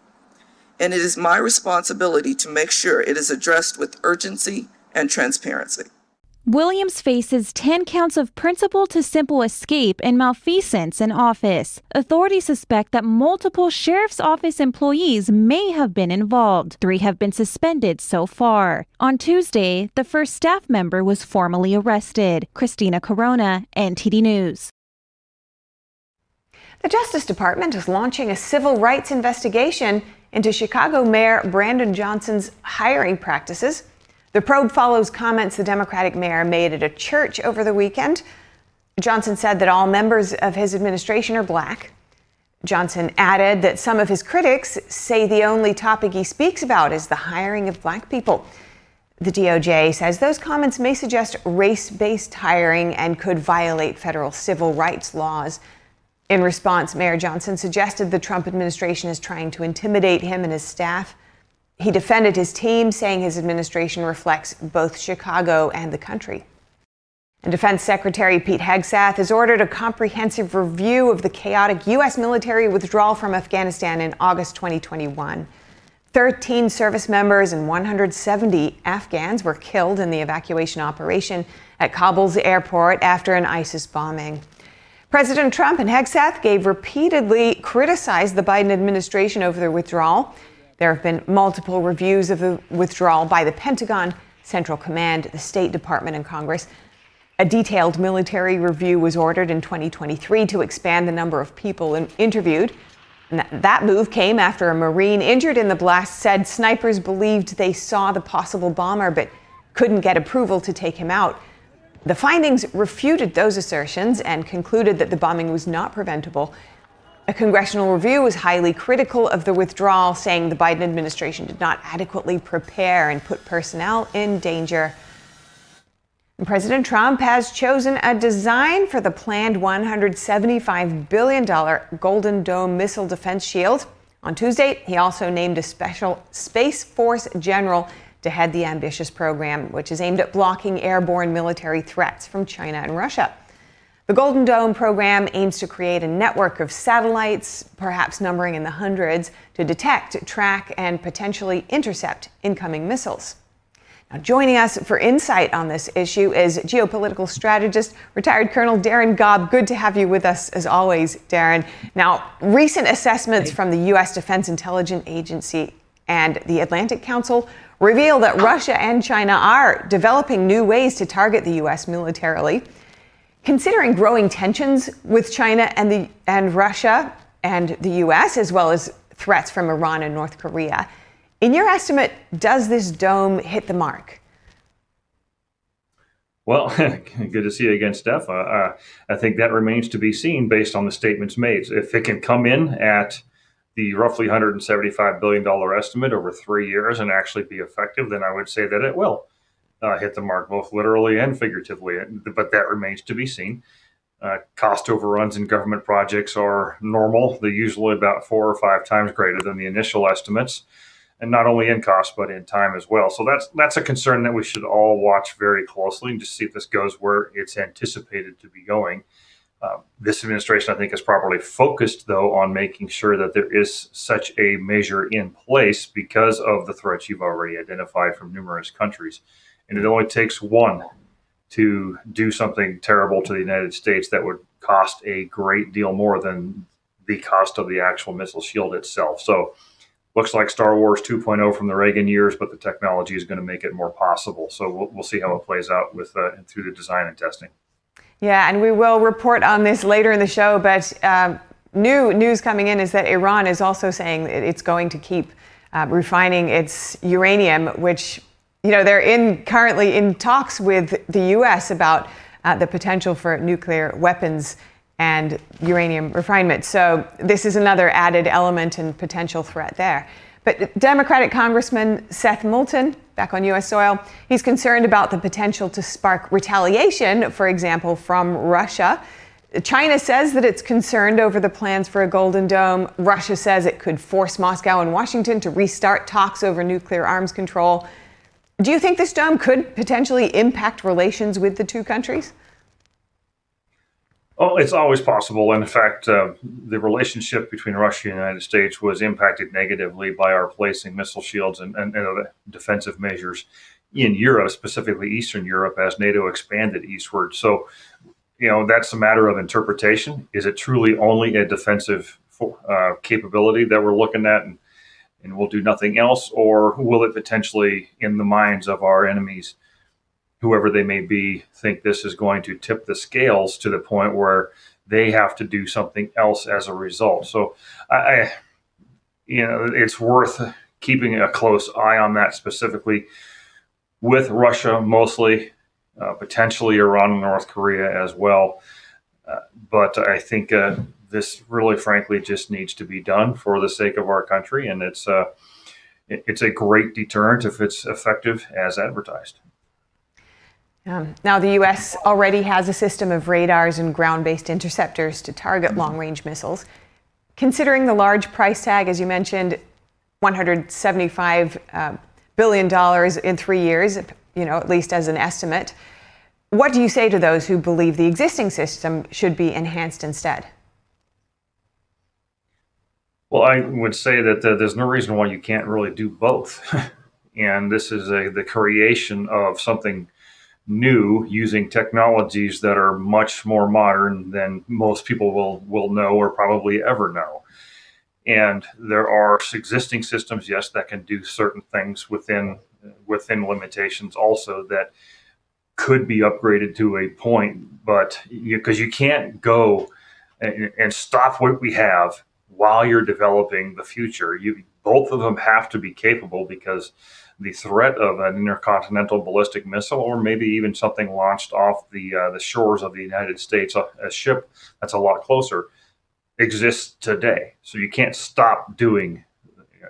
and it is my responsibility to make sure it is addressed with urgency and transparency. Williams faces 10 counts of principal to simple escape and malfeasance in office. Authorities suspect that multiple sheriff's office employees may have been involved. 3 have been suspended so far. On Tuesday, the first staff member was formally arrested. Christina Corona, NTD News. The Justice Department is launching a civil rights investigation into Chicago Mayor Brandon Johnson's hiring practices. The probe follows comments the Democratic mayor made at a church over the weekend. Johnson said that all members of his administration are black. Johnson added that some of his critics say the only topic he speaks about is the hiring of black people. The DOJ says those comments may suggest race-based hiring and could violate federal civil rights laws. In response, Mayor Johnson suggested the Trump administration is trying to intimidate him and his staff. He defended his team, saying his administration reflects both Chicago and the country. And Defense Secretary Pete Hegseth has ordered a comprehensive review of the chaotic U.S. military withdrawal from Afghanistan in August 2021. 13 service members and 170 Afghans were killed in the evacuation operation at Kabul's airport after an ISIS bombing. President Trump and Hegseth repeatedly criticized the Biden administration over the withdrawal. There have been multiple reviews of the withdrawal by the Pentagon, Central Command, the State Department, and Congress. A detailed military review was ordered in 2023 to expand the number of people interviewed. And that move came after a Marine injured in the blast said snipers believed they saw the possible bomber but couldn't get approval to take him out. The findings refuted those assertions and concluded that the bombing was not preventable. A congressional review was highly critical of the withdrawal, saying the Biden administration did not adequately prepare and put personnel in danger. And President Trump has chosen a design for the planned $175 billion Golden Dome missile defense shield. On Tuesday, he also named a special Space Force general to head the ambitious program, which is aimed at blocking airborne military threats from China and Russia. The Golden Dome program aims to create a network of satellites, perhaps numbering in the hundreds, to detect, track, and potentially intercept incoming missiles. Now, joining us for insight on this issue is geopolitical strategist, retired Colonel Darren Gobb. Good to have you with us, as always, Darren. Now, recent assessments from the U.S. Defense Intelligence Agency and the Atlantic Council reveal that Russia and China are developing new ways to target the U.S. militarily. Considering growing tensions with China and Russia and the U.S., as well as threats from Iran and North Korea, in your estimate, does this dome hit the mark? Well, good to see you again, Steph. I think that remains to be seen based on the statements made. If it can come in at the roughly $175 billion estimate over 3 years and actually be effective, then I would say that it will hit the mark, both literally and figuratively. But that remains to be seen. Cost overruns in government projects are normal. They're usually about 4 or 5 times greater than the initial estimates. And not only in cost, but in time as well. So that's a concern that we should all watch very closely and just see if this goes where it's anticipated to be going. This administration, I think, is properly focused, though, on making sure that there is such a measure in place because of the threats you've already identified from numerous countries. And it only takes one to do something terrible to the United States that would cost a great deal more than the cost of the actual missile shield itself. So looks like Star Wars 2.0 from the Reagan years, but the technology is going to make it more possible. So we'll see how it plays out with through the design and testing. Yeah, and we will report on this later in the show, but new news coming in is that Iran is also saying that it's going to keep refining its uranium, which, you know, they're currently in talks with the U.S. about the potential for nuclear weapons and uranium refinement. So this is another added element and potential threat there. But Democratic Congressman Seth Moulton, back on U.S. soil, he's concerned about the potential to spark retaliation, for example, from Russia. China says that it's concerned over the plans for a Golden Dome. Russia says it could force Moscow and Washington to restart talks over nuclear arms control. Do you think this dome could potentially impact relations with the two countries? Oh, it's always possible. And in fact, the relationship between Russia and the United States was impacted negatively by our placing missile shields and other defensive measures in Europe, specifically Eastern Europe, as NATO expanded eastward. So, you know, that's a matter of interpretation. Is it truly only a defensive capability that we're looking at and we'll do nothing else? Or will it potentially, in the minds of our enemies, whoever they may be, think this is going to tip the scales to the point where they have to do something else as a result? So, it's worth keeping a close eye on that, specifically with Russia, mostly, potentially Iran and North Korea as well. But I think this really, frankly, just needs to be done for the sake of our country, and it's a great deterrent if it's effective as advertised. Now, the U.S. already has a system of radars and ground-based interceptors to target long-range missiles. Considering the large price tag, as you mentioned, $175 billion in 3 years, you know, at least as an estimate, what do you say to those who believe the existing system should be enhanced instead? Well, I would say that there's no reason why you can't really do both. And this is the creation of something new using technologies that are much more modern than most people will know or probably ever know. And there are existing systems, yes, that can do certain things within within limitations also that could be upgraded to a point, but because you can't go and stop what we have while you're developing the future. Both of them have to be capable, because the threat of an intercontinental ballistic missile, or maybe even something launched off the shores of the United States, a ship that's a lot closer, exists today. So you can't stop doing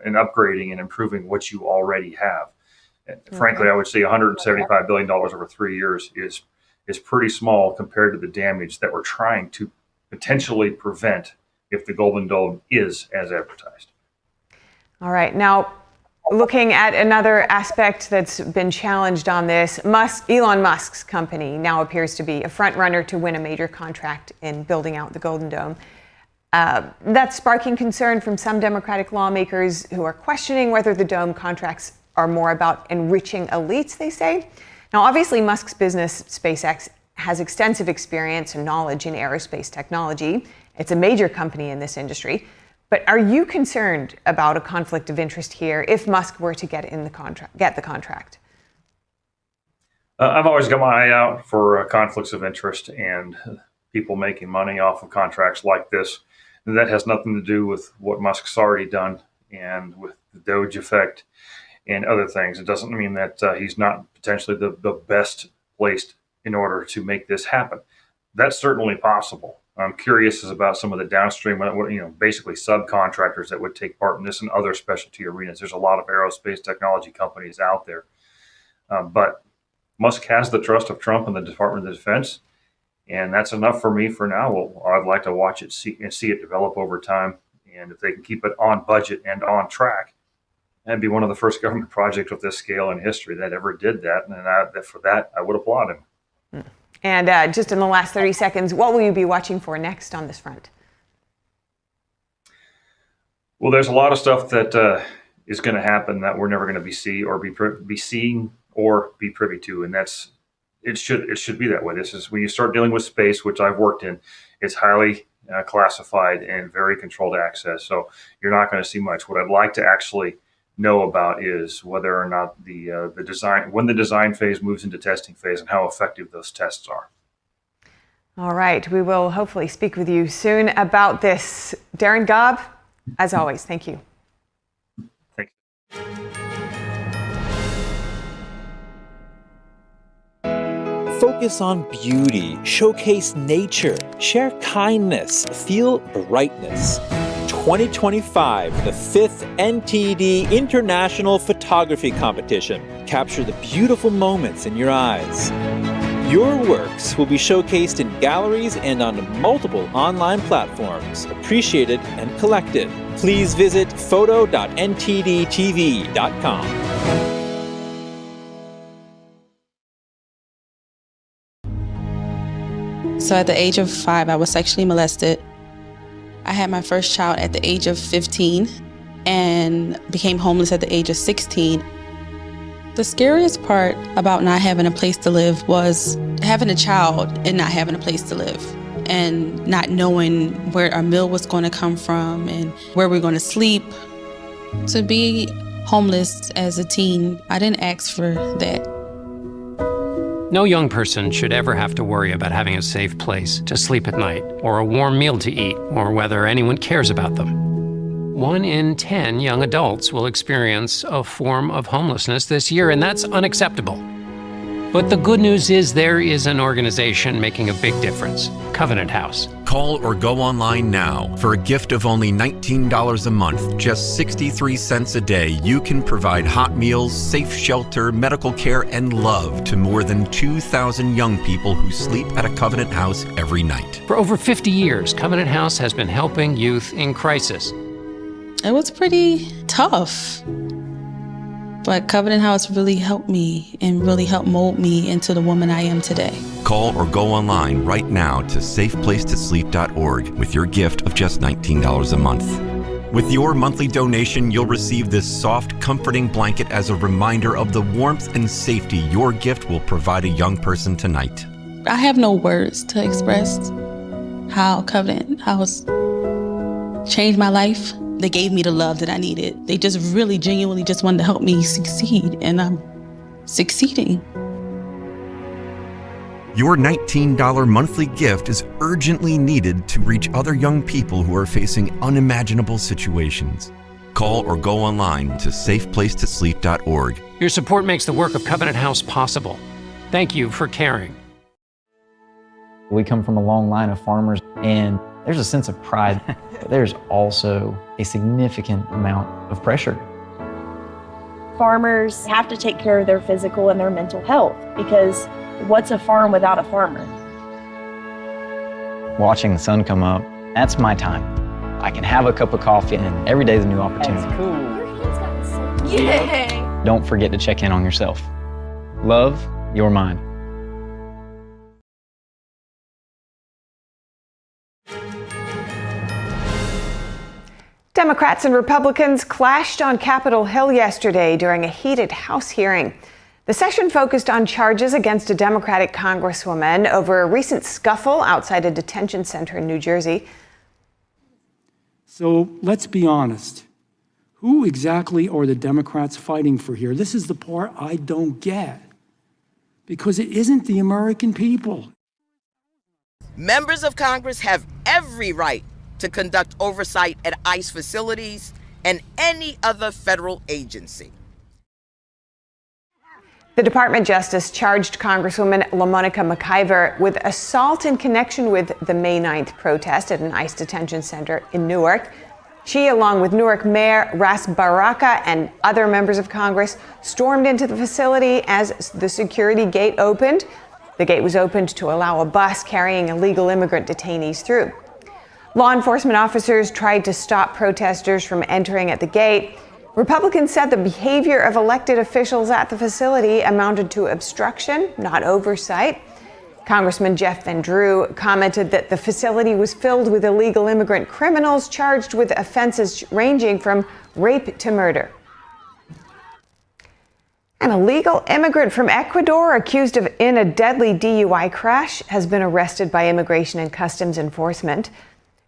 and upgrading and improving what you already have. And frankly, I would say $175 billion over 3 years is pretty small compared to the damage that we're trying to potentially prevent if the Golden Dome is as advertised. All right. Now, looking at another aspect that's been challenged on this, Elon Musk's company now appears to be a front runner to win a major contract in building out the Golden Dome. That's sparking concern from some Democratic lawmakers who are questioning whether the dome contracts are more about enriching elites, they say. Now, obviously, Musk's business, SpaceX, has extensive experience and knowledge in aerospace technology. It's a major company in this industry. But are you concerned about a conflict of interest here if Musk were to get the contract? I've always got my eye out for conflicts of interest and people making money off of contracts like this. And that has nothing to do with what Musk's already done and with the Doge effect and other things. It doesn't mean that he's not potentially the best placed in order to make this happen. That's certainly possible. I'm curious about some of the downstream, basically subcontractors that would take part in this and other specialty arenas. There's a lot of aerospace technology companies out there. But Musk has the trust of Trump and the Department of Defense, and that's enough for me for now. Well, I'd like to watch it, see it develop over time. And if they can keep it on budget and on track, that'd be one of the first government projects of this scale in history that ever did that. And for that, I would applaud him. And just in the last 30 seconds, what will you be watching for next on this front? Well, there's a lot of stuff that is going to happen that we're never going to be seeing or be privy to, and it should be that way. This is when you start dealing with space, which I've worked in. It's highly classified and very controlled access, so you're not going to see much. What I'd like to actually know about is whether or not the design, when the design phase moves into testing phase, and how effective those tests are. All right, we will hopefully speak with you soon about this. Darren Gobb, as always, thank you. Thank you. Focus on beauty, showcase nature, share kindness, feel brightness. 2025, the 5th NTD International Photography Competition. Capture the beautiful moments in your eyes. Your works will be showcased in galleries and on multiple online platforms, appreciated and collected. Please visit photo.ntdtv.com. So at the age of 5, I was sexually molested. I had my first child at the age of 15 and became homeless at the age of 16. The scariest part about not having a place to live was having a child and not having a place to live, and not knowing where our meal was going to come from and where we're going to sleep. To be homeless as a teen, I didn't ask for that. No young person should ever have to worry about having a safe place to sleep at night, or a warm meal to eat, or whether anyone cares about them. 1 in 10 young adults will experience a form of homelessness this year, and that's unacceptable. But the good news is there is an organization making a big difference, Covenant House. Call or go online now. For a gift of only $19 a month, just 63 cents a day, you can provide hot meals, safe shelter, medical care, and love to more than 2,000 young people who sleep at a Covenant House every night. For over 50 years, Covenant House has been helping youth in crisis. It was pretty tough. But Covenant House really helped me and really helped mold me into the woman I am today. Call or go online right now to safeplacetosleep.org with your gift of just $19 a month. With your monthly donation, you'll receive this soft, comforting blanket as a reminder of the warmth and safety your gift will provide a young person tonight. I have no words to express how Covenant House changed my life They gave me the love that I needed. They just really genuinely just wanted to help me succeed, and I'm succeeding. Your $19 monthly gift is urgently needed to reach other young people who are facing unimaginable situations. Call or go online to safeplacetosleep.org. Your support makes the work of Covenant House possible. Thank you for caring. We come from a long line of farmers, and there's a sense of pride, but there's also a significant amount of pressure. Farmers have to take care of their physical and their mental health, because what's a farm without a farmer? Watching the sun come up, that's my time. I can have a cup of coffee, and every day is a new opportunity. That's cool. Your hand's gotten so Yay! Don't forget to check in on yourself. Love, your mind. Democrats and Republicans clashed on Capitol Hill yesterday during a heated House hearing. The session focused on charges against a Democratic congresswoman over a recent scuffle outside a detention center in New Jersey. So let's be honest. Who exactly are the Democrats fighting for here? This is the part I don't get, because it isn't the American people. Members of Congress have every right to conduct oversight at ICE facilities and any other federal agency. The Department of Justice charged Congresswoman LaMonica McIver with assault in connection with the May 9th protest at an ICE detention center in Newark. She, along with Newark Mayor Ras Baraka and other members of Congress, stormed into the facility as the security gate opened. The gate was opened to allow a bus carrying illegal immigrant detainees through. Law enforcement officers tried to stop protesters from entering at the gate. Republicans said the behavior of elected officials at the facility amounted to obstruction, not oversight. Congressman Jeff Van Drew commented that the facility was filled with illegal immigrant criminals charged with offenses ranging from rape to murder. An illegal immigrant from Ecuador accused of in a deadly DUI crash has been arrested by Immigration and Customs Enforcement.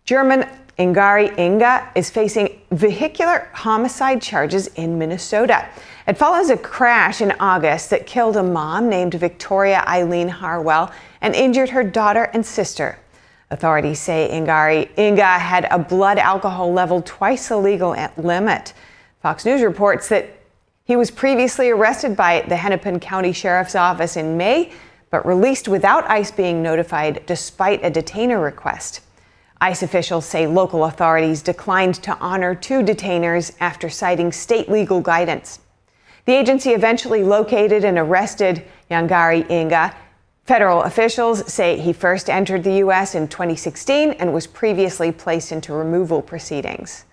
German Ingari Inga is facing vehicular homicide charges in Minnesota. It follows a crash in August that killed a mom named Victoria Eileen Harwell and injured her daughter and sister. Authorities say Ingari Inga had a blood alcohol level twice the legal limit. Fox News reports that he was previously arrested by the Hennepin County Sheriff's Office in May, but released without ICE being notified despite a detainer request. ICE officials say local authorities declined to honor 2 detainers after citing state legal guidance. The agency eventually located and arrested Yangari Inga. Federal officials say he first entered the U.S. in 2016 and was previously placed into removal proceedings.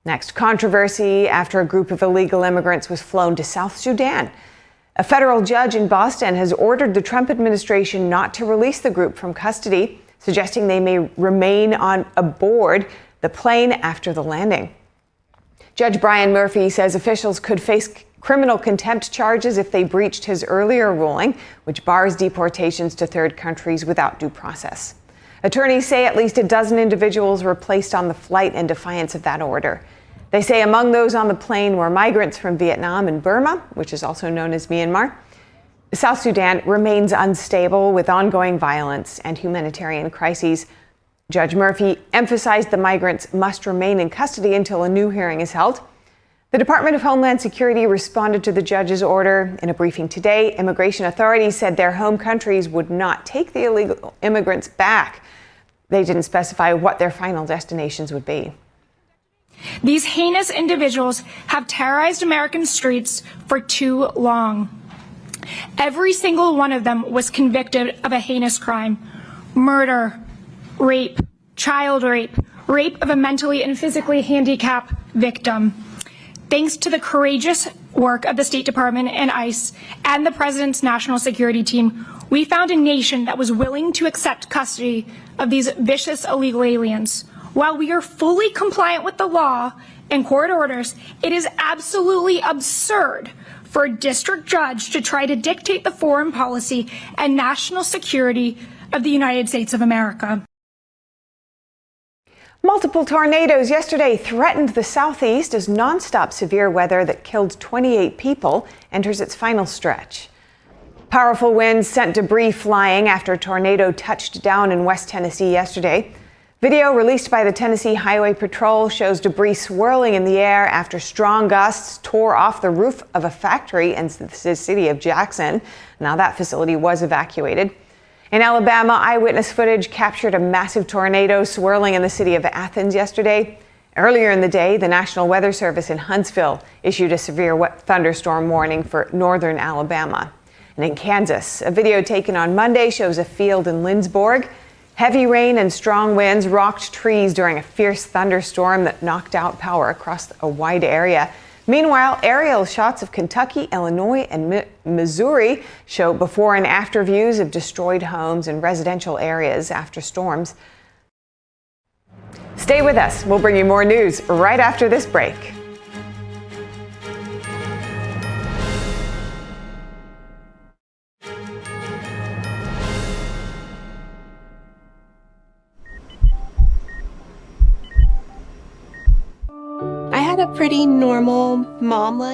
Next, controversy after a group of illegal immigrants was flown to South Sudan. A federal judge in Boston has ordered the Trump administration not to release the group from custody, suggesting they may remain aboard the plane after the landing. Judge Brian Murphy says officials could face criminal contempt charges if they breached his earlier ruling, which bars deportations to third countries without due process. Attorneys say at least a dozen individuals were placed on the flight in defiance of that order. They say among those on the plane were migrants from Vietnam and Burma, which is also known as Myanmar. South Sudan remains unstable with ongoing violence and humanitarian crises. Judge Murphy emphasized the migrants must remain in custody until a new hearing is held. The Department of Homeland Security responded to the judge's order. In a briefing today, immigration authorities said their home countries would not take the illegal immigrants back. They didn't specify what their final destinations would be. These heinous individuals have terrorized American streets for too long. Every single one of them was convicted of a heinous crime: murder, rape, child rape, rape of a mentally and physically handicapped victim. Thanks to the courageous work of the State Department and ICE and the President's national security team, we found a nation that was willing to accept custody of these vicious illegal aliens. While we are fully compliant with the law and court orders, it is absolutely absurd for a district judge to try to dictate the foreign policy and national security of the United States of America. Multiple tornadoes yesterday threatened the southeast as nonstop severe weather that killed 28 people enters its final stretch. Powerful winds sent debris flying after a tornado touched down in West Tennessee yesterday. Video released by the Tennessee Highway Patrol shows debris swirling in the air after strong gusts tore off the roof of a factory in the city of Jackson. Now that facility was evacuated. In Alabama, eyewitness footage captured a massive tornado swirling in the city of Athens yesterday. Earlier in the day, the National Weather Service in Huntsville issued a severe thunderstorm warning for northern Alabama. And in Kansas, a video taken on Monday shows a field in Lindsborg. Heavy rain and strong winds rocked trees during a fierce thunderstorm that knocked out power across a wide area. Meanwhile, aerial shots of Kentucky, Illinois, and Missouri show before and after views of destroyed homes and residential areas after storms. Stay with us. We'll bring you more news right after this break. I had a pretty normal mom life.